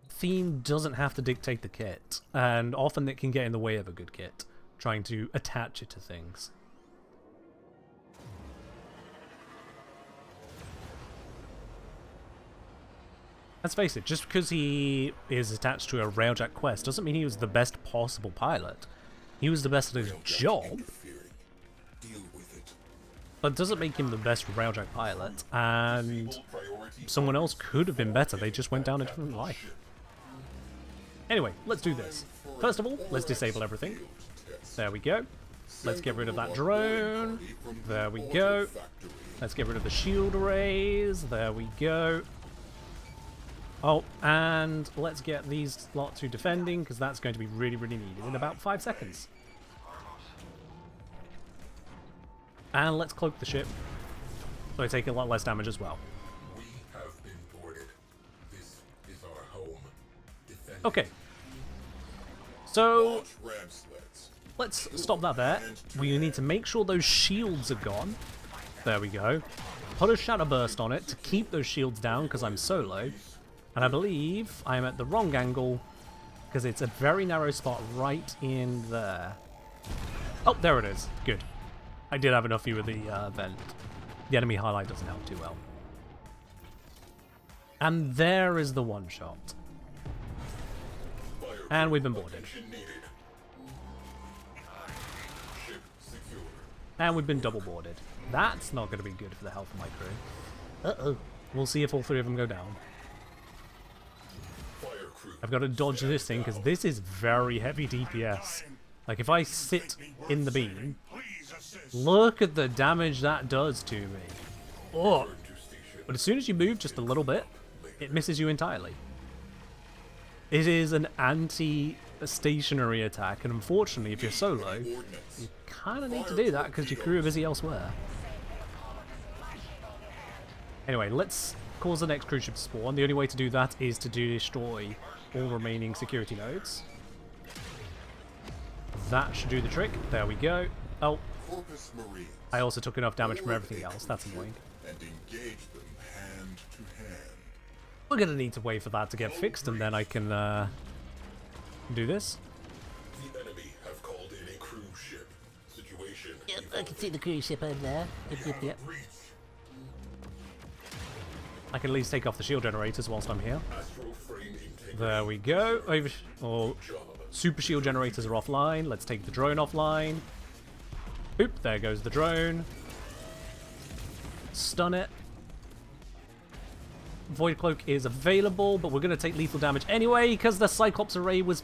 theme doesn't have to dictate the kit, and often it can get in the way of a good kit, trying to attach it to things. Let's face it, just because he is attached to a Railjack quest doesn't mean he was the best possible pilot. He was the best at his job, but doesn't make him the best Railjack pilot, and someone else could have been better, they just went down a different life. Anyway, let's do this. First of all, let's disable everything. There we go. Let's get rid of that drone. There we go. Let's get rid of the shield arrays. There we go. Oh, and let's get these lot to defending, because that's going to be really, really needed in about 5 seconds. And let's cloak the ship, so I take a lot less damage as well. We have been boarded. This is our home. Defend Okay. So, ram sleds. let's stop that there. We need to make sure those shields are gone. There we go. Put a Shadow Burst on it to keep those shields down, because I'm solo. And I believe I'm at the wrong angle, because it's a very narrow spot right in there. Oh, there it is. Good. I did have enough view of the vent. The enemy highlight doesn't help too well. And there is the one shot. And we've been boarded. And we've been double boarded. That's not going to be good for the health of my crew. Uh-oh. We'll see if all three of them go down. I've got to dodge this thing, because this is very heavy DPS. Like, if I sit in the beam, look at the damage that does to me. Oh! But as soon as you move just a little bit, it misses you entirely. It is an anti-stationary attack, and unfortunately, if you're solo, you kind of need to do that because your crew are busy elsewhere. Anyway, let's cause the next cruise ship to spawn. The only way to do that is to destroy all remaining security nodes. That should do the trick. There we go. Oh, Corpus Marines. I also took enough damage from everything else. That's annoying. And engage them hand to hand. We're going to need to wait for that to get fixed, and then I can do this. The enemy have called in a cruise ship. Situation. Yep, I can see the cruise ship over there. Yep. Breach. I can at least take off the shield generators whilst I'm here. Frame integrity. There we go. Super shield generators are offline. Let's take the drone offline. Oop, there goes the drone. Stun it. Void Cloak is available, but we're going to take lethal damage anyway because the Cyclops array was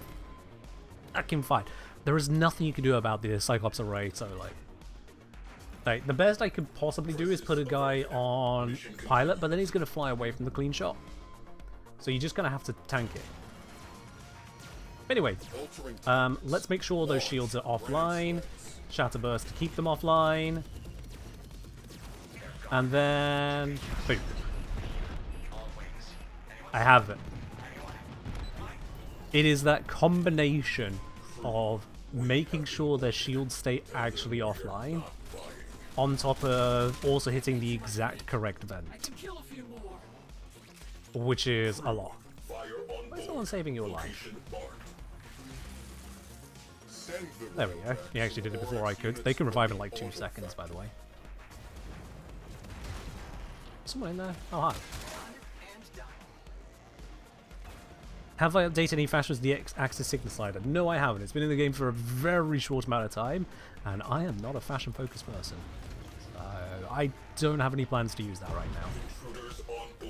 fucking fine. There is nothing you can do about the Cyclops array, so like the best I could possibly do is put a guy on pilot, but then he's going to fly away from the clean shot. So you're just going to have to tank it. Anyway, let's make sure those shields are offline. Shatterburst to keep them offline. And then... boom. I have it. It is that combination of making sure their shields stay actually offline, on top of also hitting the exact correct vent. Which is a lot. Why is someone saving your life? There we go. He actually did it before I could. They can revive in like 2 seconds, by the way. Someone in there? Oh, hi. Have I updated any fashions the Axis Signal Slider? No, I haven't. It's been in the game for a very short amount of time, and I am not a fashion-focused person. I don't have any plans to use that right now.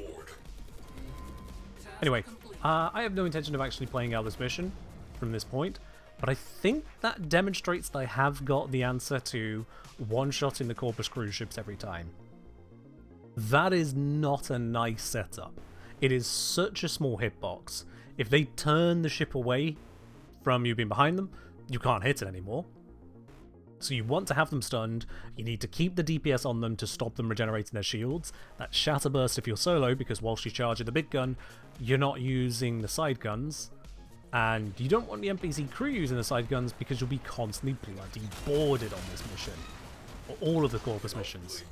Anyway, I have no intention of actually playing out this mission from this point, but I think that demonstrates that I have got the answer to one-shotting the Corpus cruise ships every time. That is not a nice setup. It is such a small hitbox. If they turn the ship away from you being behind them, you can't hit it anymore. So you want to have them stunned, you need to keep the DPS on them to stop them regenerating their shields. That's Shatterburst if you're solo, because whilst you're charging the big gun, you're not using the side guns. And you don't want the NPC crew using the side guns because you'll be constantly bloody boarded on this mission. Or all of the Corpus missions.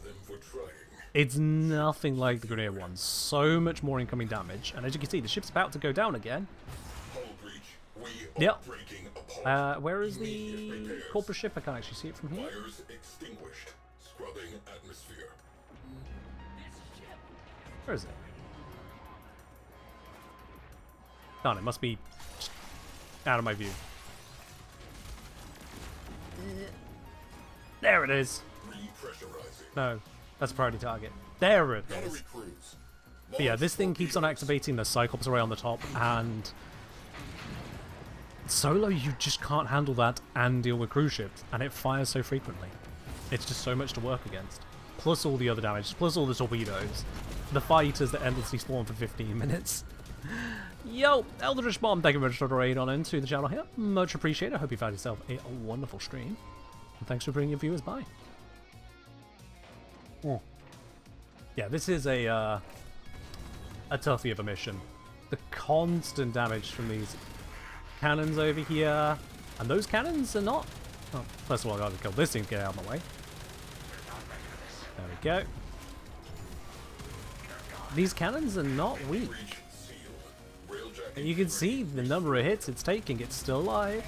It's nothing like the Grenadier one. So much more incoming damage. And as you can see, the ship's about to go down again. Yep. Where is the Corpus ship? I can't actually see it from here. Where is it? Darn, it must be out of my view. There it is. No, that's a priority target. There it is. But yeah, this thing keeps on activating the Cyclops array on the top, and solo you just can't handle that and deal with cruise ships, and it fires so frequently. It's just so much to work against. Plus all the other damage, plus all the torpedoes. The fighters that endlessly spawn for 15 minutes. Yo, Eldritch Bomb, thank you very much for the raid on into the channel here. Much appreciated. I hope you found yourself a wonderful stream. And thanks for bringing your viewers by. Yeah, this is a toughie of a mission. The constant damage from these cannons over here. And those cannons are not... Well, first of all, I gotta kill this thing to get out of my way. There we go. These cannons are not weak. And you can see the number of hits it's taking. It's still alive.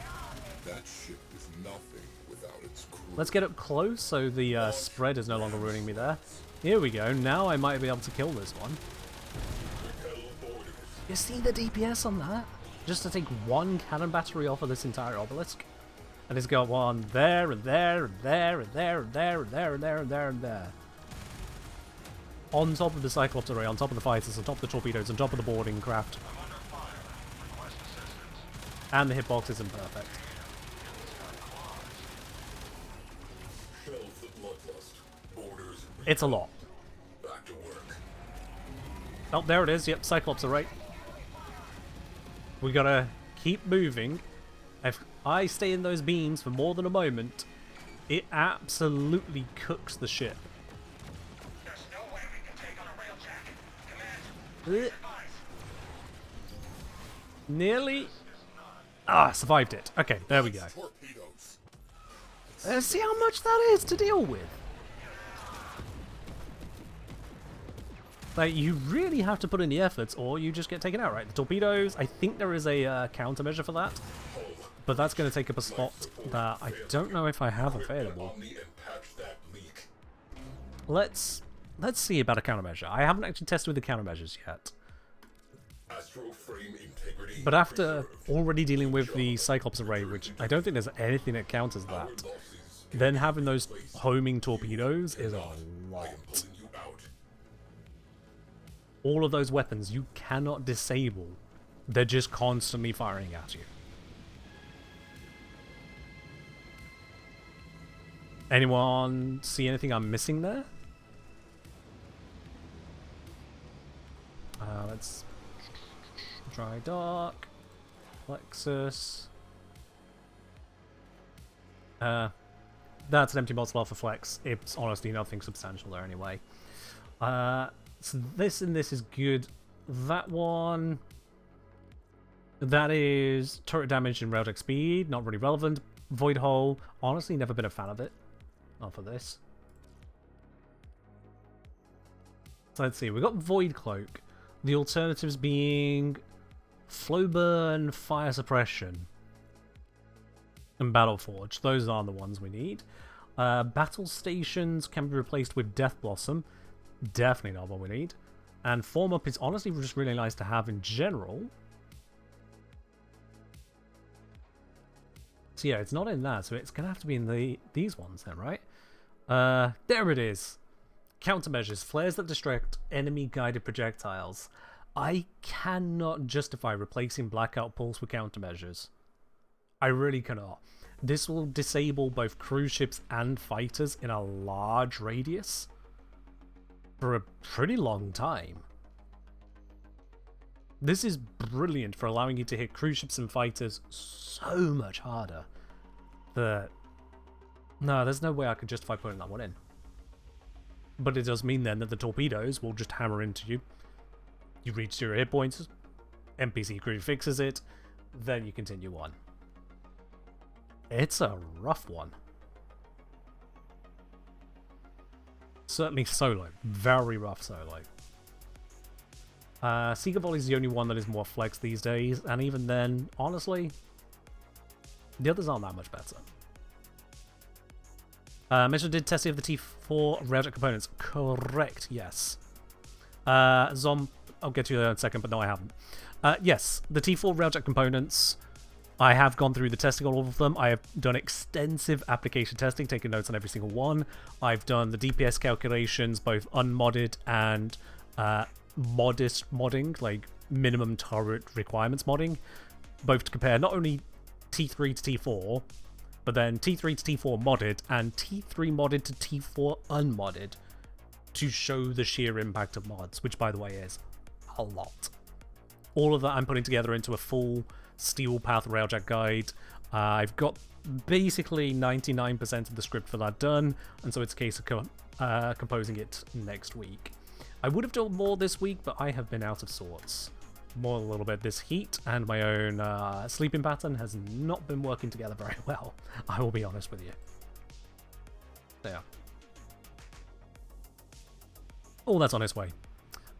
That ship is nothing without its crew. Let's get up close so the spread is no longer ruining me there. Here we go. Now I might be able to kill this one. You see the DPS on that? Just to take one cannon battery off of this entire obelisk. And it's got one there and there and there and there and there and there and there and there and there. On top of the Cyclops array, on top of the fighters, on top of the torpedoes, on top of the boarding craft. And the hitbox isn't perfect. It's a lot. Oh, there it is. Yep, Cyclops array. We gotta keep moving. If I stay in those beams for more than a moment, it absolutely cooks the ship. Nearly. Ah, survived it. Okay, there we go. Torpedoes. See how much that is to deal with. Like, you really have to put in the efforts or you just get taken out, right? The torpedoes, I think there is a countermeasure for that. But that's going to take up a spot that I don't know if I have available. Omni and patch that leak. Let's see about a countermeasure. I haven't actually tested with the countermeasures yet. Frame integrity. But after already dealing with the Cyclops array, which I don't think there's anything that counters that, then having those homing torpedoes is a lot. All of those weapons you cannot disable. They're just constantly firing at you. Anyone see anything I'm missing there? Let's try Dark, Plexus. That's an empty mod slot for Flex. It's honestly nothing substantial there anyway. So this and this is good. That one, that is turret damage and raildeck speed, not really relevant. Void Hole, honestly never been a fan of it. Not for this. So let's see, we've got Void Cloak. The alternatives being Flow Burn, Fire Suppression, and Battle Forge. Those are the ones we need. Battle Stations can be replaced with Death Blossom. Definitely not what we need. And Form Up is honestly just really nice to have in general. So yeah, it's not in that, so it's going to have to be in these ones then, right? There it is. Countermeasures. Flares that distract enemy guided projectiles. I cannot justify replacing Blackout Pulse with countermeasures. I really cannot. This will disable both cruise ships and fighters in a large radius for a pretty long time. This is brilliant for allowing you to hit cruise ships and fighters so much harder that... No, there's no way I could justify putting that one in. But it does mean then that the torpedoes will just hammer into you. You reach 0 hit points, NPC crew fixes it, then you continue on. It's a rough one. Certainly solo. Very rough solo. Seeker Volley is the only one that is more flex these days, and even then, honestly, the others aren't that much better. Mitchell did testing of the T4 railjet components. Correct, yes. I'll get to that in a second, but no, I haven't. Yes, the T4 railjet components, I have gone through the testing on all of them. I have done extensive application testing, taking notes on every single one. I've done the DPS calculations, both unmodded and modest modding, like minimum turret requirements modding, both to compare not only T3 to T4, but then T3 to T4 modded and T3 modded to T4 unmodded to show the sheer impact of mods, which by the way is a lot. All of that I'm putting together into a full Steel Path Railjet guide. I've got basically 99% of the script for that done, and so it's a case of composing it next week. I would have done more this week, but I have been out of sorts. More a little bit. This heat and my own sleeping pattern has not been working together very well. I will be honest with you. There. Oh, that's on its way.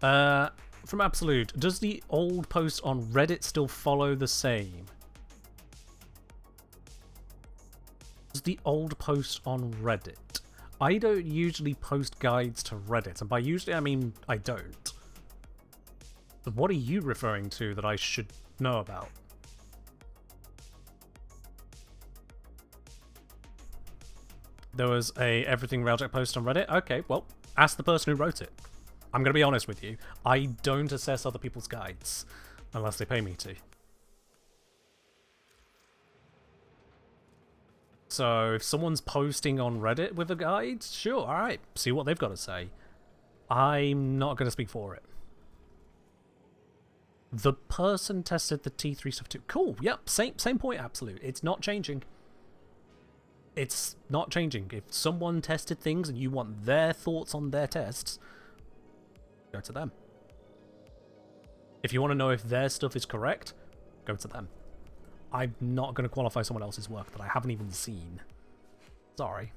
From Absolute, does the old post on Reddit still follow the same? Does the old post on Reddit? I don't usually post guides to Reddit, and by usually I mean I don't. But what are you referring to that I should know about? There was a Everything Railjet post on Reddit? Okay, well, ask the person who wrote it. I'm going to be honest with you. I don't assess other people's guides unless they pay me to. So if someone's posting on Reddit with a guide, sure, alright, see what they've got to say. I'm not going to speak for it. The person tested the T3 stuff too. Cool, yep, same point, Absolute. It's not changing. It's not changing. If someone tested things and you want their thoughts on their tests, go to them. If you want to know if their stuff is correct, go to them. I'm not going to qualify someone else's work that I haven't even seen. Sorry.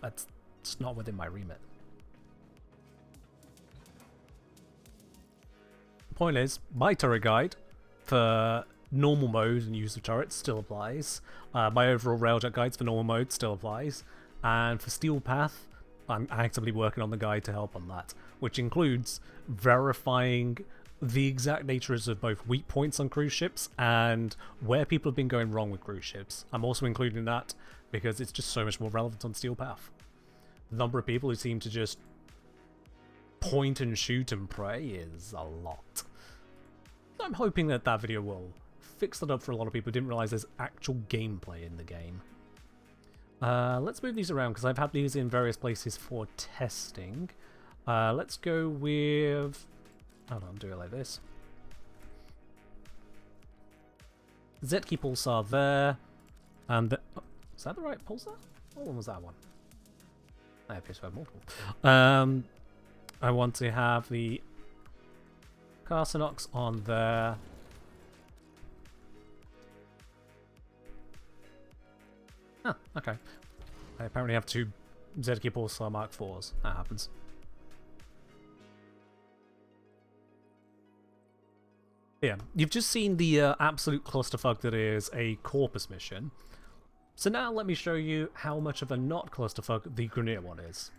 That's just not within my remit. Point is, my turret guide for normal mode and use of turrets still applies. My overall railjet guides for normal mode still applies. And for Steel Path, I'm actively working on the guide to help on that, which includes verifying the exact natures of both weak points on cruise ships and where people have been going wrong with cruise ships. I'm also including that because it's just so much more relevant on Steel Path. The number of people who seem to just point and shoot and pray is a lot. I'm hoping that that video will fix that up for a lot of people who didn't realize there's actual gameplay in the game. Let's move these around because I've had these in various places for testing. Let's go with... Hold on, do it like this. Zetki pulsar there. And the... Oh, is that the right pulsar? What one was that one? I appear to have multiple. I want to have the Carcinox on there. Ah, okay. I apparently have two Zetki pulsar Mark IVs. That happens. Yeah, you've just seen the absolute clusterfuck that is a Corpus mission. So now let me show you how much of a not clusterfuck the Grineer one is.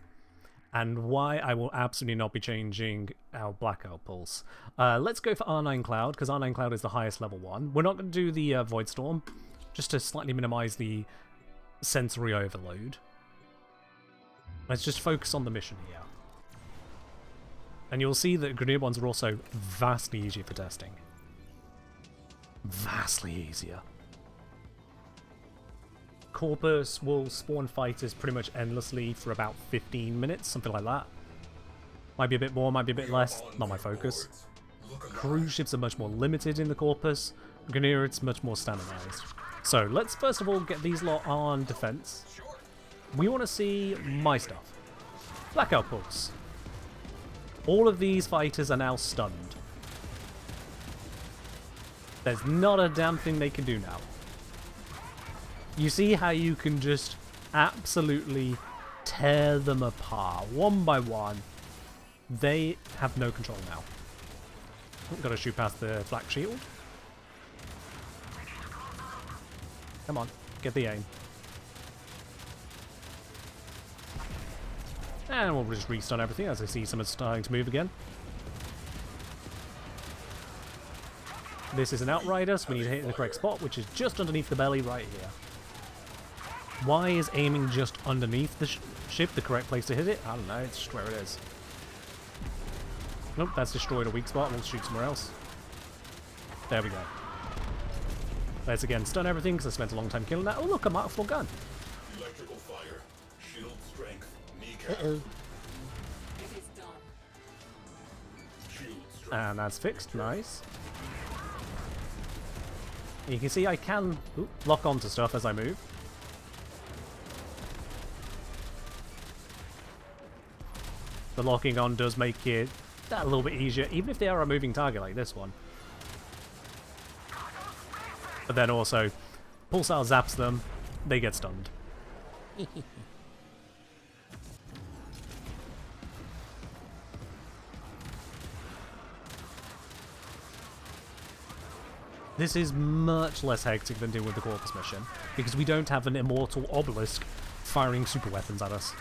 And why I will absolutely not be changing our Blackout Pulse. Let's go for R9 Cloud, because R9 Cloud is the highest level one. We're not going to do the Void Storm, just to slightly minimize the sensory overload. Let's just focus on the mission here. And you'll see that Grineer ones are also vastly easier for testing. Vastly easier. Corpus will spawn fighters pretty much endlessly for about 15 minutes, something like that. Might be a bit more, might be a bit less, not my focus. Cruise ships are much more limited in the Corpus. Grineer, it's much more standardized. So let's first of all get these lot on defense. We want to see my stuff. Blackout Pulse. All of these fighters are now stunned. There's not a damn thing they can do now. You see how you can just absolutely tear them apart, one by one. They have no control now. Oh, gotta shoot past the flak shield. Come on, get the aim. And we'll just restun everything as I see some are starting to move again. This is an Outrider, so we need to hit in the correct spot, which is just underneath the belly right here. Why is aiming just underneath the ship the correct place to hit it? I don't know, it's just where it is. Nope, that's destroyed a weak spot. We'll shoot somewhere else. There we go. Let's again stun everything because I spent a long time killing that. Oh look, a Mark IV gun. Electrical fire. Shield strength. Kneecap. Uh-oh. Shield strength. And that's fixed, nice. You can see I can lock onto stuff as I move. The locking on does make it a little bit easier, even if they are a moving target like this one. But then also, Pulsar zaps them, they get stunned. This is much less hectic than dealing with the Corpus mission, because we don't have an immortal obelisk firing super weapons at us.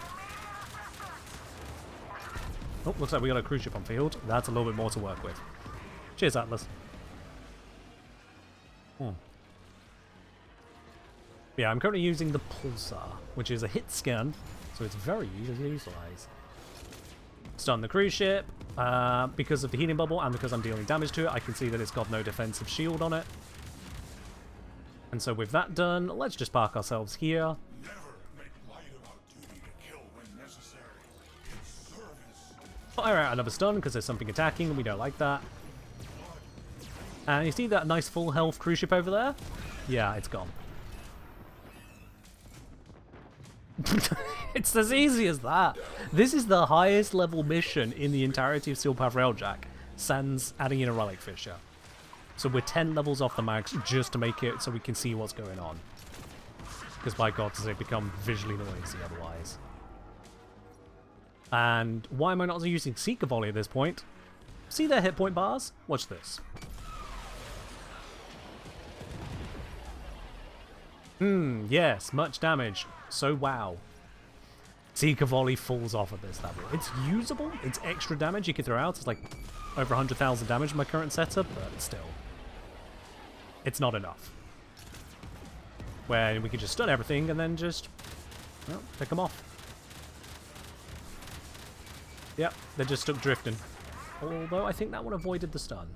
Oh, looks like we got a cruise ship on field. That's a little bit more to work with. Cheers, Atlas. Yeah, I'm currently using the Pulsar, which is a hit scan, so it's very easy to utilize. Stun the cruise ship. Because of the healing bubble and because I'm dealing damage to it, I can see that it's got no defensive shield on it. And so with that done, let's just park ourselves here. Fire out another stun because there's something attacking and we don't like that. And you see that nice full health cruise ship over there? Yeah, it's gone. It's as easy as that. This is the highest level mission in the entirety of Steel Path Railjack. sans adding in a relic fisher. So we're 10 levels off the max just to make it so we can see what's going on. Because by God, does it become visually noisy otherwise. And why am I not using Seeker Volley at this point? See their hit point bars? Watch this. Yes, much damage. So wow. Seeker Volley falls off at this level. It's usable, it's extra damage you can throw out. It's like over 100,000 damage in my current setup, but still. It's not enough. Where we can just stun everything and then just, well, pick them off. Yep, they're just stuck drifting. Although I think that one avoided the stun.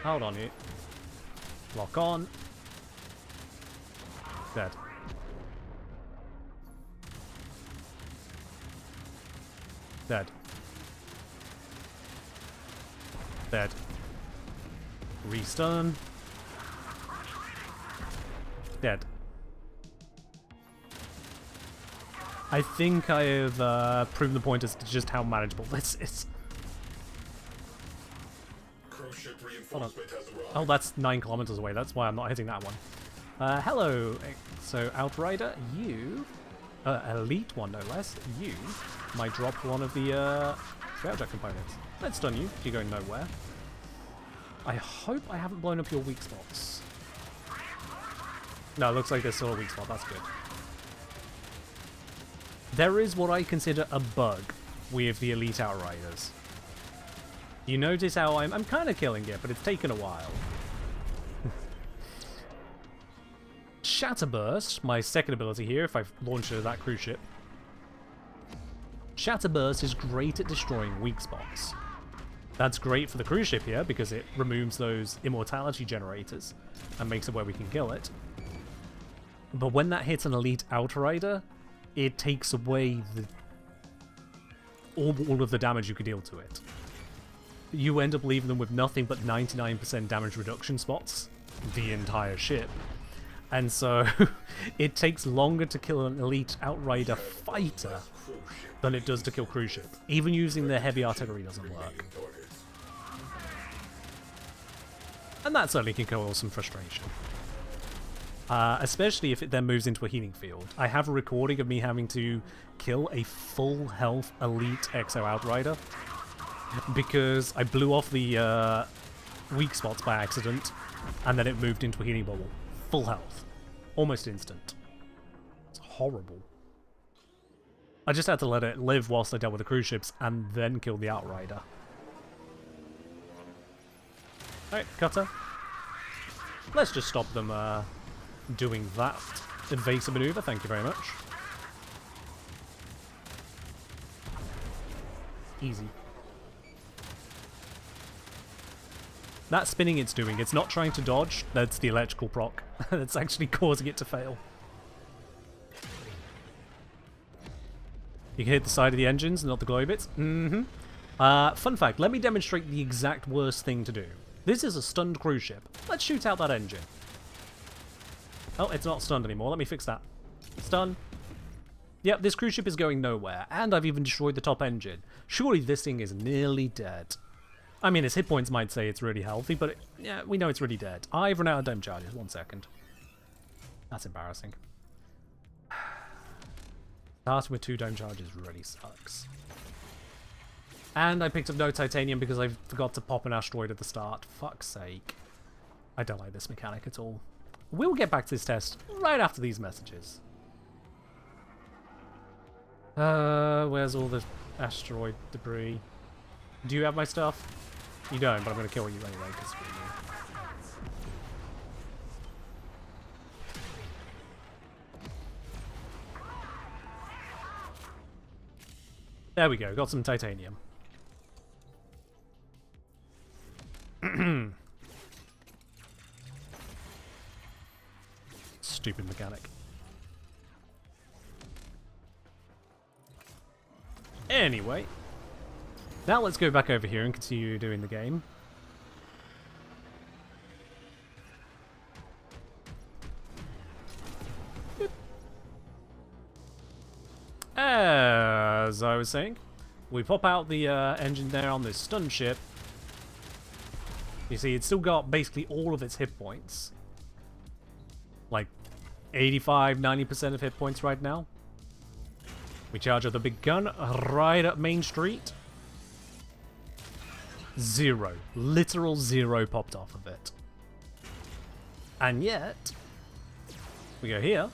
Hold on here. Lock on. Dead. Dead. Dead. Restun. Dead. I think I have proven the point as to just how manageable this is. Cruise ship reinforcement has arrived. Oh, that's 9 kilometers away. That's why I'm not hitting that one. Hello. So, Outrider, you... Elite one, no less. You might drop one of the Railjack components. Let's stun you if you're going nowhere. I hope I haven't blown up your weak spots. No, it looks like there's still a weak spot. That's good. There is what I consider a bug with the Elite Outriders. You notice how I'm kind of killing it, but it's taken a while. Shatterburst, my second ability here, if I've launched it at that cruise ship. Shatterburst is great at destroying weak spots. That's great for the cruise ship here, because it removes those immortality generators and makes it where we can kill it. But when that hits an Elite Outrider, it takes away all of the damage you could deal to it. You end up leaving them with nothing but 99% damage reduction spots, the entire ship. And so, it takes longer to kill an Elite Outrider fighter than it does to kill cruise ship. Even using their heavy artillery doesn't work. And that certainly can cause some frustration. Especially if it then moves into a healing field. I have a recording of me having to kill a full health Elite Exo Outrider because I blew off the weak spots by accident and then it moved into a healing bubble. Full health. Almost instant. It's horrible. I just had to let it live whilst I dealt with the cruise ships and then kill the Outrider. Alright, cutter. Let's just stop them doing that evasive maneuver. Thank you very much. Easy. That spinning it's doing, it's not trying to dodge, that's the electrical proc. That's actually causing it to fail. You can hit the side of the engines, not the glow bits. Fun fact, let me demonstrate the exact worst thing to do. This is a stunned cruise ship. Let's shoot out that engine. Oh, it's not stunned anymore. Let me fix that. Stun. Yep, this cruise ship is going nowhere, and I've even destroyed the top engine. Surely this thing is nearly dead. I mean, its hit points might say it's really healthy, but yeah, we know it's really dead. I've run out of dome charges. 1 second. That's embarrassing. Starting with 2 dome charges really sucks. And I picked up no titanium because I forgot to pop an asteroid at the start. Fuck's sake. I don't like this mechanic at all. We'll get back to this test right after these messages. Where's all the asteroid debris? Do you have my stuff? You don't, but I'm going to kill you anyway, because screw you. There we go, got some titanium. Stupid mechanic. Anyway. Now let's go back over here and continue doing the game. As I was saying, We pop out the engine there on this stun ship. You see, it's still got basically all of its hit points. Like 85, 90% of hit points right now. We charge up the big gun right up Main Street. 0. Literal 0 popped off of it. And yet, we go here.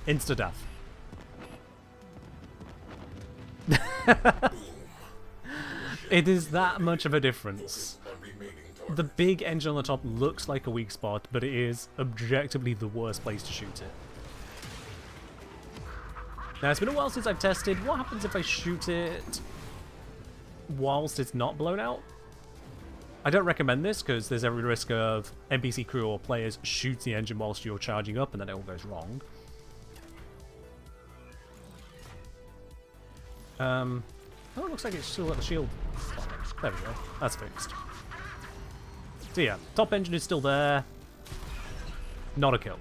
Insta-death. It is that much of a difference. The big engine on the top looks like a weak spot, but it is objectively the worst place to shoot it. Now, it's been a while since I've tested. What happens if I shoot it whilst it's not blown out? I don't recommend this because there's every risk of NPC crew or players shoot the engine whilst you're charging up and then it all goes wrong. Oh, it looks like it's still at the shield. There we go. That's fixed. So yeah, top engine is still there. Not a kill.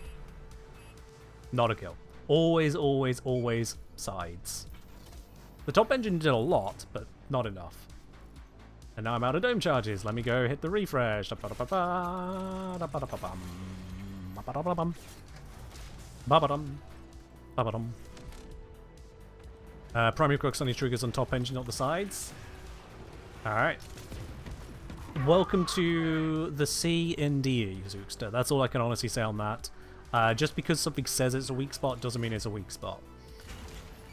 Not a kill. Always, always, always sides. The top engine did a lot, but not enough. And now I'm out of dome charges. Let me go hit the refresh. Primary crux only triggers on top engine, not the sides. Alright. Welcome to the C in DE, Zookster. That's all I can honestly say on that. Just because something says it's a weak spot doesn't mean it's a weak spot.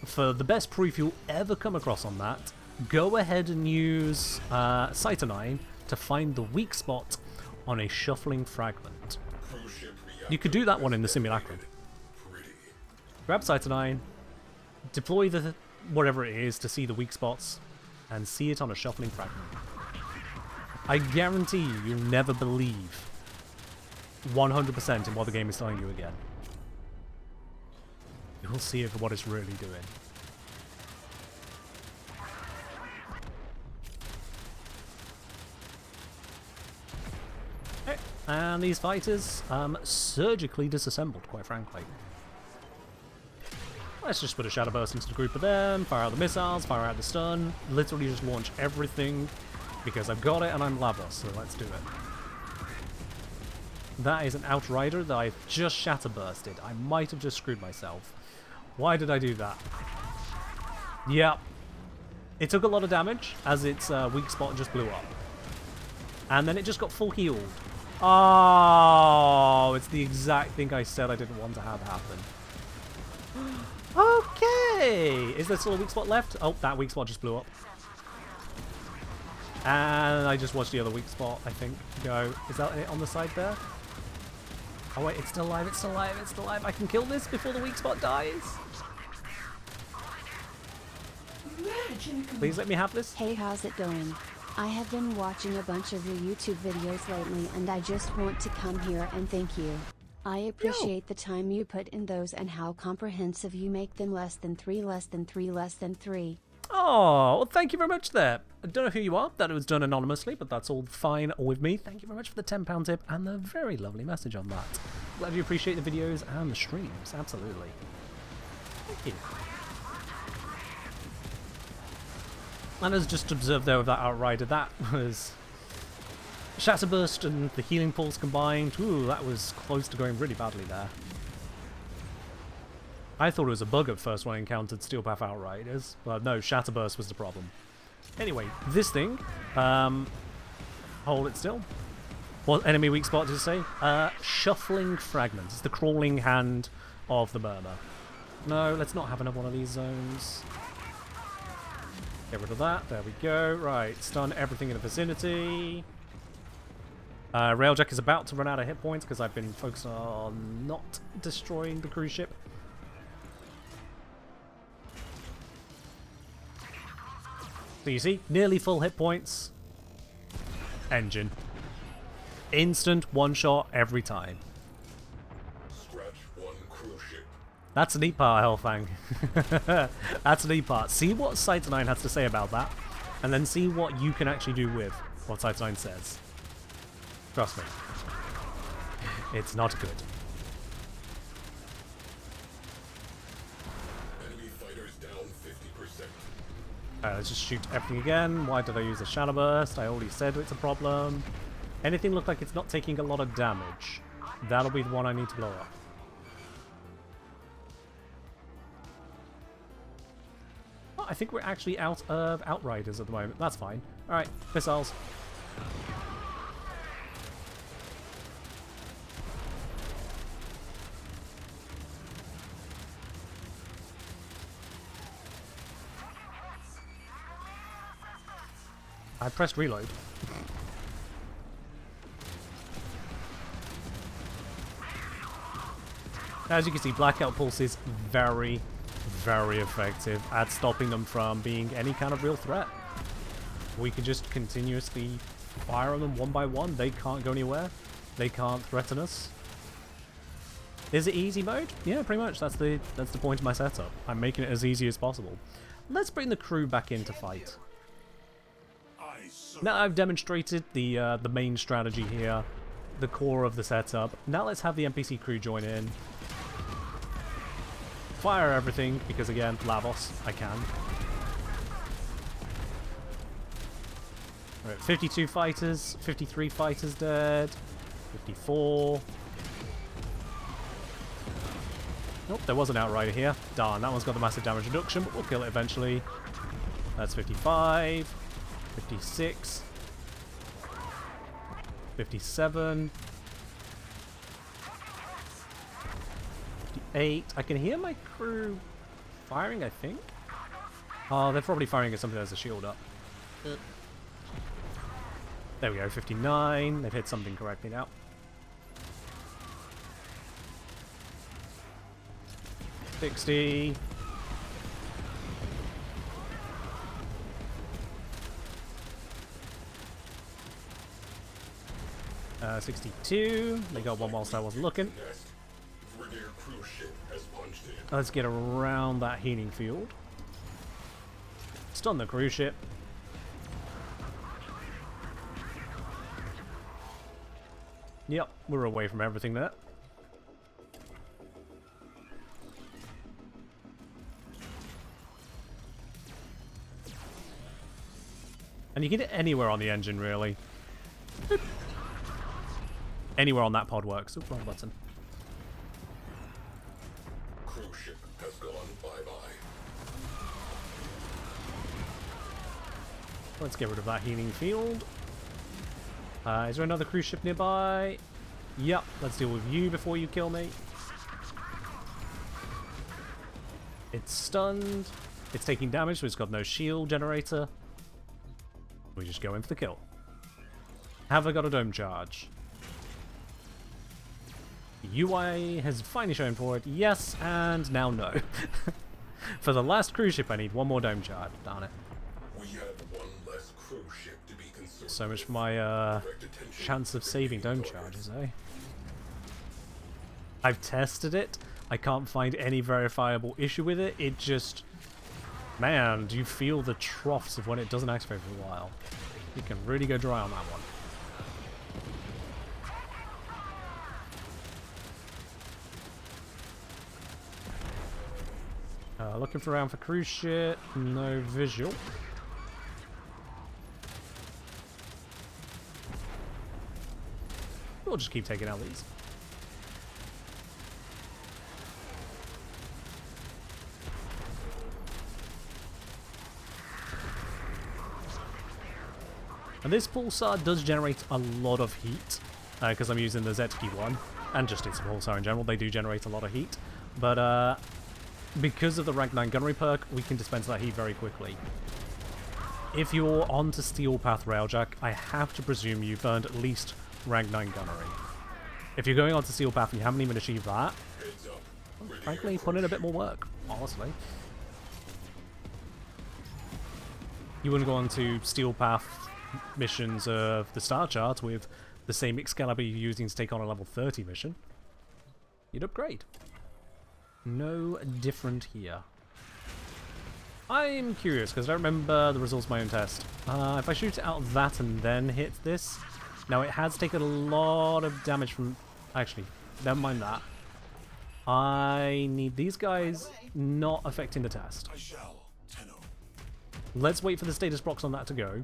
For the best proof you'll ever come across on that, go ahead and use Cytonine to find the weak spot on a shuffling fragment. You could do that one in the simulacrum. Grab Cytonine, deploy the whatever it is to see the weak spots, and see it on a shuffling fragment. I guarantee you'll never believe 100% in what the game is telling you again. You'll see it for what it's really doing. Okay. And these fighters, surgically disassembled, quite frankly. Let's just put a Shadow Burst into the group of them, fire out the missiles, fire out the stun, literally just launch everything, because I've got it and I'm lava, so let's do it. That is an Outrider that I've just Shatter Bursted. I might have just screwed myself. Why did I do that? Yep. It took a lot of damage, as its weak spot just blew up. And then it just got full healed. Oh, it's the exact thing I said I didn't want to have happen. Okay! Is there still a weak spot left? Oh, that weak spot just blew up. And I just watched the other weak spot, I think, go. Is that it on the side there? Oh wait, it's still alive, it's still alive, it's still alive. I can kill this before the weak spot dies. Please let me have this. Hey, how's it going? I have been watching a bunch of your YouTube videos lately and I just want to come here and thank you. I appreciate the time you put in those and how comprehensive you make them. Less than 3, less than 3, less than 3. Oh, well, thank you very much there. I don't know who you are. That it was done anonymously, but that's all fine with me. Thank you very much for the £10 tip and the very lovely message on that. Glad you appreciate the videos and the streams. Absolutely. Thank you. And as just observed there with that Outrider, that was Shatterburst and the Healing Pulse combined. Ooh, that was close to going really badly there. I thought it was a bug at first when I encountered Steel Path Outriders, but no, Shatterburst was the problem. Anyway, this thing, hold it still. What enemy weak spot did it say? Shuffling Fragment. It's the crawling hand of the Murmur. No, let's not have another one of these zones. Get rid of that. There we go. Right, stun everything in the vicinity. Railjack is about to run out of hit points because I've been focused on not destroying the cruise ship. So you see, nearly full hit points. Engine. Instant one shot every time. Scratch one cruise ship. That's a neat part, Hellfang. That's a neat part. See what Cytonine has to say about that, and then see what you can actually do with what Cytonine says. Trust me. It's not good. Enemy fighters down 50%. Alright, let's just shoot everything again. Why did I use a Shadow Burst? I already said it's a problem. Anything look like it's not taking a lot of damage. That'll be the one I need to blow up. Oh, I think we're actually out of Outriders at the moment. That's fine. Alright, missiles. I pressed reload. As you can see, Blackout Pulse is very, very effective at stopping them from being any kind of real threat. We can just continuously fire on them one by one. They can't go anywhere. They can't threaten us. Is it easy mode? Yeah, pretty much. That's the point of my setup. I'm making it as easy as possible. Let's bring the crew back in to fight. Now I've demonstrated the main strategy here, the core of the setup. Now let's have the NPC crew join in. Fire everything, because again, Lavos, I can. Right, 52 fighters, 53 fighters dead, 54. Nope, there was an Outrider here. Darn, that one's got the massive damage reduction, but we'll kill it eventually. That's 55. 56, 57, 58. I can hear my crew firing, I think. Oh, they're probably firing at something that has a shield up. There we go, 59. They've hit something correctly now. 60. 62. They got one whilst I wasn't looking. Let's get around that healing field. Stun the cruise ship. Yep, we're away from everything there. And you can hit anywhere on the engine, really. Anywhere on that pod works. Oops, wrong button. Cruise ship has gone bye-bye. Let's get rid of that healing field. Is there another cruise ship nearby? Yep, let's deal with you before you kill me. It's stunned. It's taking damage, so it's got no shield generator. We just go in for the kill. Have I got a dome charge? UI has finally shown for it. Yes, and now no. For the last cruise ship, I need one more dome charge. Darn it. We had one less cruise ship to be concerned. So much for my chance of saving dome charges, eh? I've tested it. I can't find any verifiable issue with it. It just... Man, do you feel the troughs of when it doesn't activate for a while? You can really go dry on that one. Looking around for cruise ship. No visual. We'll just keep taking out these. And this pulsar does generate a lot of heat, because I'm using the Zetki one, and just its pulsar in general. They do generate a lot of heat, but because of the rank 9 gunnery perk, we can dispense that heat very quickly. If you're onto Steel Path Railjack, I have to presume you've earned at least rank 9 gunnery. If you're going on to Steel Path and you haven't even achieved that, frankly, put in a bit more work, honestly. You wouldn't go on to Steel Path missions of the star chart with the same Excalibur you're using to take on a level 30 mission. You'd upgrade. No different here. I'm curious, because I don't remember the results of my own test. If I shoot out that and then hit this... Now, it has taken a lot of damage from... Actually, never mind that. I need these guys not affecting the test. Let's wait for the status box on that to go.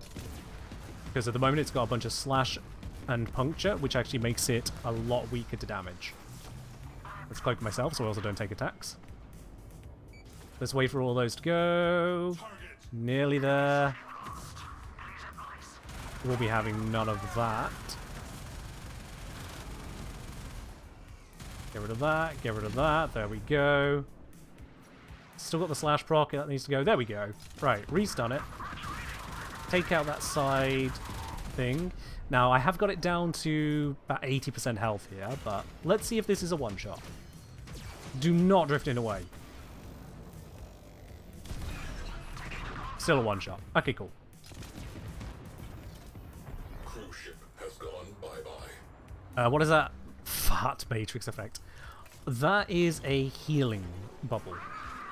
Because at the moment it's got a bunch of slash and puncture, which actually makes it a lot weaker to damage. Let's cloak myself so I also don't take attacks. Let's wait for all those to go. Nearly there. We'll be having none of that. Get rid of that, get rid of that. There we go. Still got the slash proc, that needs to go. There we go. Right, restun it. Take out that side thing. Now, I have got it down to about 80% health here, but let's see if this is a one-shot. Do not drift in away. Still a one-shot. Okay, cool. Cruise ship has gone bye-bye. What is that? Fart matrix effect. That is a healing bubble.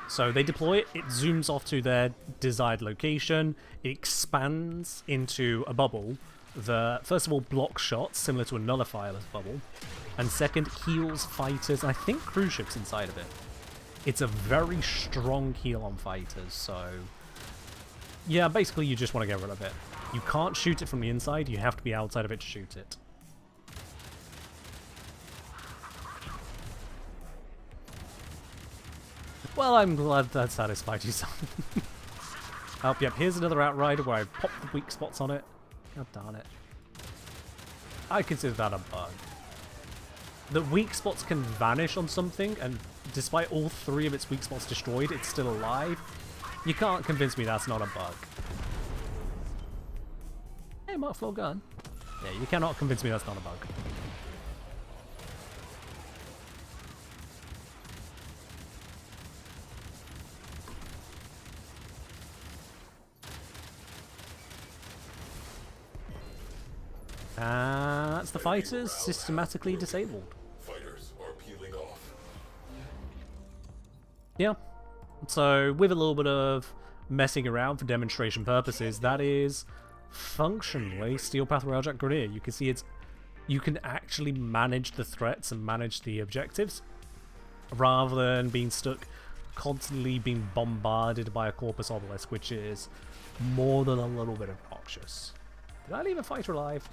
So they deploy it, it zooms off to their desired location, it expands into a bubble that, first of all, blocks shots, similar to another fireless bubble, and second, heals fighters, and I think cruise ships inside of it. It's a very strong heal on fighters, so... yeah, basically you just want to get rid of it. You can't shoot it from the inside, you have to be outside of it to shoot it. Well, I'm glad that satisfied you some. Oh, yep, here's another Outrider where I popped the weak spots on it. God darn it. I consider that a bug. The weak spots can vanish on something, and despite all 3 of its weak spots destroyed, it's still alive. You can't convince me that's not a bug. Hey, Mark 4 gun. Yeah, you cannot convince me that's not a bug. That's the fighters systematically disabled. Fighters are peeling off. Yeah. So, with a little bit of messing around for demonstration purposes, that is functionally Steel Path Railjack Grenadier. You can see you can actually manage the threats and manage the objectives rather than being stuck constantly being bombarded by a Corpus Obelisk, which is more than a little bit obnoxious. Did I leave a fighter alive?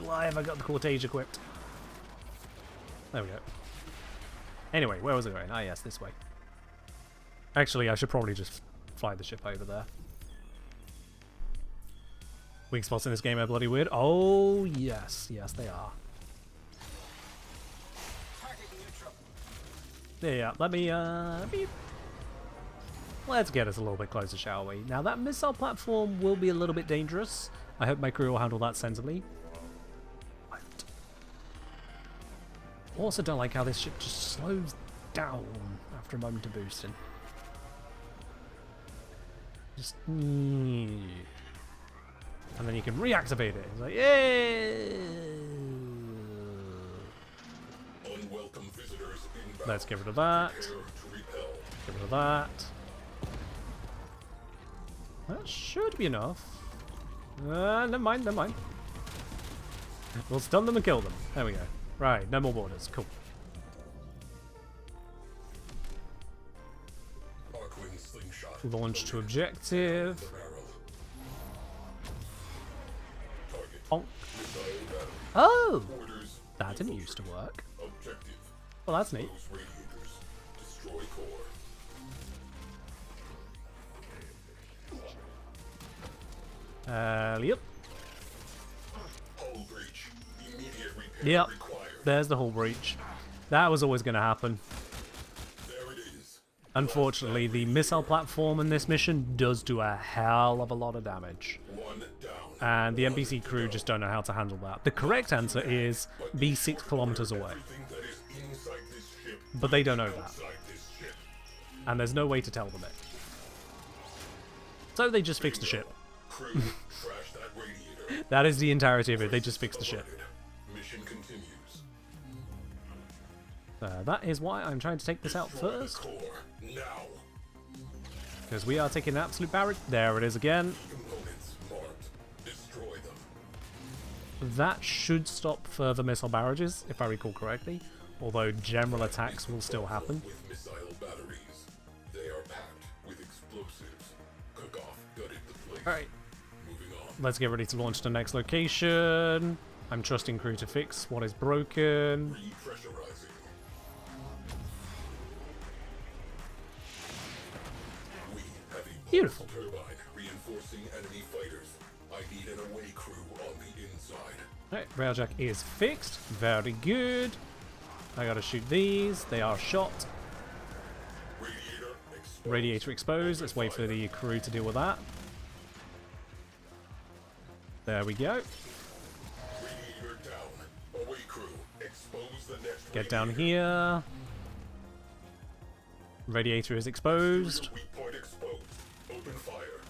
Why have I got the Cortege equipped? There we go. Anyway, where was I going? Ah, yes, this way. Actually, I should probably just fly the ship over there. Weak spots in this game are bloody weird. Oh, yes. Yes, they are. Yeah, let me let's get us a little bit closer, shall we? Now, that missile platform will be a little bit dangerous. I hope my crew will handle that sensibly. Also don't like how this ship just slows down after a moment of boosting. Just... and then you can reactivate it. It's like, yay! Unwelcome visitors inbound. Let's get rid of that. Prepare to repel. Get rid of that. That should be enough. Never mind, never mind. We'll stun them and kill them. There we go. Right, no more borders. Cool. Arcwing slingshot. Launch to objective. The barrel. Target. Oh. Missile battery. Oh! Orders. That didn't used to work. Objective. Well, that's neat. Close radiators. Destroy core. Yep. Hull breach. Immediate repair Yep. required. There's the hull breach. That was always going to happen. There it is. Unfortunately, the missile platform in this mission does do a hell of a lot of damage. One down. And the NPC crew just don't know how to handle that. The correct answer is be 6 kilometers away. Everything that is inside this ship. But they don't know that. Outside this ship. And there's no way to tell them it. So they just fix the ship. Crew, crash that radiator. That is the entirety of it. They just fix the ship. Mission continues. That is why I'm trying to take this out Destroy the first. core. Now. Because we are taking an absolute barrack. There it is again. Components marked. Destroy them. That should stop further missile barrages, if I recall correctly, although general attacks will still happen. With missile batteries, they are packed with explosives. Cook off gutted the place. Alright, Moving on. let's get ready to launch to the next location. I'm trusting crew to fix what is broken. Repressurizing. We have a Beautiful. turbine reinforcing enemy fighters. I need an away crew on the inside. Alright, railjack is fixed. Very good. I gotta shoot these. They are shot. Radiator exposed. Radiator exposed. Let's wait for the crew to deal with that. There we go. Radiator down. Away crew. Expose the next Get down radiator. here. Radiator is exposed. Weak point exposed. Open fire.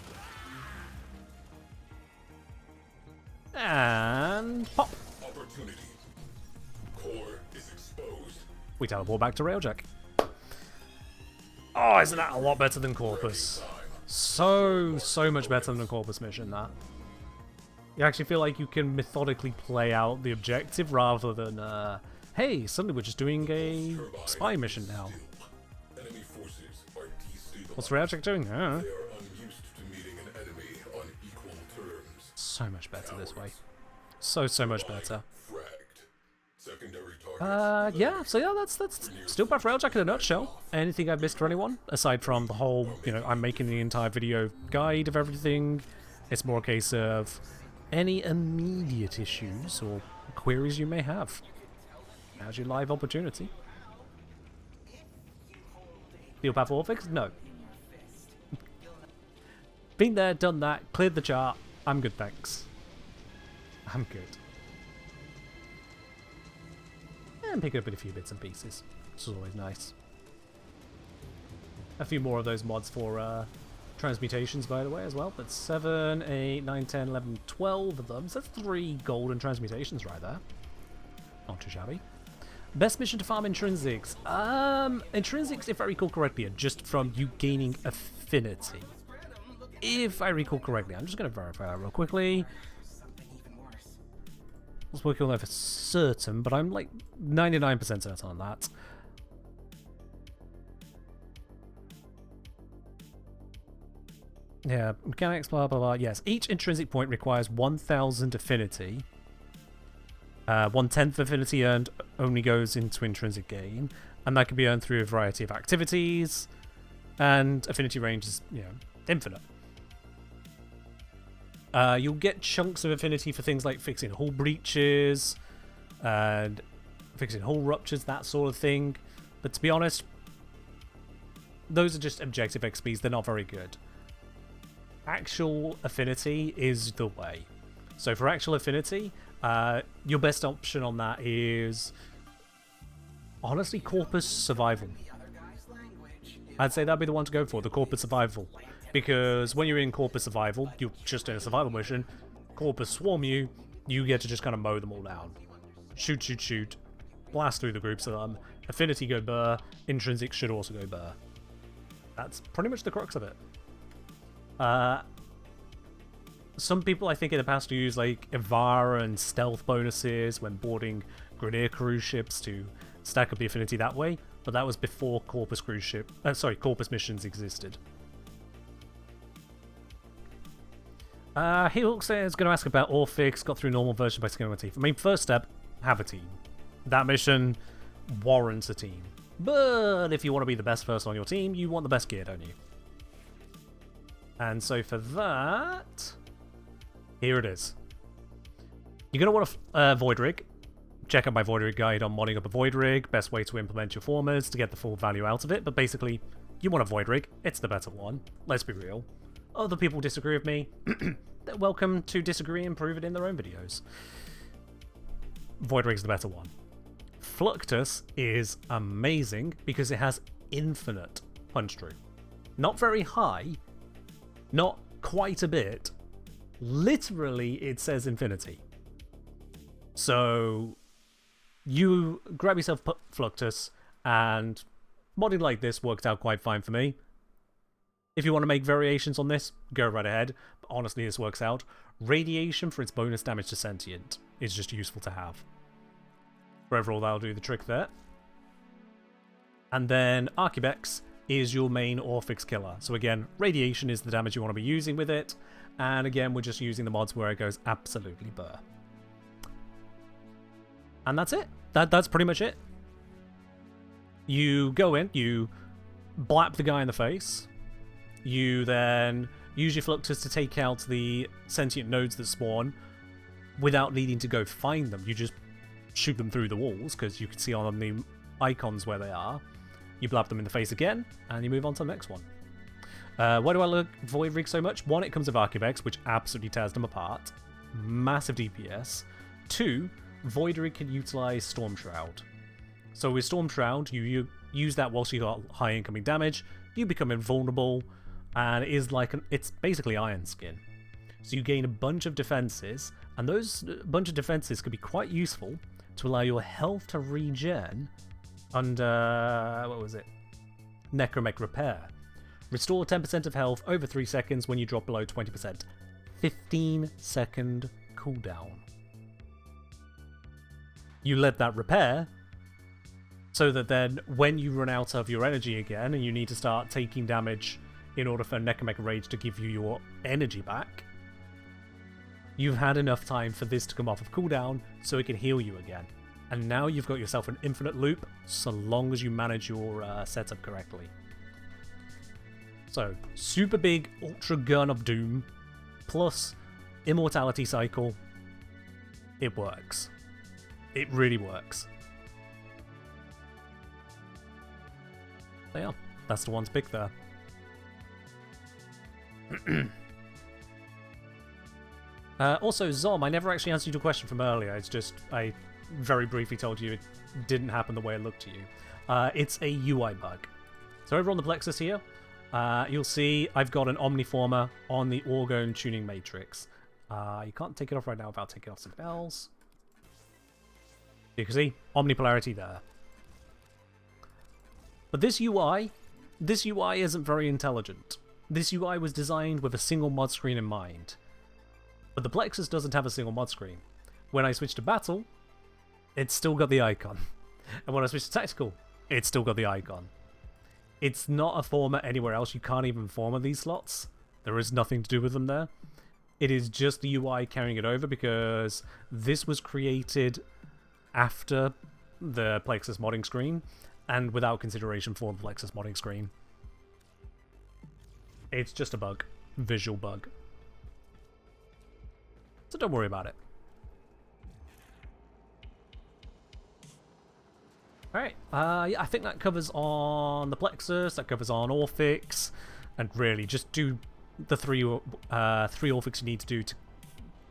And pop. Opportunity. Core is exposed. We teleport back to railjack. Oh, isn't that a lot better than Corpus? So much better than the Corpus mission, that. You actually feel like you can methodically play out the objective rather than, hey, suddenly we're just doing a spy mission now. Enemy forces are destabilized. What's railjack doing? They are unused to meeting an enemy on equal terms. So much better this way. So much better. Fragged. Secondary targets. Yeah, so yeah, that's still Path Railjack in a nutshell. Anything I've missed for anyone? Aside from the whole, you know, I'm making the entire video guide of everything. It's more a case of any immediate issues or queries you may have. Now's your live opportunity. Steel Path Warfix? No. Been there, done that, cleared the chart. I'm good, thanks. I'm good. And pick up a few bits and pieces, which is always nice. A few more of those mods for transmutations, by the way, as well. That's 7, 8, 9, 10, 11, 12 of them. So that's 3 golden transmutations right there. Not too shabby. Best mission to farm intrinsics. Intrinsics, if I recall correctly, are just from you gaining affinity. If I recall correctly. I'm just going to verify that real quickly. I was working on that for certain, but I'm like 99% certain on that. Yeah, mechanics, blah, blah, blah. Yes, each intrinsic point requires 1,000 affinity. 1/10 affinity earned only goes into intrinsic gain, and that can be earned through a variety of activities, and affinity range is, you know, infinite. You'll get chunks of affinity for things like fixing hull breaches, and fixing hull ruptures, that sort of thing, but to be honest, those are just objective XPs, they're not very good. Actual affinity is the way. So for actual affinity, your best option on that is honestly Corpus Survival. I'd say that'd be the one to go for, the Corpus Survival. Because when you're in Corpus Survival, you're just in a survival mission, Corpus swarm you, you get to just kind of mow them all down. Shoot, shoot, shoot, blast through the groups of them, affinity go burr, intrinsic should also go burr. That's pretty much the crux of it. Some people, I think, in the past use like Ivara and stealth bonuses when boarding Grenadier cruise ships to stack up the affinity that way, but that was before Corpus cruise ship. Corpus missions existed. He says, going to ask about Orphix, got through normal version by skinning my teeth. I mean, first step, have a team. That mission warrants a team. But if you want to be the best person on your team, you want the best gear, don't you? And so for that, here it is. You're going to want a Void Rig. Check out my Void Rig guide on modding up a Void Rig. Best way to implement your formers to get the full value out of it. But basically, you want a Void Rig. It's the better one. Let's be real. Other people disagree with me. They're welcome to disagree and prove it in their own videos. Void Rig's the better one. Fluctus is amazing because it has infinite punch through. Not very high, not quite a bit. Literally, it says infinity. So you grab yourself Fluctus, and modding like this worked out quite fine for me. If you want to make variations on this, go right ahead. honestly this works out. Radiation for its bonus damage to sentient is just useful to have. For overall, that'll do the trick there. And then Archivex is your main Orphix killer. So again, radiation is the damage you want to be using with it. And again, we're just using the mods where it goes absolutely burr. And that's it. That's pretty much it. You go in, you blap the guy in the face. You then use your Fluctus to take out the sentient nodes that spawn without needing to go find them. You just shoot them through the walls because you can see on the icons where they are. You blab them in the face again, and you move on to the next one. Why do I like Void Rig so much? One, it comes with Archivex, which absolutely tears them apart. Massive DPS. Two, Void Rig can utilize Storm Shroud. So with Storm Shroud, you use that whilst you got high incoming damage, you become invulnerable, and it is like it's basically Iron Skin. So you gain a bunch of defenses, and those bunch of defenses could be quite useful to allow your health to regen under, what was it? Necromech Repair. Restore 10% of health over 3 seconds when you drop below 20%. 15-second cooldown. You let that repair, so that then when you run out of your energy again and you need to start taking damage in order for Necromech Rage to give you your energy back, you've had enough time for this to come off of cooldown so it can heal you again. And now you've got yourself an infinite loop so long as you manage your setup correctly. So, super big Ultra Gun of Doom plus Immortality Cycle. It works. It really works. So yeah, that's the one to pick there. Also, Zom, I never actually answered your question from earlier. It's just, I very briefly told you it didn't happen the way it looked to you. It's a UI bug. So over on the Plexus here, you'll see I've got an Omniformer on the Orgone Tuning Matrix. You can't take it off right now without taking off something else. You can see Omnipolarity there. But this UI isn't very intelligent. This UI was designed with a single mod screen in mind. But the Plexus doesn't have a single mod screen. When I switch to Battle, it's still got the icon. And when I switch to Tactical, it's still got the icon. It's not a format anywhere else. You can't even format these slots. There is nothing to do with them there. It is just the UI carrying it over because this was created after the Plexus modding screen and without consideration for the Plexus modding screen. It's just a bug. Visual bug. So don't worry about it. Alright, yeah, I think that covers on the Plexus, that covers on Orphix, and really just do the three Orphix you need to do to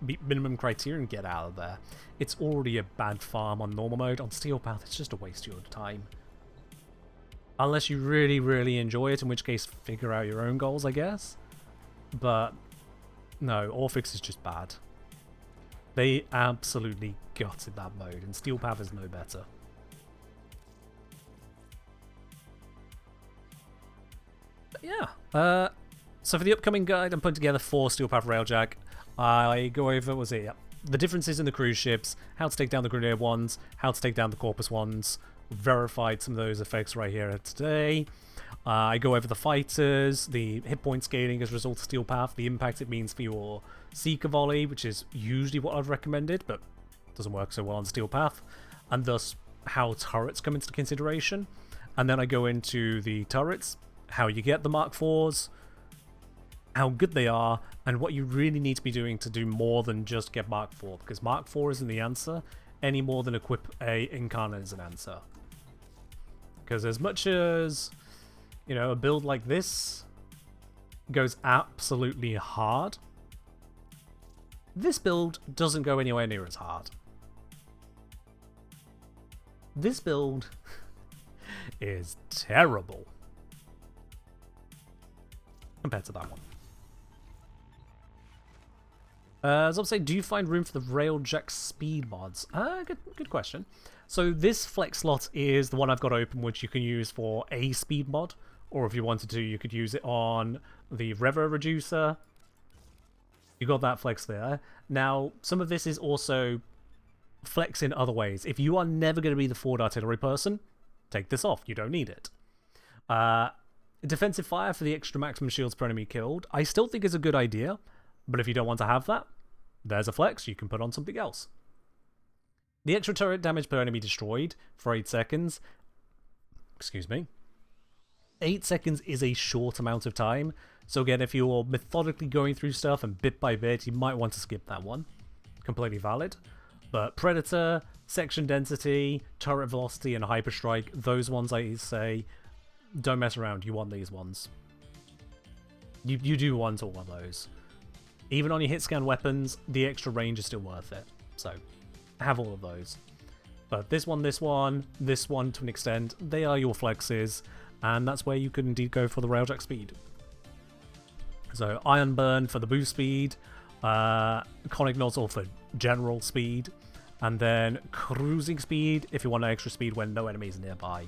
meet minimum criteria and get out of there. It's already a bad farm on normal mode. On Steel Path, it's just a waste of your time. Unless you really, really enjoy it, in which case figure out your own goals, I guess. But no, Orphix is just bad. They absolutely gutted that mode, and Steel Path is no better. But yeah, so for the upcoming guide, I'm putting together 4 Steel Path Railjack. I go over, the differences in the cruise ships, how to take down the Grenadier ones, how to take down the Corpus ones. Verified some of those effects right here today. I go over the fighters, the hit point scaling as a result of Steel Path, the impact it means for your Seeker Volley, which is usually what I've recommended, but doesn't work so well on Steel Path, and thus how turrets come into consideration. And then I go into the turrets, how you get the Mark IVs, how good they are, and what you really need to be doing to do more than just get Mark IV, because Mark IV isn't the answer any more than equip a Incarnate is an answer. Because as much as, you know, a build like this goes absolutely hard, this build doesn't go anywhere near as hard. This build is terrible compared to that one. As I'm saying, do you find room for the Railjack speed mods? Good question. So this flex slot is the one I've got open, which you can use for a speed mod, or if you wanted to, you could use it on the Revo Reducer, You got that flex there. Now, some of this is also flex in other ways. If you are never going to be the forward artillery person, take this off. You don't need it. Defensive fire for the extra maximum shields per enemy killed, I still think is a good idea, but if you don't want to have that, there's a flex you can put on something else. The extra turret damage per enemy destroyed for 8 seconds. Excuse me. 8 seconds is a short amount of time, so again, if you're methodically going through stuff and bit by bit, you might want to skip that one. Completely valid. But Predator, Section Density, Turret Velocity, and Hyperstrike, those ones I say, don't mess around, you want these ones. You do want all of those. Even on your hit scan weapons, the extra range is still worth it. So, have all of those. But this one to an extent, they are your flexes, and that's where you could indeed go for the Railjack speed. So, Iron Burn for the boost speed, Conic Nozzle for general speed, and then Cruising Speed if you want extra speed when no enemies are nearby.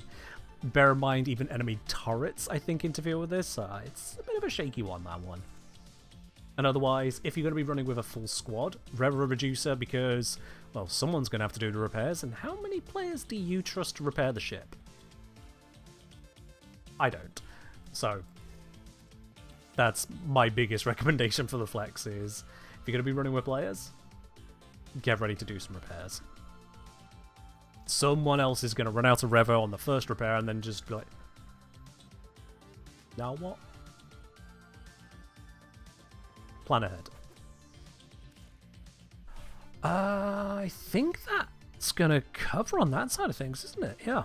Bear in mind, even enemy turrets, I think, interfere with this. It's a bit of a shaky one, that one. And otherwise, if you're going to be running with a full squad, Rev Reducer because, well, someone's going to have to do the repairs, and how many players do you trust to repair the ship? I don't. So, that's my biggest recommendation for the flex is, if you're going to be running with players, get ready to do some repairs. Someone else is going to run out of Revo on the first repair and then just be like, now what? Plan ahead. I think that's going to cover on that side of things, isn't it? Yeah.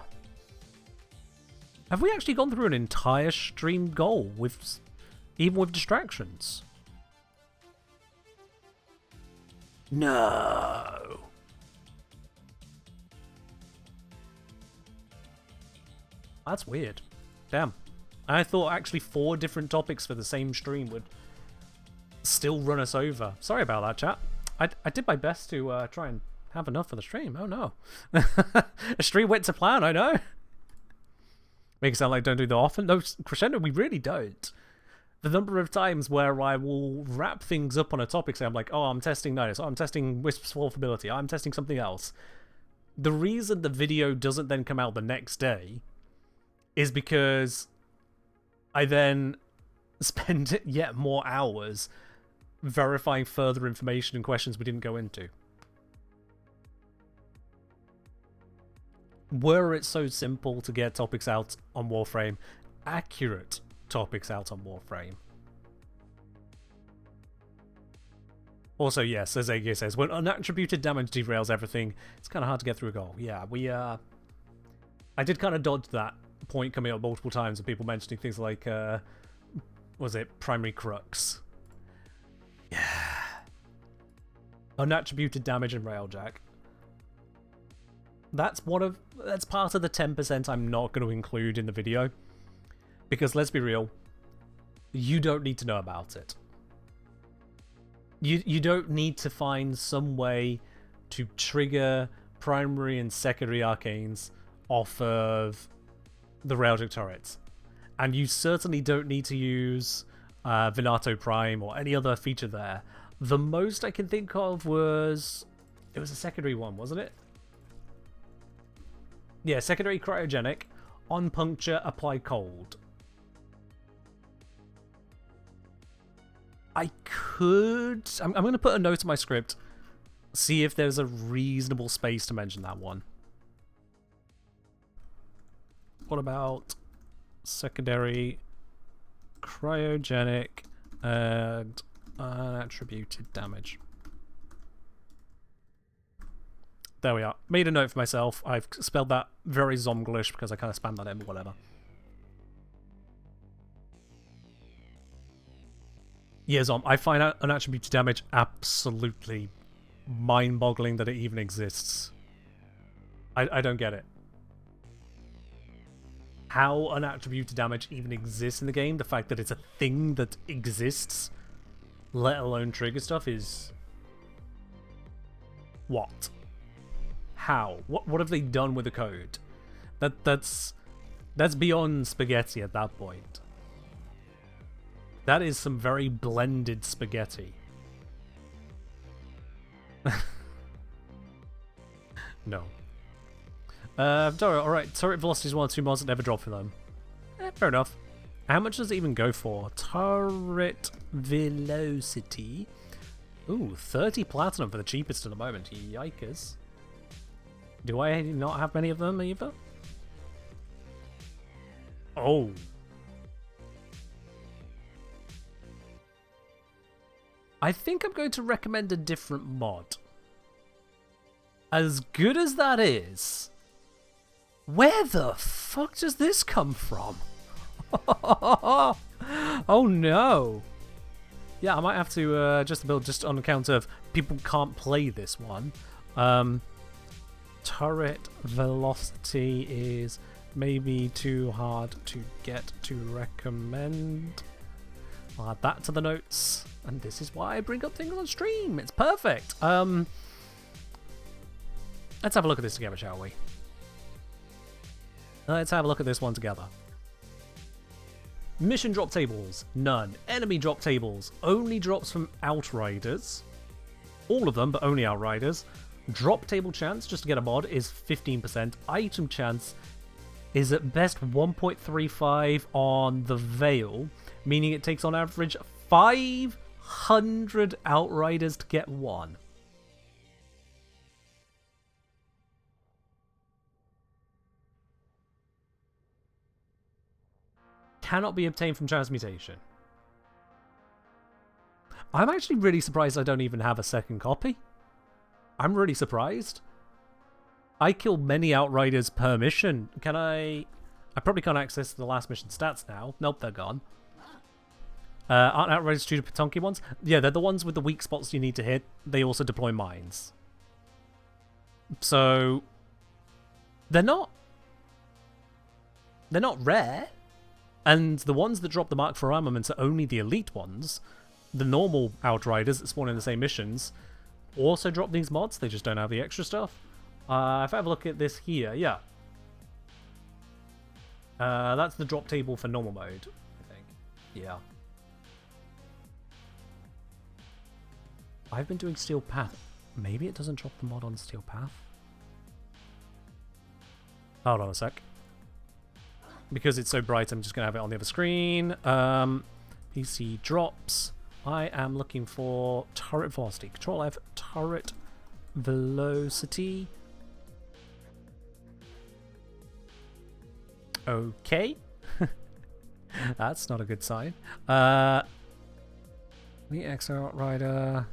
Have we actually gone through an entire stream goal with, even with distractions? No. That's weird. Damn. I thought actually 4 different topics for the same stream would still run us over. Sorry about that, chat. I did my best to try and have enough for the stream. Oh no. A stream went to plan, I know. Make it sound like don't do that often. No, Crescendo, we really don't. The number of times where I will wrap things up on a topic, say I'm like, oh, I'm testing Nidus, oh, I'm testing Wisp's Vulnerability, I'm testing something else. The reason the video doesn't then come out the next day is because I then spend yet more hours verifying further information and questions we didn't go into. Were it so simple to get topics out on Warframe, accurate topics out on Warframe. Also, yes, as Aegir says, when unattributed damage derails everything, it's kind of hard to get through a goal. Yeah, I did kind of dodge that point coming up multiple times of people mentioning things like, was it Primary Crux? Yeah. Unattributed damage and Railjack. That's part of the 10% I'm not going to include in the video. Because let's be real, you don't need to know about it. You don't need to find some way to trigger primary and secondary arcanes off of the Railjack turrets. And you certainly don't need to use Venato Prime or any other feature there. The most I can think of was... it was a secondary one, wasn't it? Yeah, secondary cryogenic. On puncture, apply cold. I could... I'm going to put a note in my script. See if there's a reasonable space to mention that one. What about secondary cryogenic and unattributed damage? There we are. Made a note for myself. I've spelled that very Zomglish because I kind of spammed that in, but whatever. Yeah, Zom, I find out unattributed damage absolutely mind-boggling that it even exists. I don't get it. How unattributed damage even exists in the game, the fact that it's a thing that exists, let alone trigger stuff, is... what? How? What have they done with the code? That's beyond spaghetti at that point. That is some very blended spaghetti. No. Alright, turret velocity is one of 2 mods that never drop for them. Fair enough. How much does it even go for? Turret velocity. Ooh, 30 platinum for the cheapest at the moment. Yikers. Do I not have many of them either? Oh. I think I'm going to recommend a different mod. As good as that is, where the fuck does this come from? Oh no. Yeah, I might have to just build just on account of people can't play this one. Turret velocity is maybe too hard to get to recommend. I'll add that to the notes. And this is why I bring up things on stream. It's perfect. Let's have a look at this together, shall we? Let's have a look at this one together. Mission drop tables, none. Enemy drop tables, only drops from Outriders. All of them, but only Outriders. Drop table chance, just to get a mod, is 15%. Item chance is at best 1.35 on the Veil, meaning it takes on average 500 Outriders to get one. Cannot be obtained from transmutation. I'm actually really surprised I don't even have a second copy. I'm really surprised. I kill many Outriders per mission. Can I probably can't access the last mission stats now. Nope, they're gone. Aren't Outriders due to Patonki ones? Yeah, they're the ones with the weak spots you need to hit. They also deploy mines. So they're not rare. And the ones that drop the Mark IV armaments are only the elite ones. The normal Outriders that spawn in the same missions also drop these mods. They just don't have the extra stuff. If I have a look at this here, yeah. That's the drop table for normal mode, I think. Yeah. I've been doing Steel Path. Maybe it doesn't drop the mod on Steel Path? Hold on a sec. Because it's so bright, I'm just going to have it on the other screen. PC drops. I am looking for turret velocity. Control F, turret velocity. Okay. That's not a good sign. The XR Rider.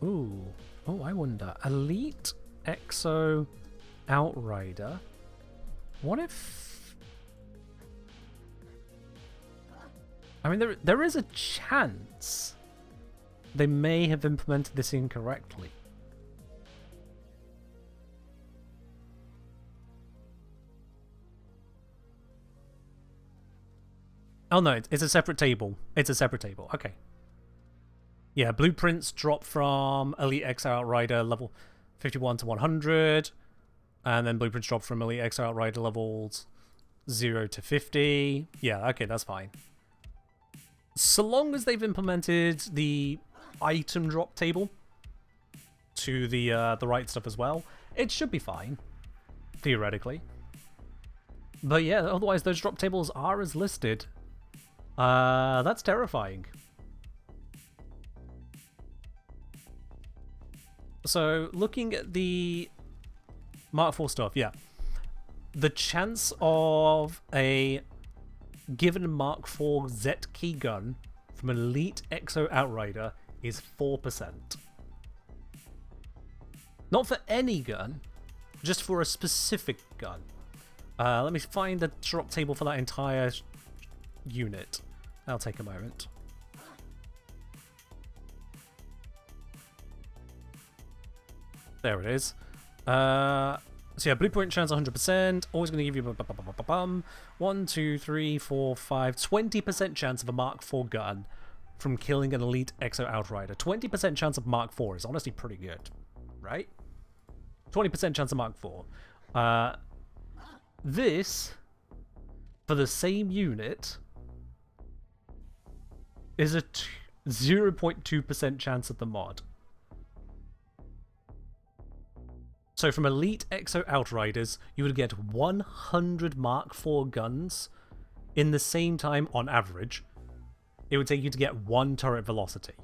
Ooh. Oh, I wonder. Elite Exo Outrider. What if... I mean, there is a chance they may have implemented this incorrectly. Oh no, it's a separate table. It's a separate table. Okay. Yeah, blueprints drop from Elite X Outrider level 51 to 100. And then blueprints drop from Elite X Outrider levels 0 to 50. Yeah, okay, that's fine. So long as they've implemented the item drop table to the right stuff as well, it should be fine. Theoretically. But yeah, otherwise those drop tables are as listed. That's terrifying. So, looking at the Mark IV stuff, yeah. The chance of a given Mark IV Z key gun from an Elite Exo Outrider is 4%. Not for any gun, just for a specific gun. Let me find the drop table for that entire unit. That'll take a moment. There it is. So yeah, blueprint chance 100%. Always going to give you 1, 2, 3, 4, 5, 20% chance of a Mark IV gun from killing an Elite Exo Outrider. 20% chance of Mark IV is honestly pretty good, right? 20% chance of Mark IV. This, for the same unit, is a 0.2% chance of the mod. So from Elite Exo Outriders, you would get 100 Mark IV guns in the same time on average. It would take you to get 1 turret velocity.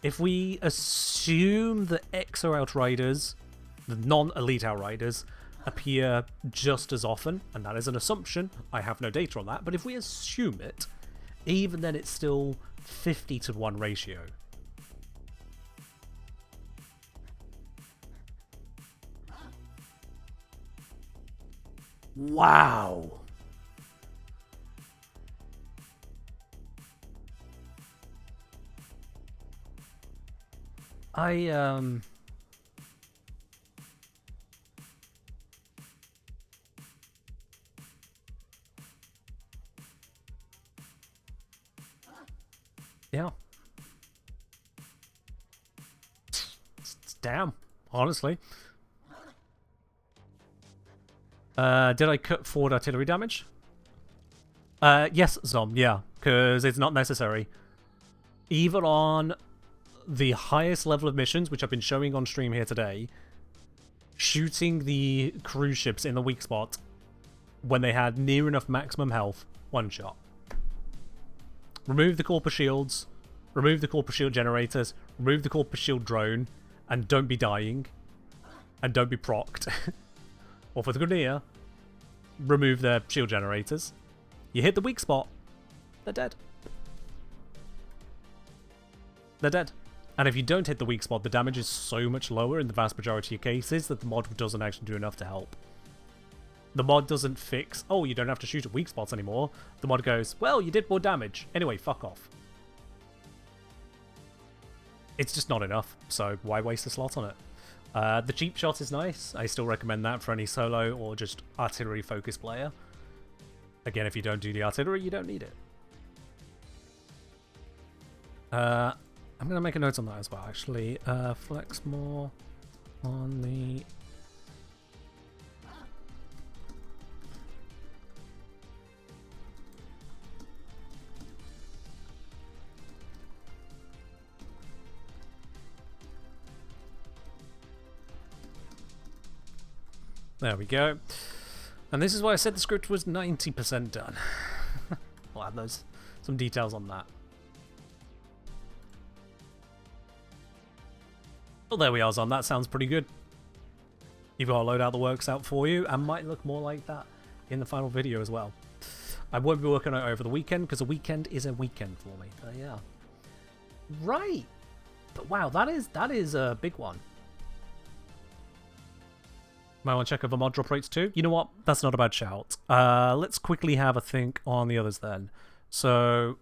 If we assume the Exo Outriders, the non-Elite Outriders, appear just as often, and that is an assumption, I have no data on that, but if we assume it, even then it's still 50-to-1 ratio. Wow! Yeah. It's damn, honestly. Did I cut forward artillery damage? Yes, Zom, yeah, because it's not necessary. Even on the highest level of missions, which I've been showing on stream here today, shooting the cruise ships in the weak spot when they had near enough maximum health, 1 shot. Remove the corpus shields, remove the corpus shield generators, remove the corpus shield drone, and don't be dying, and don't be procced. Or for the Grenadier, remove their shield generators. You hit the weak spot, they're dead. They're dead. And if you don't hit the weak spot, the damage is so much lower in the vast majority of cases that the mod doesn't actually do enough to help. The mod doesn't fix, oh, you don't have to shoot at weak spots anymore. The mod goes, well, you did more damage. Anyway, fuck off. It's just not enough, so why waste a slot on it? The cheap shot is nice. I still recommend that for any solo or just artillery-focused player. Again, if you don't do the artillery, you don't need it. I'm going to make a note on that as well, actually. Flex more on the... There we go. And this is why I said the script was 90% done. I'll add some details on that. Well, there we are, Zon. That sounds pretty good. You've got a loadout that works out for you and might look more like that in the final video as well. I won't be working on it over the weekend because a weekend is a weekend for me. Yeah. Right. But wow, that is a big one. Might want to check over mod drop rates too. You know what? That's not a bad shout. Let's quickly have a think on the others then. So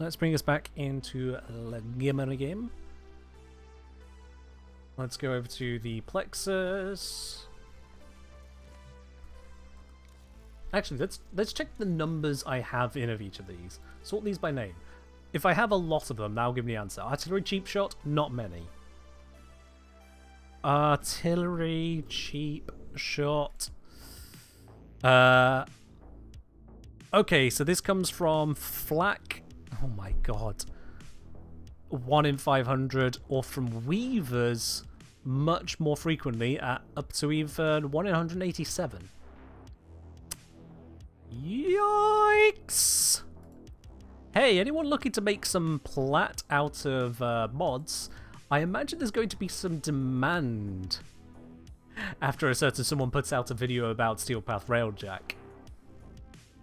let's bring us back into the game again. Let's go over to the plexus. Actually, let's check the numbers I have in of each of these. Sort these by name. If I have a lot of them, that'll give me the answer. Artillery cheap shot, not many. Artillery cheap shot. Okay, so this comes from Flak. Oh my god. 1 in 500, or from Weavers much more frequently at up to even 1 in 187. Yikes! Hey, anyone looking to make some plat out of mods? I imagine there's going to be some demand after a certain someone puts out a video about Steel Path Railjack.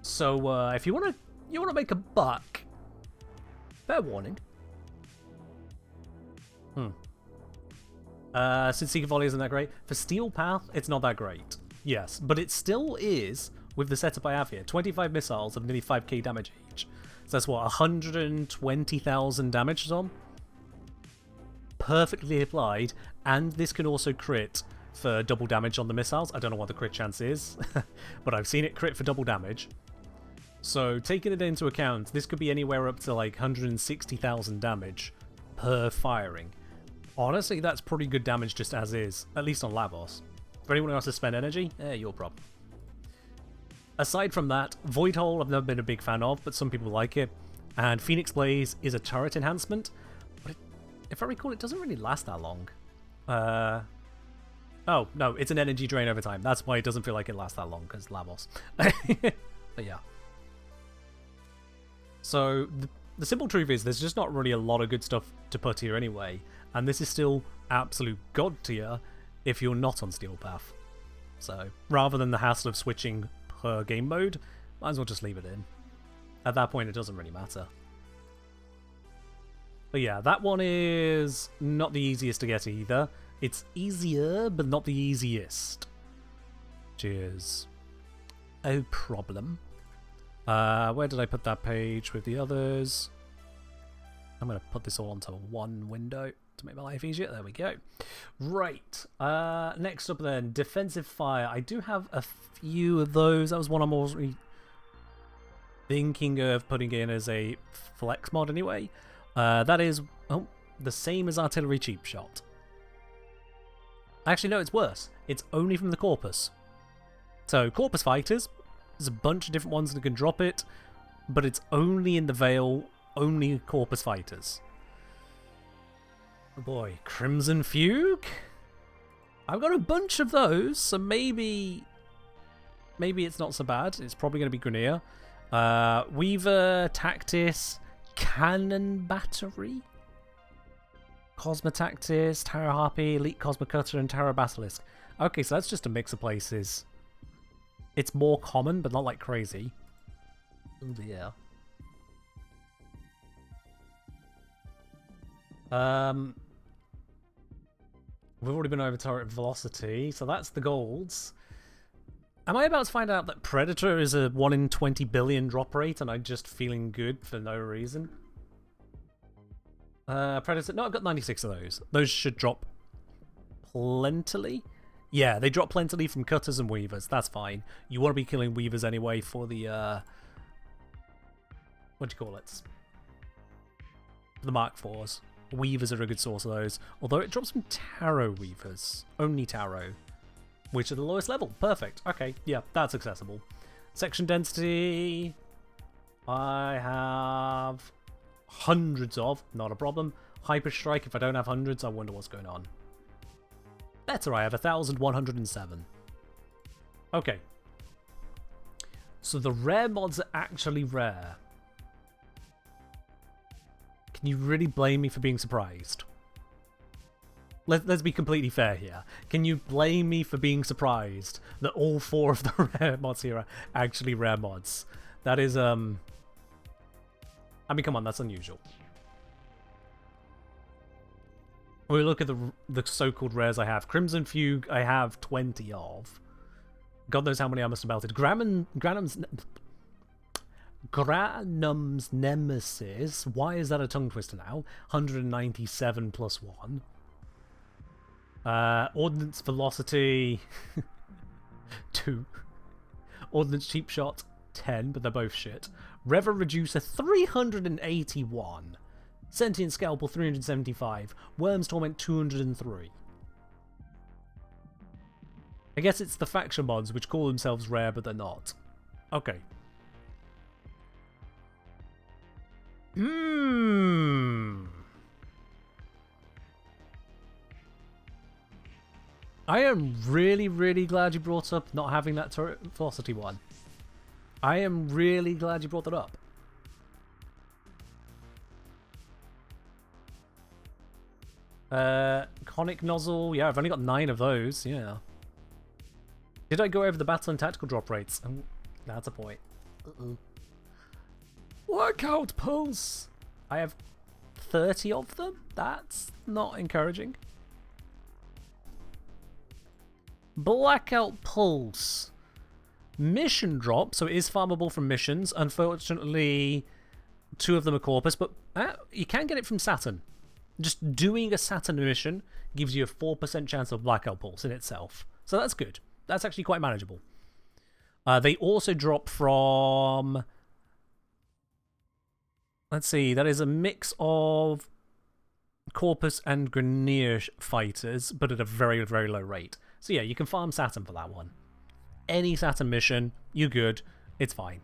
So if you want to make a buck, fair warning. Since Seeker Volley isn't that great, for Steel Path it's not that great. Yes, but it still is with the setup I have here. 25 missiles of nearly 5k damage each. So that's what, 120,000 damage on? Perfectly applied, and this can also crit for double damage on the missiles. I don't know what the crit chance is, but I've seen it crit for double damage. So taking it into account, this could be anywhere up to like 160,000 damage per firing. Honestly, that's pretty good damage just as is, at least on Lavos. For anyone who has to spend energy, your problem. Aside from that, Void Hole I've never been a big fan of, but some people like it. And Phoenix Blaze is a turret enhancement, but if I recall, it doesn't really last that long. Oh, no, it's an energy drain over time. That's why it doesn't feel like it lasts that long, because Lavos. But yeah. So, the simple truth is, there's just not really a lot of good stuff to put here anyway, and this is still absolute god tier if you're not on Steel Path. So, rather than the hassle of switching per game mode, might as well just leave it in. At that point, it doesn't really matter. But yeah, that one is not the easiest to get either. It's easier, but not the easiest. Which is a problem. Where did I put that page with the others? I'm going to put this all onto one window to make my life easier. There we go. Right. Next up then, Defensive Fire. I do have a few of those. That was one I'm already thinking of putting in as a flex mod anyway. That is the same as Artillery Cheap Shot. Actually, no, it's worse. It's only from the Corpus. So, Corpus Fighters, there's a bunch of different ones that can drop it, but it's only in the Veil, only Corpus Fighters. Oh boy, Crimson Fugue? I've got a bunch of those, so maybe it's not so bad. It's probably going to be Grenier. Weaver, Tactis, Cannon Battery, Cosmotactis, Tarot Harpy, Elite Cosmocutter, and Tarot Basilisk. Okay, so that's just a mix of places. It's more common, but not like crazy. Oh dear. We've already been over turret velocity, so that's the golds. Am I about to find out that Predator is a 1 in 20 billion drop rate and I'm just feeling good for no reason? Predator, no, I've got 96 of those. Those should drop plentifully. Yeah, they drop plentifully from Cutters and Weavers, that's fine. You want to be killing Weavers anyway for the, what do you call it? For the Mark IVs. Weavers are a good source of those. Although it drops from Tarot Weavers. Only Tarot. Which are the lowest level. Perfect. Okay, yeah, that's accessible. Section density, I have hundreds of, not a problem. Hyper Strike, if I don't have hundreds, I wonder what's going on. Better, I have 1,107. Okay. So the rare mods are actually rare. Can you really blame me for being surprised? Let's be completely fair here. Can you blame me for being surprised that all 4 of the rare mods here are actually rare mods? That is, I mean, come on, that's unusual. When we look at the so-called rares I have, Crimson Fugue I have 20 of. God knows how many I must have melted. Granum's Nemesis, why is that a tongue twister now? 197 plus 1. Ordnance Velocity 2. Ordnance Cheap Shot 10, but they're both shit. Rever Reducer 381. Sentient Scalpel 375. Worm's Torment 203. I guess it's the faction mods which call themselves rare but they're not. Okay. I am really, really glad you brought up not having that turret velocity one. I am really glad you brought that up. Conic Nozzle, yeah, I've only got 9 of those, yeah. Did I go over the battle and tactical drop rates? Oh, that's a point. Workout Pulse! I have 30 of them? That's not encouraging. Blackout Pulse. Mission drop, so it is farmable from missions. Unfortunately, 2 of them are Corpus, but you can get it from Saturn. Just doing a Saturn mission gives you a 4% chance of Blackout Pulse in itself. So that's good. That's actually quite manageable. They also drop from... Let's see, that is a mix of Corpus and Grenier fighters, but at a very, very low rate. So yeah, you can farm Saturn for that one. any Saturn mission, you're good. It's fine.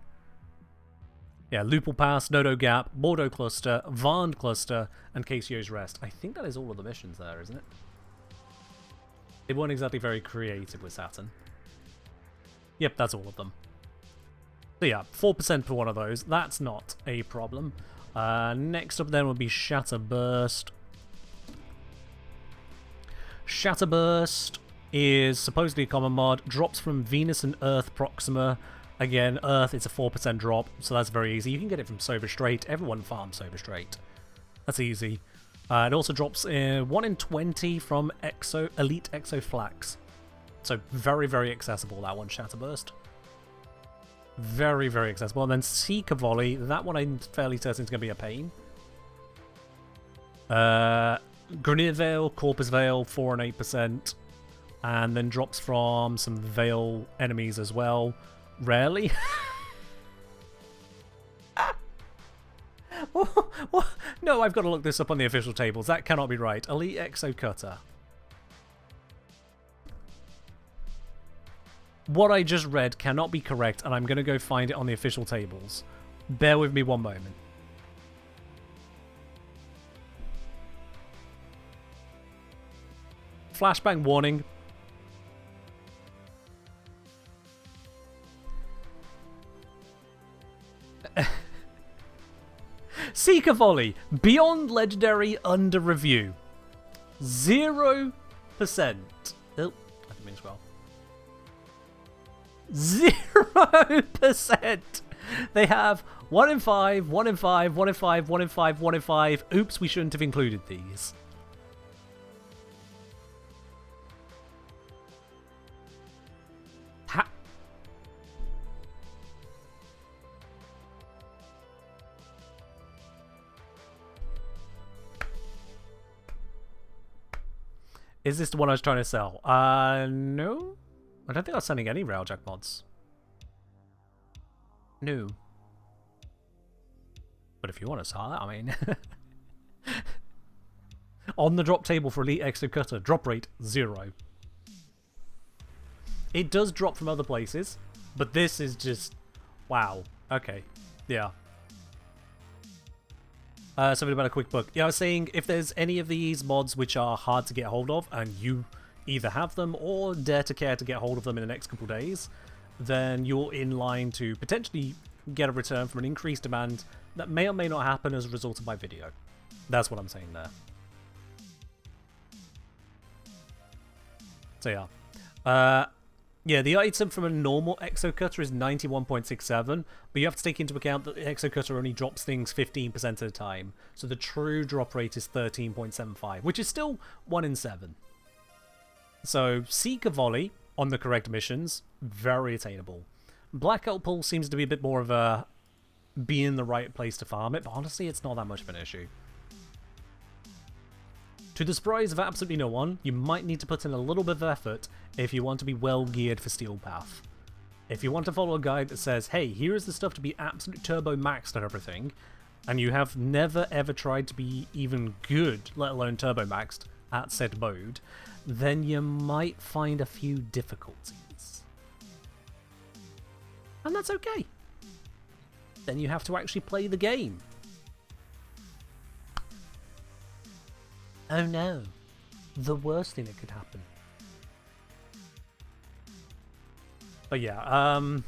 Yeah, Lupal Pass, Nodo Gap, Bordeaux Cluster, Varn Cluster, and Casio's Rest. I think that is all of the missions there, isn't it? They weren't exactly very creative with Saturn. Yep, that's all of them. So yeah, 4% for one of those. That's not a problem. Next up then would be Shatterburst. Shatterburst is supposedly a common mod. Drops from Venus and Earth Proxima. Again, Earth, it's a 4% drop, so that's very easy. You can get it from Sova Strait. Everyone farms Sova Strait. That's easy. It also drops 1 in 20 from Elite Exo Flax. So very, very accessible, that one, Shatterburst. Very, very accessible. And then Seeker Volley, that one I'm fairly certain is going to be a pain. Grenadier Veil, Corpus Veil, 4 and 8%. And then drops from some Veil enemies as well. Rarely. What? No, I've got to look this up on the official tables. That cannot be right. Elite Exo Cutter. What I just read cannot be correct, and I'm going to go find it on the official tables. Bear with me one moment. Flashbang warning. Seeker Volley, Beyond Legendary under review. 0%. Oh, I didn't mean to scroll. 0%. They have 1 in 5, 1 in 5, 1 in 5, 1 in 5, 1 in 5. Oops, we shouldn't have included these. Is this the one I was trying to sell? No. I don't think I was sending any Railjack mods. No. But if you want to sell that, I mean... On the drop table for Elite Exo Cutter, drop rate 0. It does drop from other places, but this is just... Wow. Okay. Yeah. Something about a quick book. Yeah, I was saying, if there's any of these mods which are hard to get hold of, and you either have them or dare to care to get hold of them in the next couple days, then you're in line to potentially get a return from an increased demand that may or may not happen as a result of my video. That's what I'm saying there. So yeah. Yeah, the item from a normal Exo Cutter is 91.67, but you have to take into account that the Exo Cutter only drops things 15% at a time, so the true drop rate is 13.75, which is still 1 in 7. So, Seeker Volley, on the correct missions, very attainable. Blackout Pull seems to be a bit more of a be in the right place to farm it, but honestly it's not that much of an issue. To the surprise of absolutely no one, you might need to put in a little bit of effort if you want to be well geared for Steel Path. If you want to follow a guide that says, hey, here is the stuff to be absolute turbo maxed and everything, and you have never ever tried to be even good, let alone turbo maxed, at said mode, then you might find a few difficulties. And that's okay. Then you have to actually play the game. Oh no, the worst thing that could happen. But yeah, I'm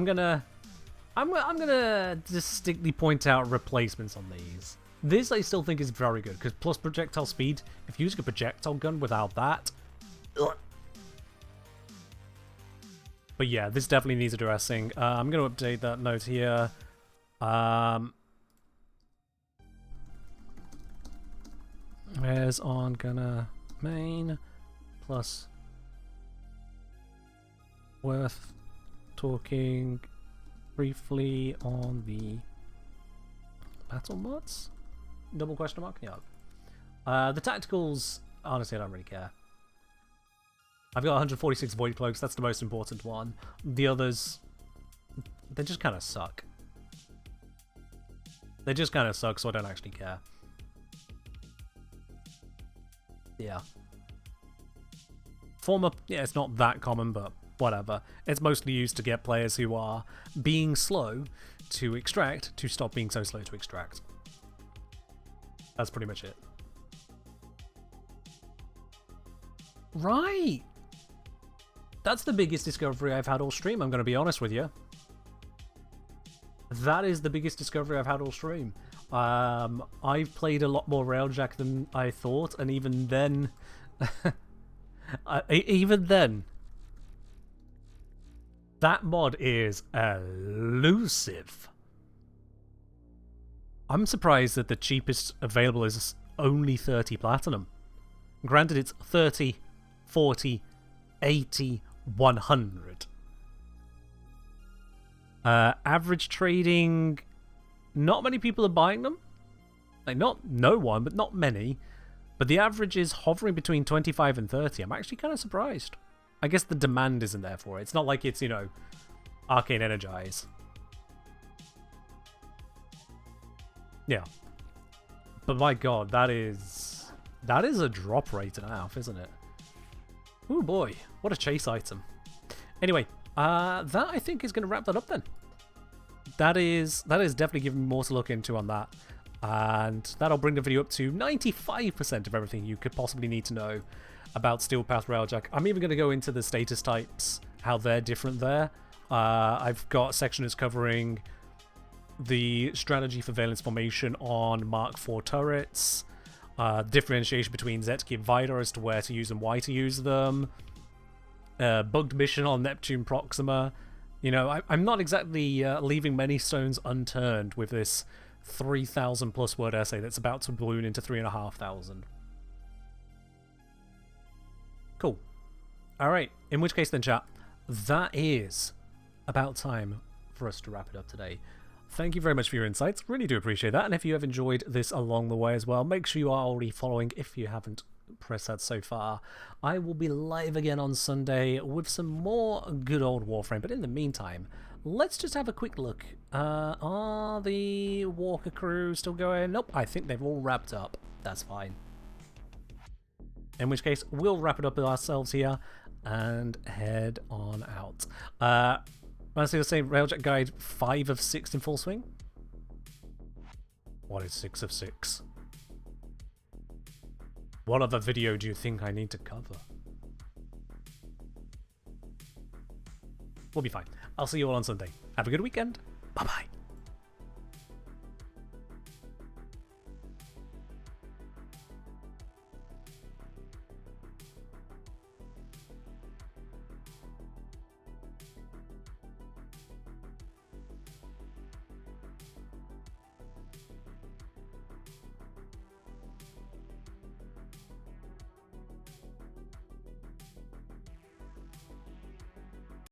gonna distinctly point out replacements on these. This I still think is very good because plus projectile speed. If you're using a projectile gun without that, ugh. But yeah, this definitely needs addressing. I'm gonna update that note here. Where's on gonna main plus worth talking briefly on the battle mods? Double question mark? Yeah. The tacticals, honestly, I don't really care. I've got 146 Void Cloaks, that's the most important one. The others, they just kind of suck. They just kind of suck, so I don't actually care. Yeah. Former, yeah, it's not that common, but whatever. It's mostly used to get players who are being slow to extract to stop being so slow to extract. That's pretty much it. Right! That's the biggest discovery I've had all stream, I'm going to be honest with you. That is the biggest discovery I've had all stream. I've played a lot more Railjack than I thought, and even then... even then... that mod is elusive. I'm surprised that the cheapest available is only 30 platinum. Granted, it's 30, 40, 80, 100. Average trading, not many people are buying them. Like, not no one, but not many. But the average is hovering between 25 and 30. I'm actually kind of surprised. I guess the demand isn't there for it. It's not like it's, you know, Arcane Energize. Yeah. But my god, that is a drop rate and a half, isn't it? Ooh boy, what a chase item. Anyway, that I think is going to wrap that up then. That is definitely giving me more to look into on that. And that'll bring the video up to 95% of everything you could possibly need to know about Steel Path Railjack. I'm even going to go into the status types, how they're different there. I've got sections covering the strategy for Valence Formation on Mark IV turrets, differentiation between Zetki and Vidar as to where to use and why to use them, bugged mission on Neptune Proxima. You know, I'm not exactly leaving many stones unturned with this 3,000 plus word essay that's about to balloon into 3,500. Cool. Alright, in which case then, chat, that is about time for us to wrap it up today. Thank you very much for your insights. Really do appreciate that. And if you have enjoyed this along the way as well, make sure you are already following if you haven't pressed that so far. I will be live again on Sunday with some more good old Warframe. But in the meantime, let's just have a quick look. Are the Walker crew still going? Nope, I think they've all wrapped up. That's fine. In which case, we'll wrap it up ourselves here and head on out. Honestly, let's say Railjack Guide 5 of 6 in full swing. What is 6 of 6? What other video do you think I need to cover? We'll be fine. I'll see you all on Sunday. Have a good weekend. Bye-bye.